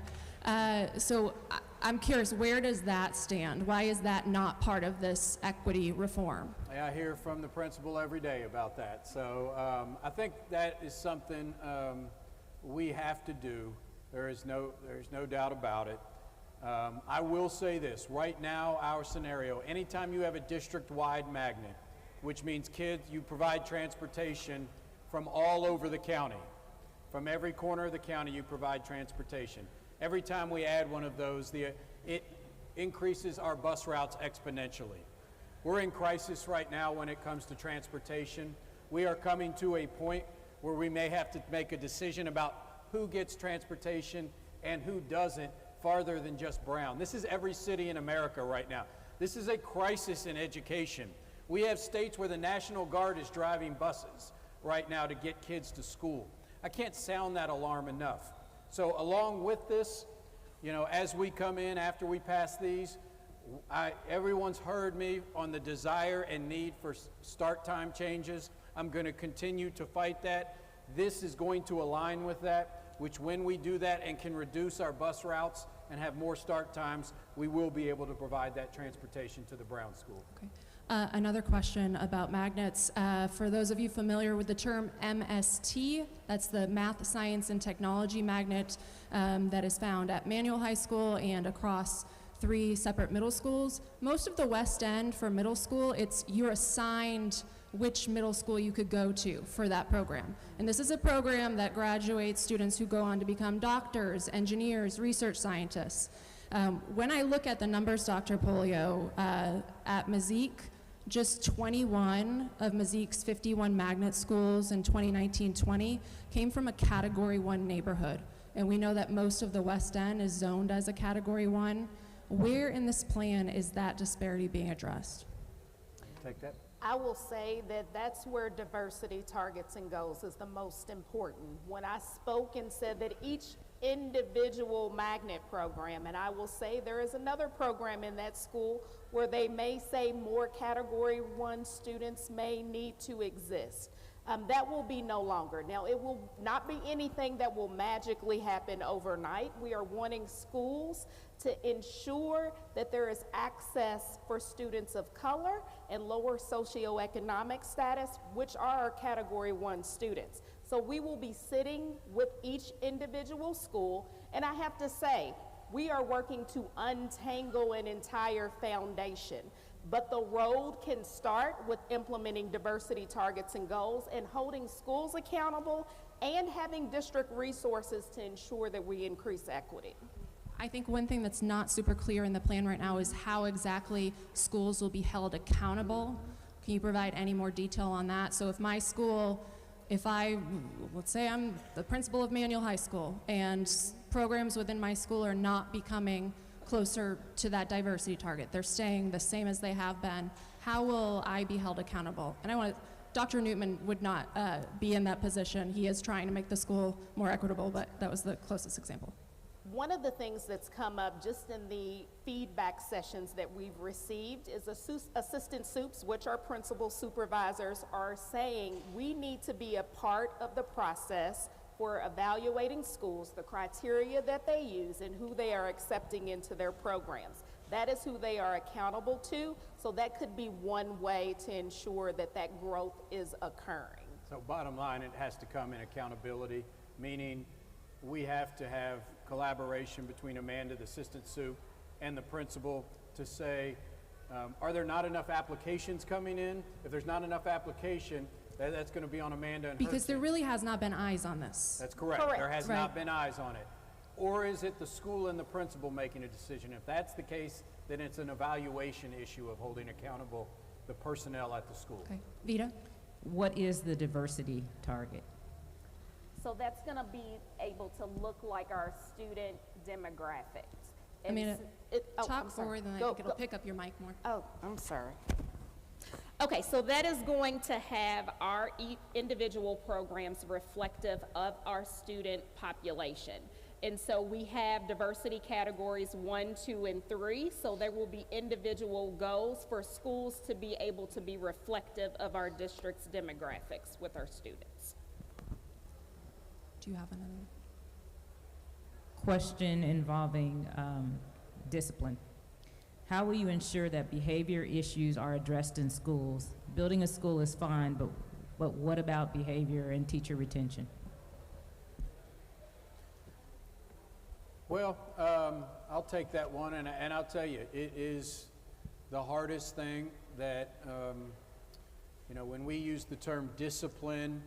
So I'm curious, where does that stand? Why is that not part of this equity reform? I hear from the principal every day about that. So I think that is something we have to do. There's no doubt about it. I will say this, right now our scenario, anytime you have a district-wide magnet, which means kids, you provide transportation from all over the county. From every corner of the county you provide transportation. Every time we add one of those, it increases our bus routes exponentially. We're in crisis right now when it comes to transportation. We are coming to a point where we may have to make a decision about who gets transportation and who doesn't farther than just Brown. This is every city in America right now. This is a crisis in education. We have states where the National Guard is driving buses right now to get kids to school. I can't sound that alarm enough. So along with this, you know, as we come in after we pass these, everyone's heard me on the desire and need for start time changes. I'm going to continue to fight that. This is going to align with that, which when we do that and can reduce our bus routes and have more start times, we will be able to provide that transportation to the Brown School. Okay. Another question about magnets. For those of you familiar with the term MST, that's the Math, Science, and Technology magnet that is found at Manual High School and across 3 separate middle schools. Most of the West End for middle school, you're assigned which middle school you could go to for that program. And this is a program that graduates students who go on to become doctors, engineers, research scientists. When I look at the numbers, Dr. Polio, at Mazik, just 21 of Mazik's 51 magnet schools in 2019-20 came from a Category 1 neighborhood. And we know that most of the West End is zoned as a Category 1. Where in this plan is that disparity being addressed? Take that. I will say that that's where diversity targets and goals is the most important. When I spoke and said that each individual magnet program, and I will say there is another program in that school where they may say more Category 1 students may need to exist. That will be no longer. Now, it will not be anything that will magically happen overnight. We are wanting schools to ensure that there is access for students of color and lower socioeconomic status, which are our Category 1 students. So we will be sitting with each individual school, and I have to say, we are working to untangle an entire foundation. But the road can start with implementing diversity targets and goals and holding schools accountable and having district resources to ensure that we increase equity. I think one thing that's not super clear in the plan right now is how exactly schools will be held accountable. Can you provide any more detail on that? So if my school, let's say I'm the principal of Manual High School and programs within my school are not becoming closer to that diversity target, they're staying the same as they have been, how will I be held accountable? And Dr. Newtman would not be in that position. He is trying to make the school more equitable, but that was the closest example. One of the things that's come up just in the feedback sessions that we've received is assistant SUPs, which are principal supervisors, are saying we need to be a part of the process for evaluating schools, the criteria that they use, and who they are accepting into their programs. That is who they are accountable to, so that could be one way to ensure that that growth is occurring. So bottom line, it has to come in accountability, meaning we have to have collaboration between Amanda, the assistant SUP, and the principal to say, are there not enough applications coming in? If there's not enough application, that's going to be on Amanda and her Because there team. really has not been eyes on this. That's correct. Correct. There has Right. not been eyes on it. Or is it the school and the principal making a decision? If that's the case, then it's an evaluation issue of holding accountable the personnel at the school. Okay, Vita? What is the diversity target? So that's going to be able to look like our student demographics. I mean, I'm talk sorry. forward and I Go, think it'll go. pick up your mic more. Oh, I'm sorry. Okay, so that is going to have our individual programs reflective of our student population. And so we have diversity categories 1, 2, and 3, so there will be individual goals for schools to be able to be reflective of our district's demographics with our students. Do you have another? Question involving discipline. How will you ensure that behavior issues are addressed in schools? Building a school is fine, but what about behavior and teacher retention? Well, I'll take that one, and I'll tell you, it is the hardest thing that, you know, when we use the term discipline,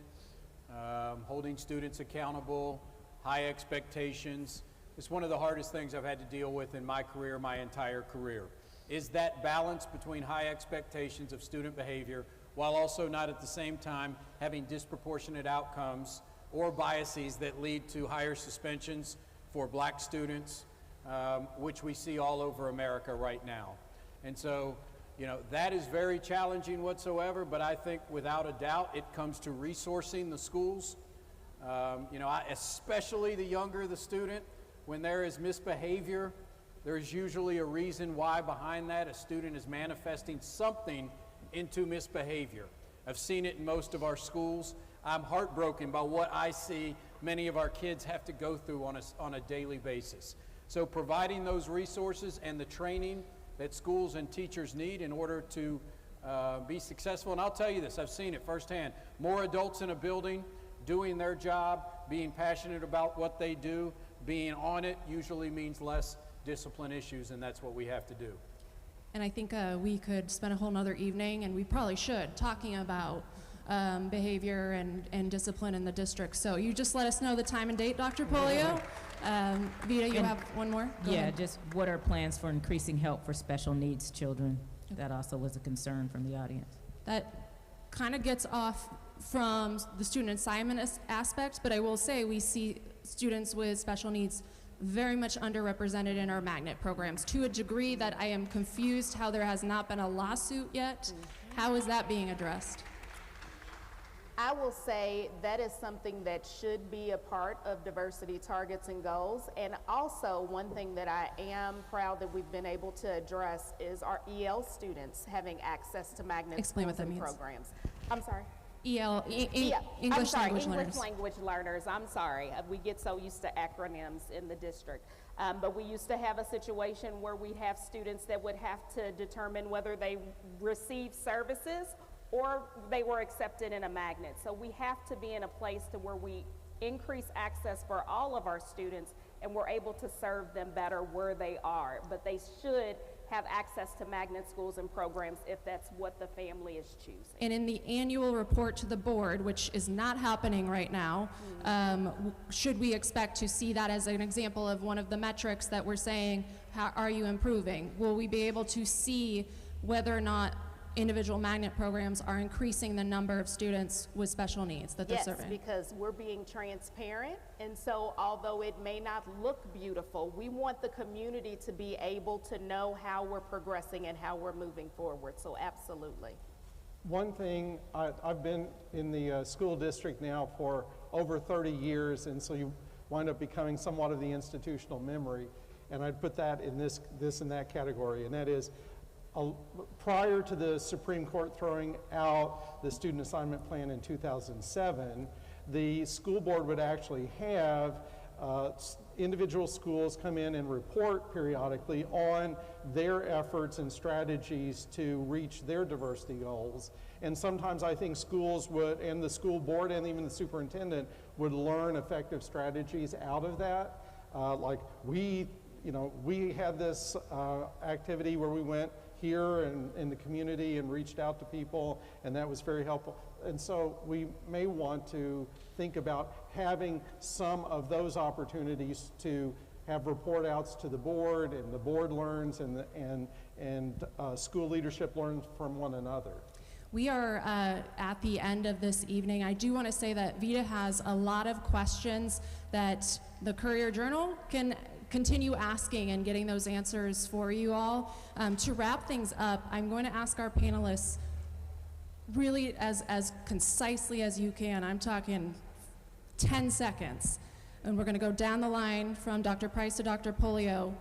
holding students accountable, high expectations, it's one of the hardest things I've had to deal with in my career, my entire career, is that balance between high expectations of student behavior while also not at the same time having disproportionate outcomes or biases that lead to higher suspensions for black students, which we see all over America right now. And so, you know, that is very challenging whatsoever, but I think without a doubt it comes to resourcing the schools. You know, especially the younger the student, when there is misbehavior, there's usually a reason why behind that a student is manifesting something into misbehavior. I've seen it in most of our schools. I'm heartbroken by what I see many of our kids have to go through on a daily basis. So providing those resources and the training that schools and teachers need in order to be successful. And I'll tell you this, I've seen it firsthand. More adults in a building doing their job, being passionate about what they do, being on it usually means less discipline issues, and that's what we have to do. And I think we could spend a whole nother evening, and we probably should, talking about behavior and discipline in the district. So you just let us know the time and date, Dr. Polio. Vita, you have one more? Go ahead. Just what are plans for increasing help for special needs children? That also was a concern from the audience. That kind of gets off from the student assignment aspect, but I will say we see students with special needs very much underrepresented in our magnet programs to a degree that I am confused how there has not been a lawsuit yet. How is that being addressed? I will say that is something that should be a part of diversity targets and goals. And also, one thing that I am proud that we've been able to address is our EL students having access to magnet Explain what schools that and means. programs. I'm sorry. English language learners. Language learners. I'm sorry. We get so used to acronyms in the district. But we used to have a situation where we'd have students that would have to determine whether they receive services or they were accepted in a magnet. So we have to be in a place to where we increase access for all of our students and we're able to serve them better where they are. But they should have access to magnet schools and programs if that's what the family is choosing. And in the annual report to the board, which is not happening right now, should we expect to see that as an example of one of the metrics that we're saying, how are you improving? Will we be able to see whether or not individual magnet programs are increasing the number of students with special needs that they're serving? Yes, because we're being transparent, and so although it may not look beautiful, we want the community to be able to know how we're progressing and how we're moving forward, so absolutely. One thing, I've been in the school district now for over 30 years, and so you wind up becoming somewhat of the institutional memory, and I'd put that in this and that category, and that is, prior to the Supreme Court throwing out the student assignment plan in 2007, the school board would actually have individual schools come in and report periodically on their efforts and strategies to reach their diversity goals. And sometimes I think schools would, and the school board and even the superintendent would learn effective strategies out of that. Like we had this activity where we went here and in the community and reached out to people, and that was very helpful. And so we may want to think about having some of those opportunities to have report outs to the board, and the board learns, and school leadership learns from one another. We are at the end of this evening. I do want to say that Vita has a lot of questions that the Courier-Journal can continue asking and getting those answers for you all. To wrap things up, I'm going to ask our panelists really as concisely as you can. I'm talking 10 seconds. And we're going to go down the line from Dr. Price to Dr. Polio.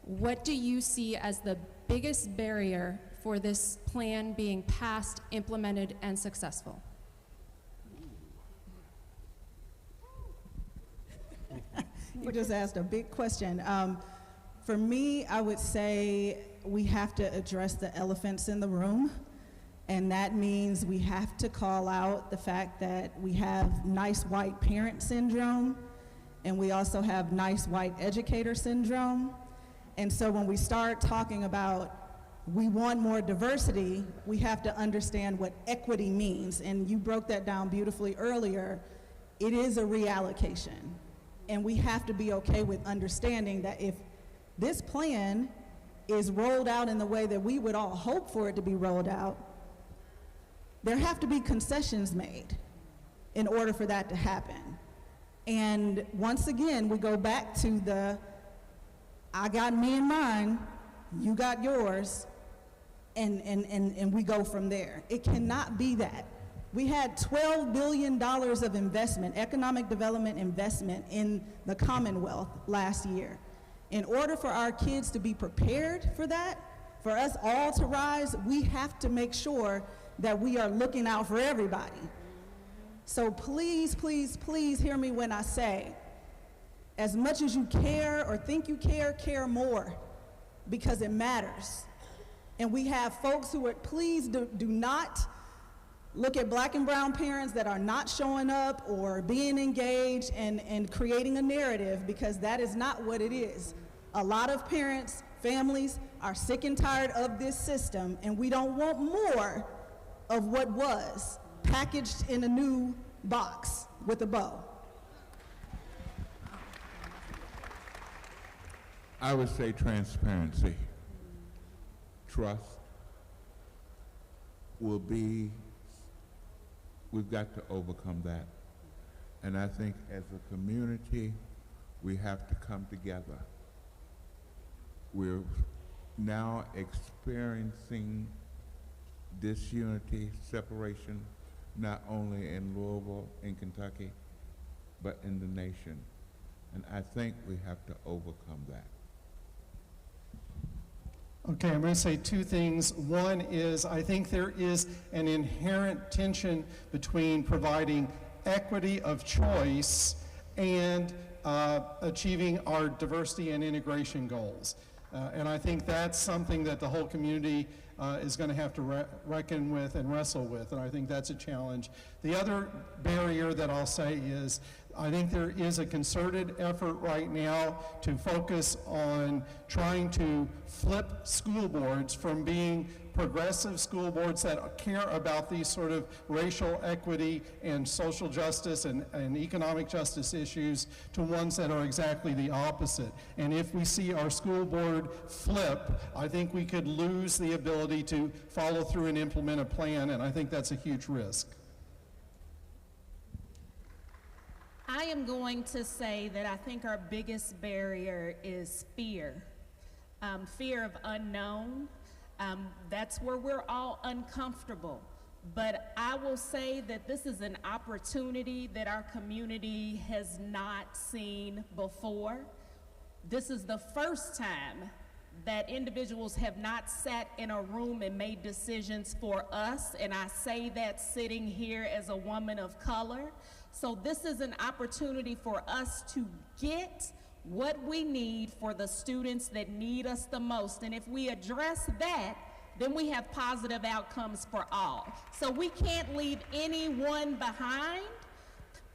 What do you see as the biggest barrier for this plan being passed, implemented, and successful? You just asked a big question. For me, I would say we have to address the elephants in the room, and that means we have to call out the fact that we have nice white parent syndrome, and we also have nice white educator syndrome. And so when we start talking about we want more diversity, we have to understand what equity means. And you broke that down beautifully earlier. It is a reallocation. And we have to be okay with understanding that if this plan is rolled out in the way that we would all hope for it to be rolled out, there have to be concessions made in order for that to happen. And once again, we go back to the, I got me and mine, you got yours, and we go from there. It cannot be that. We had $12 billion of investment, economic development investment in the Commonwealth last year. In order for our kids to be prepared for that, for us all to rise, we have to make sure that we are looking out for everybody. So please, please, please hear me when I say, as much as you care or think you care more, because it matters. And we have folks who are, please do not look at black and brown parents that are not showing up or being engaged and creating a narrative, because that is not what it is. A lot of parents, families are sick and tired of this system, and we don't want more of what was packaged in a new box with a bow. I would say transparency. Trust will be, we've got to overcome that. And I think as a community, we have to come together. We're now experiencing disunity, separation, not only in Louisville, in Kentucky, but in the nation. And I think we have to overcome that. Okay, I'm going to say two things. One is I think there is an inherent tension between providing equity of choice and achieving our diversity and integration goals. And I think that's something that the whole community is going to have to reckon with and wrestle with, and I think that's a challenge. The other barrier that I'll say is I think there is a concerted effort right now to focus on trying to flip school boards from being progressive school boards that care about these sort of racial equity and social justice and economic justice issues to ones that are exactly the opposite. And if we see our school board flip, I think we could lose the ability to follow through and implement a plan, and I think that's a huge risk. I am going to say that I think our biggest barrier is fear. Fear of unknown. That's where we're all uncomfortable. But I will say that this is an opportunity that our community has not seen before. This is the first time that individuals have not sat in a room and made decisions for us, and I say that sitting here as a woman of color. So this is an opportunity for us to get what we need for the students that need us the most. And if we address that, then we have positive outcomes for all. So we can't leave anyone behind,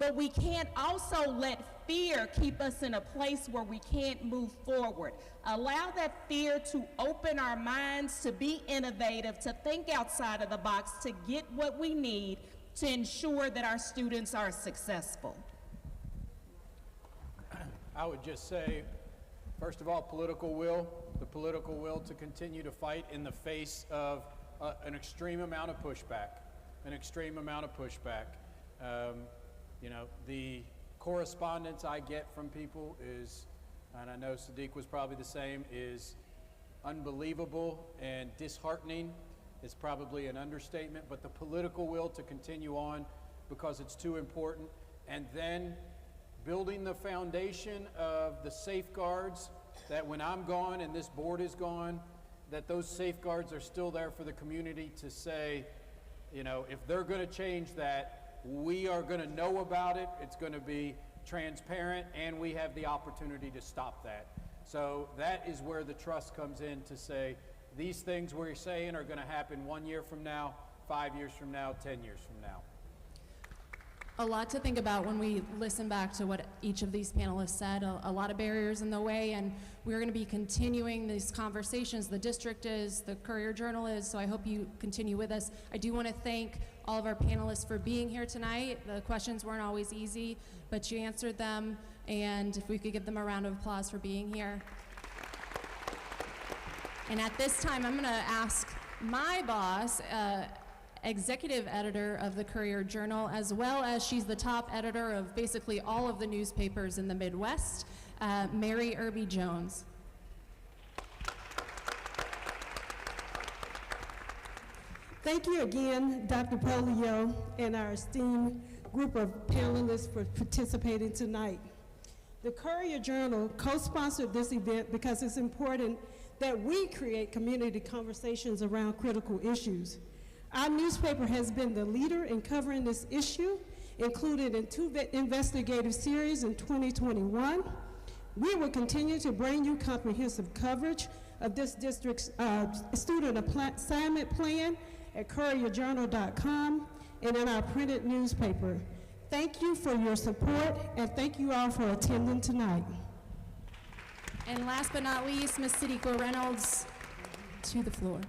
but we can't also let fear keep us in a place where we can't move forward. Allow that fear to open our minds, to be innovative, to think outside of the box, to get what we need to ensure that our students are successful. I would just say, first of all, political will, the political will to continue to fight in the face of an extreme amount of pushback, You know, the correspondence I get from people is, and I know Sadiq was probably the same, is unbelievable and disheartening. is probably an understatement, but the political will to continue on because it's too important. And then building the foundation of the safeguards that when I'm gone and this board is gone, that those safeguards are still there for the community to say, you know, if they're going to change that, we are going to know about it, it's going to be transparent, and we have the opportunity to stop that. So that is where the trust comes in to say, these things we're saying are going to happen 1 year from now, 5 years from now, 10 years from now. A lot to think about when we listen back to what each of these panelists said. A lot of barriers in the way, and we're going to be continuing these conversations. The district is, the Courier-Journal is, so I hope you continue with us. I do want to thank all of our panelists for being here tonight. The questions weren't always easy, but you answered them, and if we could give them a round of applause for being here. And at this time, I'm going to ask my boss, executive editor of the Courier-Journal, as well as she's the top editor of basically all of the newspapers in the Midwest, Mary Irby Jones. Thank you again, Dr. Polio, and our esteemed group of panelists for participating tonight. The Courier-Journal co-sponsored this event because it's important that we create community conversations around critical issues. Our newspaper has been the leader in covering this issue, included in 2 investigative series in 2021. We will continue to bring you comprehensive coverage of this district's student assignment plan at courierjournal.com and in our printed newspaper. Thank you for your support, and thank you all for attending tonight. And last but not least, Ms. Siddiqua Reynolds, to the floor.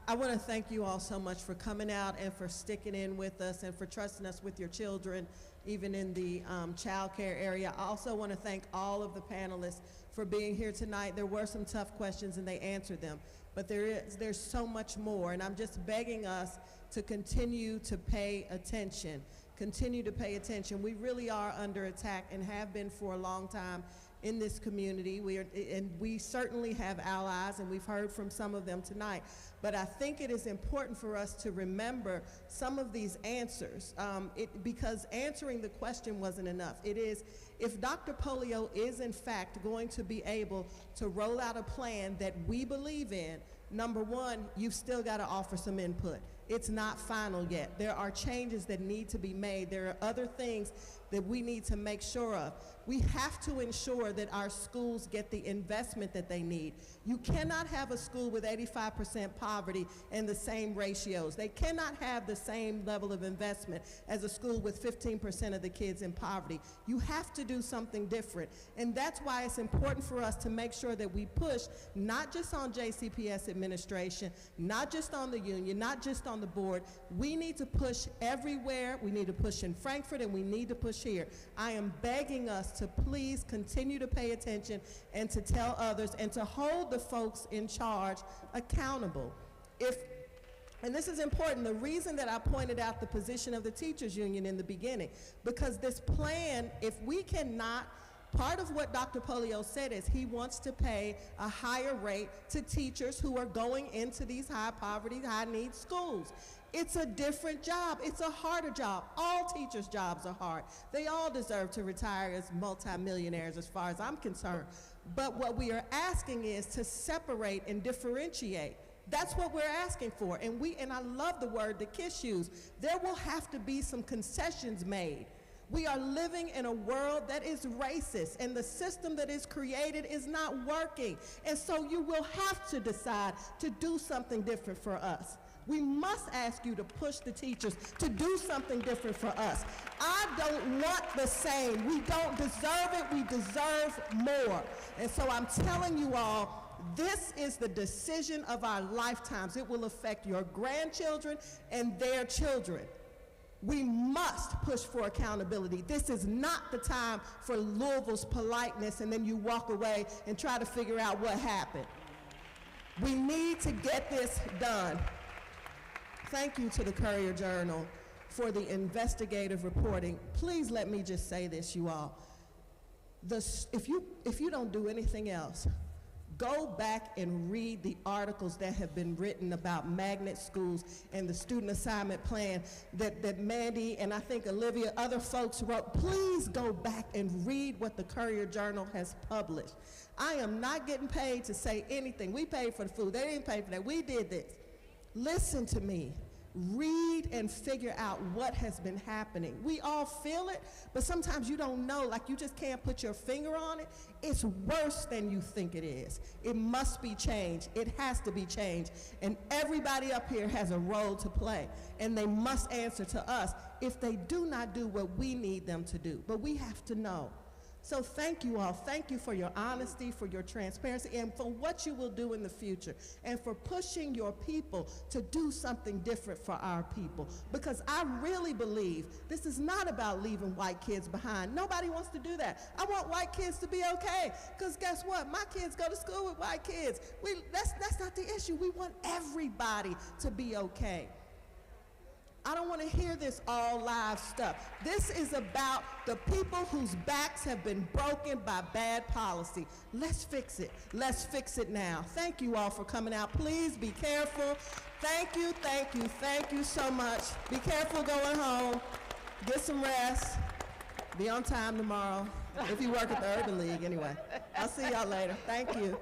I want to thank you all so much for coming out and for sticking in with us and for trusting us with your children, even in the child care area. I also want to thank all of the panelists for being here tonight. There were some tough questions and they answered them, but there's so much more, and I'm just begging us to continue to pay attention. Continue to pay attention. We really are under attack and have been for a long time in this community. We certainly have allies, and we've heard from some of them tonight. But I think it is important for us to remember some of these answers, because answering the question wasn't enough. It is, if Dr. Polio is in fact going to be able to roll out a plan that we believe in, number one, you've still got to offer some input. It's not final yet. There are changes that need to be made. There are other things that we need to make sure of. We have to ensure that our schools get the investment that they need. You cannot have a school with 85% poverty and the same ratios. They cannot have the same level of investment as a school with 15% of the kids in poverty. You have to do something different. And that's why it's important for us to make sure that we push not just on JCPS administration, not just on the union, not just on the board. We need to push everywhere. We need to push in Frankfurt, and we need to push here. I am begging us to please continue to pay attention and to tell others and to hold the folks in charge accountable. And this is important, the reason that I pointed out the position of the teachers union in the beginning, because this plan, if we cannot, part of what Dr. Polio said is he wants to pay a higher rate to teachers who are going into these high poverty, high need schools. It's a different job. It's a harder job. All teachers' jobs are hard. They all deserve to retire as multimillionaires as far as I'm concerned. But what we are asking is to separate and differentiate. That's what we're asking for. And I love the word that Kish used. There will have to be some concessions made. We are living in a world that is racist, and the system that is created is not working. And so you will have to decide to do something different for us. We must ask you to push the teachers to do something different for us. I don't want the same. We don't deserve it. We deserve more. And so I'm telling you all, this is the decision of our lifetimes. It will affect your grandchildren and their children. We must push for accountability. This is not the time for Louisville's politeness and then you walk away and try to figure out what happened. We need to get this done. Thank you to the Courier-Journal for the investigative reporting. Please let me just say this, you all. If you don't do anything else, Go back and read the articles that have been written about magnet schools and the student assignment plan that Mandy and I think Olivia, other folks wrote. Please go back and read what the Courier-Journal has published. I am not getting paid to say anything. We paid for the food. They didn't pay for that. We did this. Listen to me. Read and figure out what has been happening. We all feel it, but sometimes you don't know, like you just can't put your finger on it. It's worse than you think it is. It must be changed. It has to be changed. And everybody up here has a role to play, and they must answer to us if they do not do what we need them to do. But we have to know. So thank you all. Thank you for your honesty, for your transparency, and for what you will do in the future, and for pushing your people to do something different for our people. Because I really believe this is not about leaving white kids behind. Nobody wants to do that. I want white kids to be okay, because guess what? My kids go to school with white kids. That's not the issue. We want everybody to be okay. I don't want to hear this all live stuff. This is about the people whose backs have been broken by bad policy. Let's fix it. Let's fix it now. Thank you all for coming out. Please be careful. Thank you, thank you, thank you so much. Be careful going home. Get some rest. Be on time tomorrow. If you work at the Urban League, anyway. I'll see y'all later. Thank you.